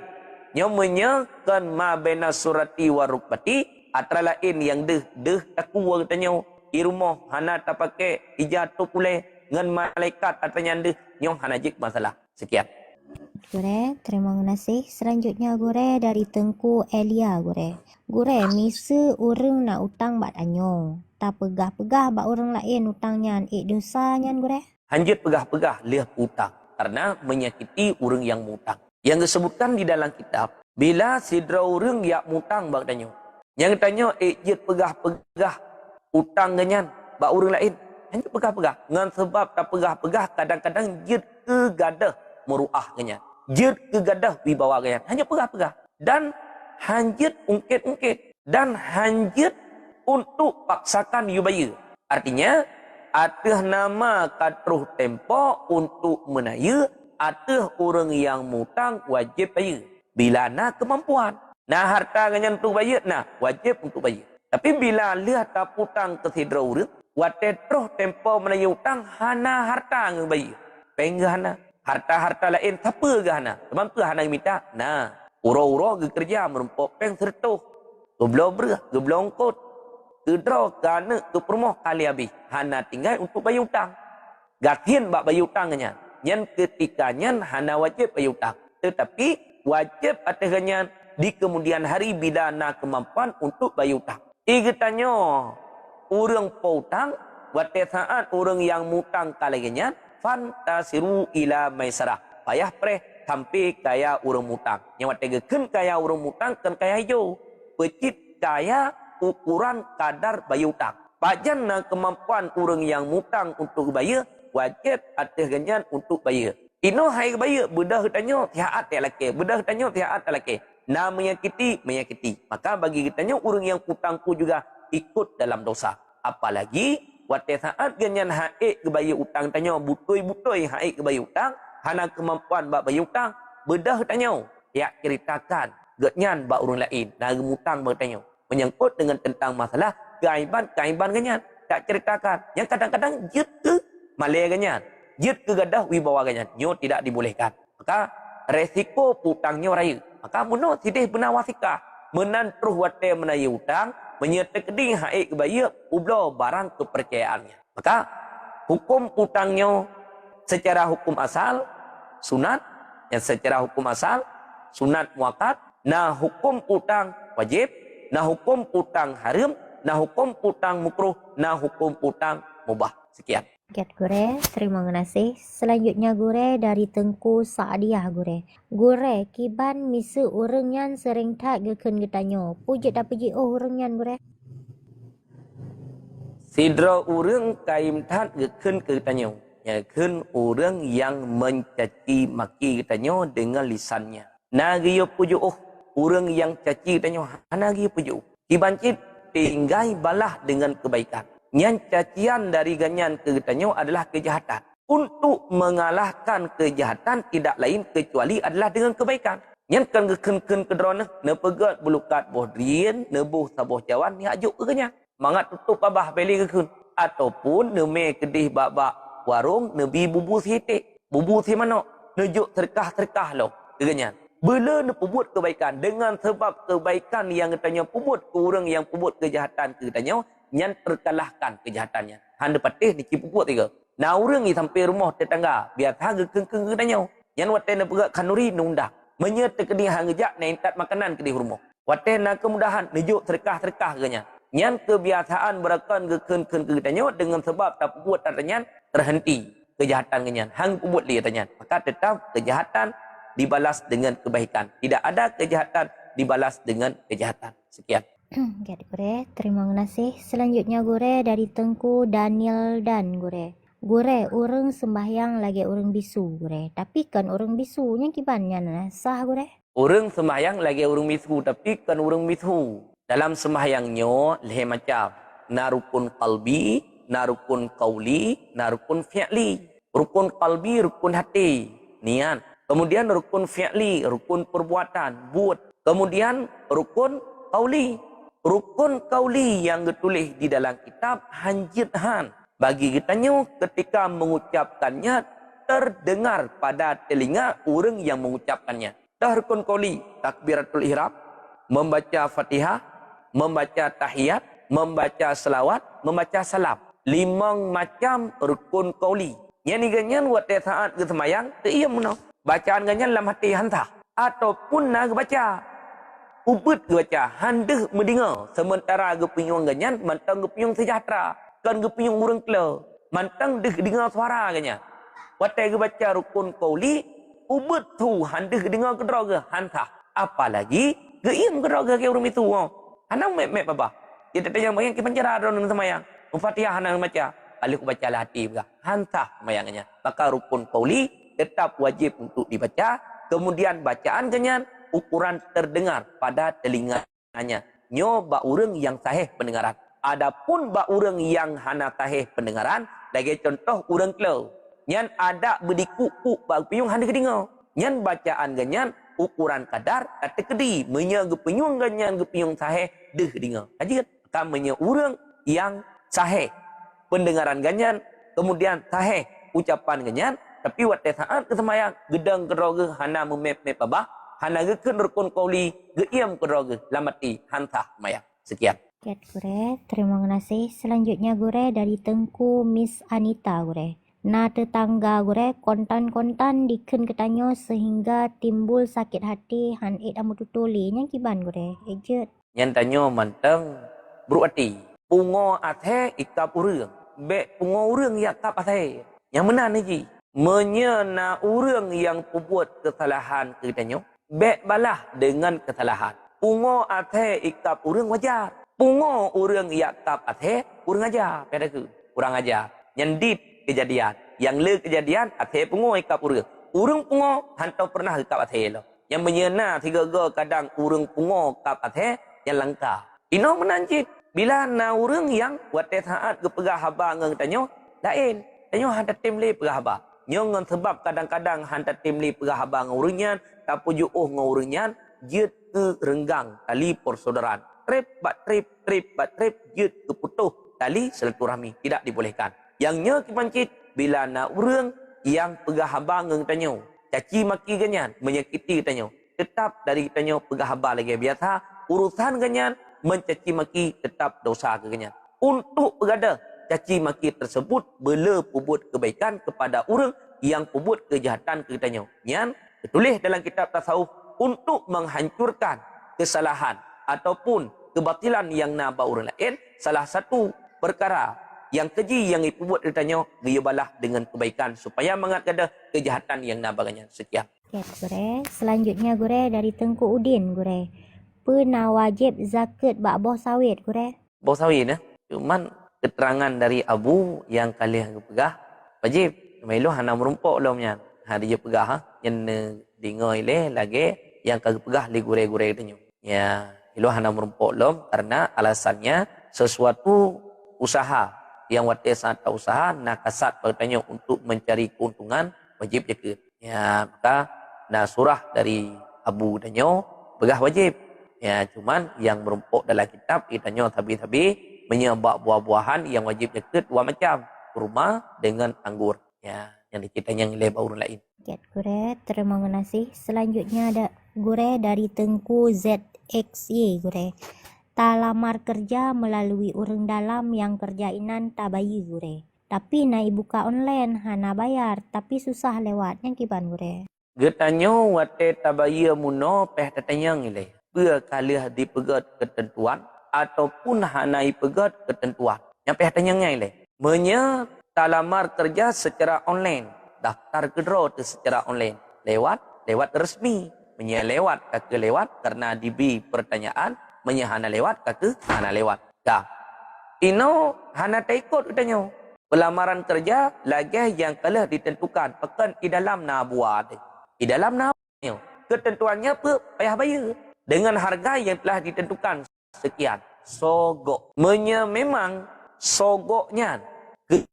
Nyomenya kan ma bena surati warupati, antara lain yang deh taku katanya di rumah hana tak pakai ijatuh pule dengan malaikat artinya deh nyong hana jik masalah. Sekian. Gure, terima kasih. Selanjutnya Gure dari Tengku Elia Gure. Gure, misa orang nak utang bak tanyo. Tak pegah-pegah bak orang lain utangnya, dosanya Gure. Hanjut pegah-pegah liah utang karena menyakiti orang yang mutang. Yang disebutkan di dalam kitab, bila sidra orang yang mutang bak tanyo. Yang tanya jet pegah-pegah utang ganyan bak orang lain. Hanjut pegah-pegah. Ngan sebab tak pegah-pegah kadang-kadang jet kegadah meruah ganyan. Jet kegadah wibawa ganyan. Hanjut pegah-pegah. Dan hanjut ungkit-ungkit. Dan hanjut untuk paksakan yubaya. Artinya, atah nama katruh tempo untuk menaya, atah orang yang mutang wajib bayar. Bila nak kemampuan. Nah harta ganyan untuk bayar, nah wajib untuk bayar. Tapi bila lihat tak putang ke sidra orang, watetruh tempo menaya utang, hana harta ngebayar. Penggah hana. Harta-harta lain, siapa ke hana? Teman tu hana minta. Nah, uro-uro ke kerja merumpok peng sertuh. Geblau berah, geblau ongkot. Kedraw kerana ke permoh kali habis. Hana tinggal untuk bayar utang. Gakin bak bayar utangnya. Yang ketikanya hana wajib bayar utang. Tetapi wajib atasnya di kemudian hari bila nak kemampuan untuk bayar utang. Ia tanya orang pautang, waktu saat orang yang mutang kalanya, fantasiru ila maisarah. Payah preh sampai kaya orang mutang. Yang waktu geken kaya orang mutang kan kaya hijau. Pecit kaya ukuran kadar bayar utang. Pajan na kemampuan orang yang mutang untuk bayar, wajib atas ganyan untuk bayar. Ino hai bayar, bedah tanya tiaat tak laki, bedah tanya tiaat tak laki. Na menyakiti. Maka bagi kitanya orang yang hutang pun juga ikut dalam dosa. Apalagi waktu saat ganyan haik ke bayar hutang tanya butoi haik ke bayar hutang, hana kemampuan bak bayar hutang, bedah tanya. Ya ceritakan ganyan bak orang lain. Nah hutang bertanya menyangkut dengan tentang masalah keaiban ganyan. Tak ceritakan. Yang kadang-kadang jut ke malai ganyan. Jut ke gadah wibawa ganyan. Nyo tidak dibolehkan. Maka resiko hutangnya raya. Maka muno sidih benar wasikah. Menan terus wate menaya hutang. Menyertai keding haik kebaya. Ublo barang kepercayaannya. Maka hukum hutangnya secara hukum asal. Sunat. Yang secara hukum asal. Sunat muakkad. Nah hukum hutang wajib. Nah hukum hutang haram. Nah hukum hutang mukruh. Nah hukum hutang mubah. Sekian. Gure, terima kasih. Selanjutnya gure dari Tengku Saadiah gure. Gure, kiban misi orang yang sering tak geken getanyo. Puji tak puji orang yang gure. Sidra orang kaim tak geken getanyo. Yakin orang yang mencaci maki getanyo dengan lisannya. Nagiyo puji orang yang caci getanyo. Nagiyo puji. Kibancit tinggai balah dengan kebaikan. Yang cacian dari ganyan kegetanyo adalah kejahatan. Untuk mengalahkan kejahatan tidak lain kecuali adalah dengan kebaikan. Yang kan geken kedrona nepegat bulukat bohdrian nebuh sabuh jawan ni ajuk kenya. Mangat tutup abah beli geken ataupun neme kedih bak warung nebi bubu sitik. Bubu si mano nejuk terkah lo kenya. Bila nepubut kebaikan dengan sebab kebaikan yang katanya pubut ke orang yang pubut kejahatan kegetanyo yang terkalahkan kejahatannya. Handa patih dicipuput tiga. Nah orang ni sampai rumah tetangga. Biar harga kengkeng kedanyo. Yang watena perak kanuri nundah. Menyerta kedih hangejak na intat makanan kedih rumah. Watena kemudahan nejuk terkah-terkah kenya. Yang kebiasaan berakan kengkeng kedanyo dengan sebab tak puput tatanya terhenti kejahatan kenya. Hang puput li tatanya. Maka tetap kejahatan dibalas dengan kebaikan. Tidak ada kejahatan dibalas dengan kejahatan. Sekian. Gure, terima kasih. Selanjutnya gure dari Tengku Daniel dan gure. Gure, orang sembahyang lagi orang bisu gure. Tapi kan orang bisunya kibannya sah gure. Orang sembahyang lagi orang bisu tapi kan orang bisu. Dalam sembahyangnya leh macam narukun qalbi, narukun qauli, narukun fi'li. Rukun qalbi, rukun hati, niat. Kemudian rukun fi'li, rukun perbuatan, buat. Kemudian rukun qauli. Rukun kauli yang ditulis di dalam kitab hanjithan. Bagi kitanya ketika mengucapkannya terdengar pada telinga orang yang mengucapkannya. Dah rukun kauli, takbiratul ihram, membaca Fatihah, membaca tahiyat, membaca selawat, membaca salam. 5 macam rukun kauli. Yang ni ganyan waktu saat ke semayang, teiyam no. Bacaan ganyan dalam hati hantah ataupun nak baca ubut ke baca, handeh mendengar. Sementara gepenyung ganyan, mantang gepenyung sejahtera. Kan gepenyung urang kela. Mantang deh dengar suara ganyan. Watai ke baca rukun kauli, ubut tu handeh dengar kedera ke hantah. Apalagi, geim kedera ke urang itu. Hanang mek babah. Kita tanya bayang ke penjara dalam semayang. Fatihah hanang baca. Kali ku baca lah hati juga. Hantah semayangnya. Maka rukun kauli tetap wajib untuk dibaca. Kemudian bacaan ganyan, ukuran terdengar pada telinganya. Nyo ba urang yang sahih pendengaran. Adapun ba urang yang hana sahih pendengaran, lagi contoh urang kelo. Nyan ada berdikuku ba piung hana kedengar. Nyan bacaan ganyan ukuran kadar kata kedi menya gepenyung ganyan gepenyung sahih deh dengar. Aja kamanya urang yang sahih pendengaran ganyan, kemudian sahih ucapan ganyan, tapi waktu saat kesemayang gedang keroge hana memep babah. Hana geken rukun kauli geiem kedroge lamati hantah maya. Sekian. Gure, terima kasih. Selanjutnya gure dari Tengku Miss Anita gure. Na tetangga gure kontan-kontan diken ketanyo sehingga timbul sakit hati han amu tutuli yang kiban gure. Ejet. Yang tanyo manteng berarti pungo athe ikap urang. Be pungo urang ya kap athe. Yang mana ni? Menyena urang yang pembuat kesalahan ketanyo. Bek balah dengan kesalahan. Pungo athe ikap urang wajar. Pungo urang yakap athe urang ajar. Pada ke? Urang ajar. Nyendit kejadian. Yang le kejadian athe pungo ikap urang. Urang pungo hantau pernah ikap athe lo. Yang menyena tiga kadang urang pungo kap athe yang langka. Ino menanjit. Bila na urang yang wate taat ke pegah haba ngeng tanyo lain. Tanyo hantar timli pegah haba. Nyongon sebab kadang-kadang hantar timli pegah haba ngurunyan tapu juuh ngurunyan jut ke renggang tali persaudaraan. Trip bat trip jut ke putuh tali silaturahmi tidak dibolehkan. Yang nya kipancit bila na urang yang pegah haba ngeng tanyo caci maki ganyan menyakiti tanyo tetap dari tanyo pegah haba lagi biasa urusan ganyan mencaci maki tetap dosa ke ganyan. Untuk berada caci maki tersebut bela pubut kebaikan kepada orang yang pubut kejahatan ke tanyo. Yang ditulis dalam kitab tasawuf untuk menghancurkan kesalahan ataupun kebatilan yang naba orang lain. Salah satu perkara yang keji yang ipubuat ditanya dia balah dengan kebaikan supaya mengada kejahatan yang nabagannya. Sekian. Ya, Gure. Selanjutnya Gure dari Tengku Udin Gure. Pernah wajib zakat bak boh sawit Gure? Boh sawit ya. Cuman keterangan dari Abu yang kalian pegah wajib. Melo hana merumpok lomnya. Hari dia pegah yang dingoi leh lagi yang kagak pegah li gure-gure ditanya. Ya, ilo hana merumpok lom karena alasannya sesuatu usaha yang wate saat usaha nak kasat bertanya untuk mencari keuntungan wajib zakat. Ya, maka nah surah dari Abu danyo pegah wajib. Ya, cuman yang merumpuk dalam kitab ditanya tabi-tabi menyebab buah-buahan yang wajib zakat dua macam, kurma dengan anggur. Ya, yang dikitanya nilai baru lain. Ya, Gure. Terima kasih. Selanjutnya ada Gure dari Tengku ZXY Gure. Tak lamar kerja melalui orang dalam yang kerjainan tak bayi Gure. Tapi naik buka online hana bayar tapi susah lewatnya kiban Gure. Getanyo wate tabaya muno peh tatanyang ile. Ber kalah dipegat ketentuan ataupun hana ipegat ketentuan. Yang peh tanyangnya ile. Menya tak lamar kerja secara online. Daftar kedro secara online. Lewat resmi. Menya lewat kaki lewat karena diberi pertanyaan. Menya hana lewat kata hana lewat. Dah. Ino hana taikut katanya. Pelamaran kerja lagi yang telah ditentukan pekan di dalam nabuat. Di dalam nabuat. Ketentuannya apa? Payah bayar. Dengan harga yang telah ditentukan sekian. Sogok. Menya memang sogoknya.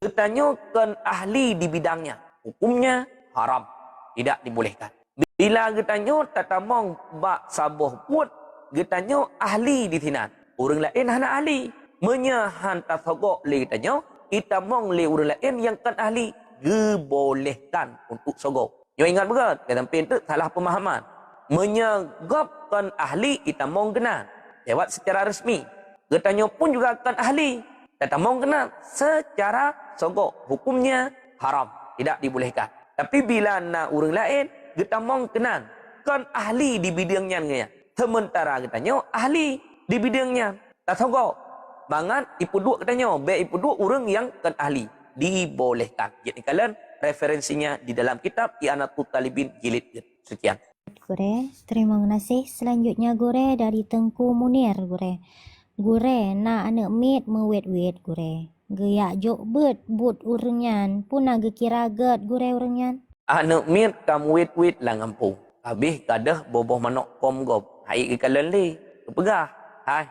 Katanya kan ahli di bidangnya. Hukumnya haram. Tidak dibolehkan. Bila katanya tatamong bak sabuh put. Getanya ahli di sinan. Orang lain hana ahli. Menyahan tasogok li getanya. Kita mong li orang lain yang kan ahli. Gebolehkan untuk sogok. Yang ingat berat. Kata pintu salah pemahaman. Menyegapkan ahli kita mong kenal. Lewat secara resmi. Getanya pun juga kan ahli. Kita mong kenal secara sogok. Hukumnya haram. Tidak dibolehkan. Tapi bila nak orang lain. Kita mong kenal. Kan ahli di bidangnya. Sementara katanya ahli di bidangnya. Tak sogok. Bangat ipuduk katanya. Baik ipuduk orang yang kan ahli. Dibolehkan. Jadi kalian referensinya di dalam kitab I'anatul Talibin jilid. Sekian. Gure. Terima kasih. Selanjutnya Gure dari Tengku Munir Gure. Gure nak anak mit mewet-wet Gure. Geyak jok but urengan. Pun nak kira get Gure urengan. Anak mit kamu wet-wet lah ngampung. Habis kadah boboh manok kom gop. Hai ke kalian li. Kepegah. Hai.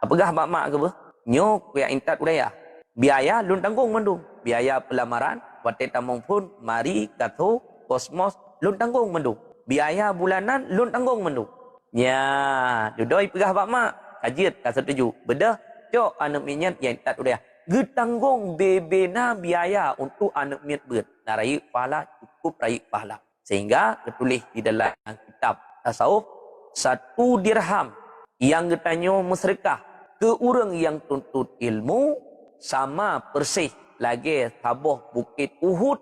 Kepegah mak-mak ke apa? Nyok yang intat udaya. Biaya lun tanggung mendung. Biaya pelamaran. Wate tamong pun. Mari kato. Kosmos. Lun tanggung mendung. Biaya bulanan. Lun tanggung mendung. Ya. Dudoi pegah mak-mak. Kajiat. Tak setuju. Bedah. Cok anak minyak yang intat udaya. Getanggung bebena biaya untuk anak minyak ber. Nah raih pahala. Cukup raih pahala. Sehingga tertulis di dalam kitab tasawuf. 1 dirham yang getanya bersedekah ke orang yang tuntut ilmu sama persis lagi tabuh bukit Uhud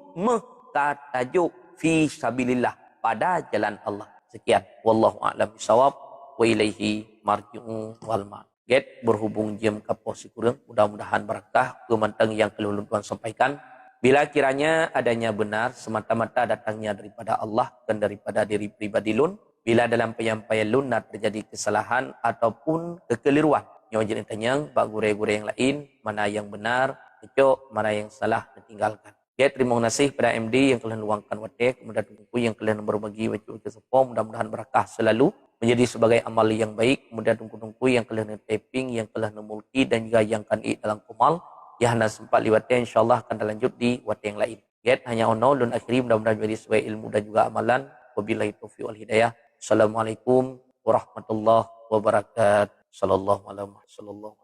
tajuk fi sabilillah pada jalan Allah. Sekian. Wallahu a'lam bishawab wa ilaihi marji'u wal ma'ad. Get berhubung jam kapos kurang, mudah-mudahan barakah kemantang yang kelulun Tuhan sampaikan. Bila kiranya adanya benar semata-mata datangnya daripada Allah dan daripada diri pribadi lun. Bila dalam penyampaian lun terjadi kesalahan ataupun kekeliruan. Yang jadi tanya bak gure-gure yang lain mana yang benar, kecok, mana yang salah ditinggalkan. Ya, terima kasih kepada MD yang telah luangkan waktu, kemudian tunggu yang telah berbagi wajib ke support, mudah-mudahan berkah selalu menjadi sebagai amal yang baik, kemudian tunggu yang telah taping, yang telah multi dan juga yang kan dalam kumal, ya hanya sempat liwatnya, insyaallah akan lanjut di waktu yang lain. Ya, hanya ono dan akhiri mudah-mudahan menjadi sebagai ilmu dan juga amalan. Wabillahi taufiq wal hidayah. Assalamualaikum warahmatullahi wabarakatuh. Sallallahu alaihi wasallam.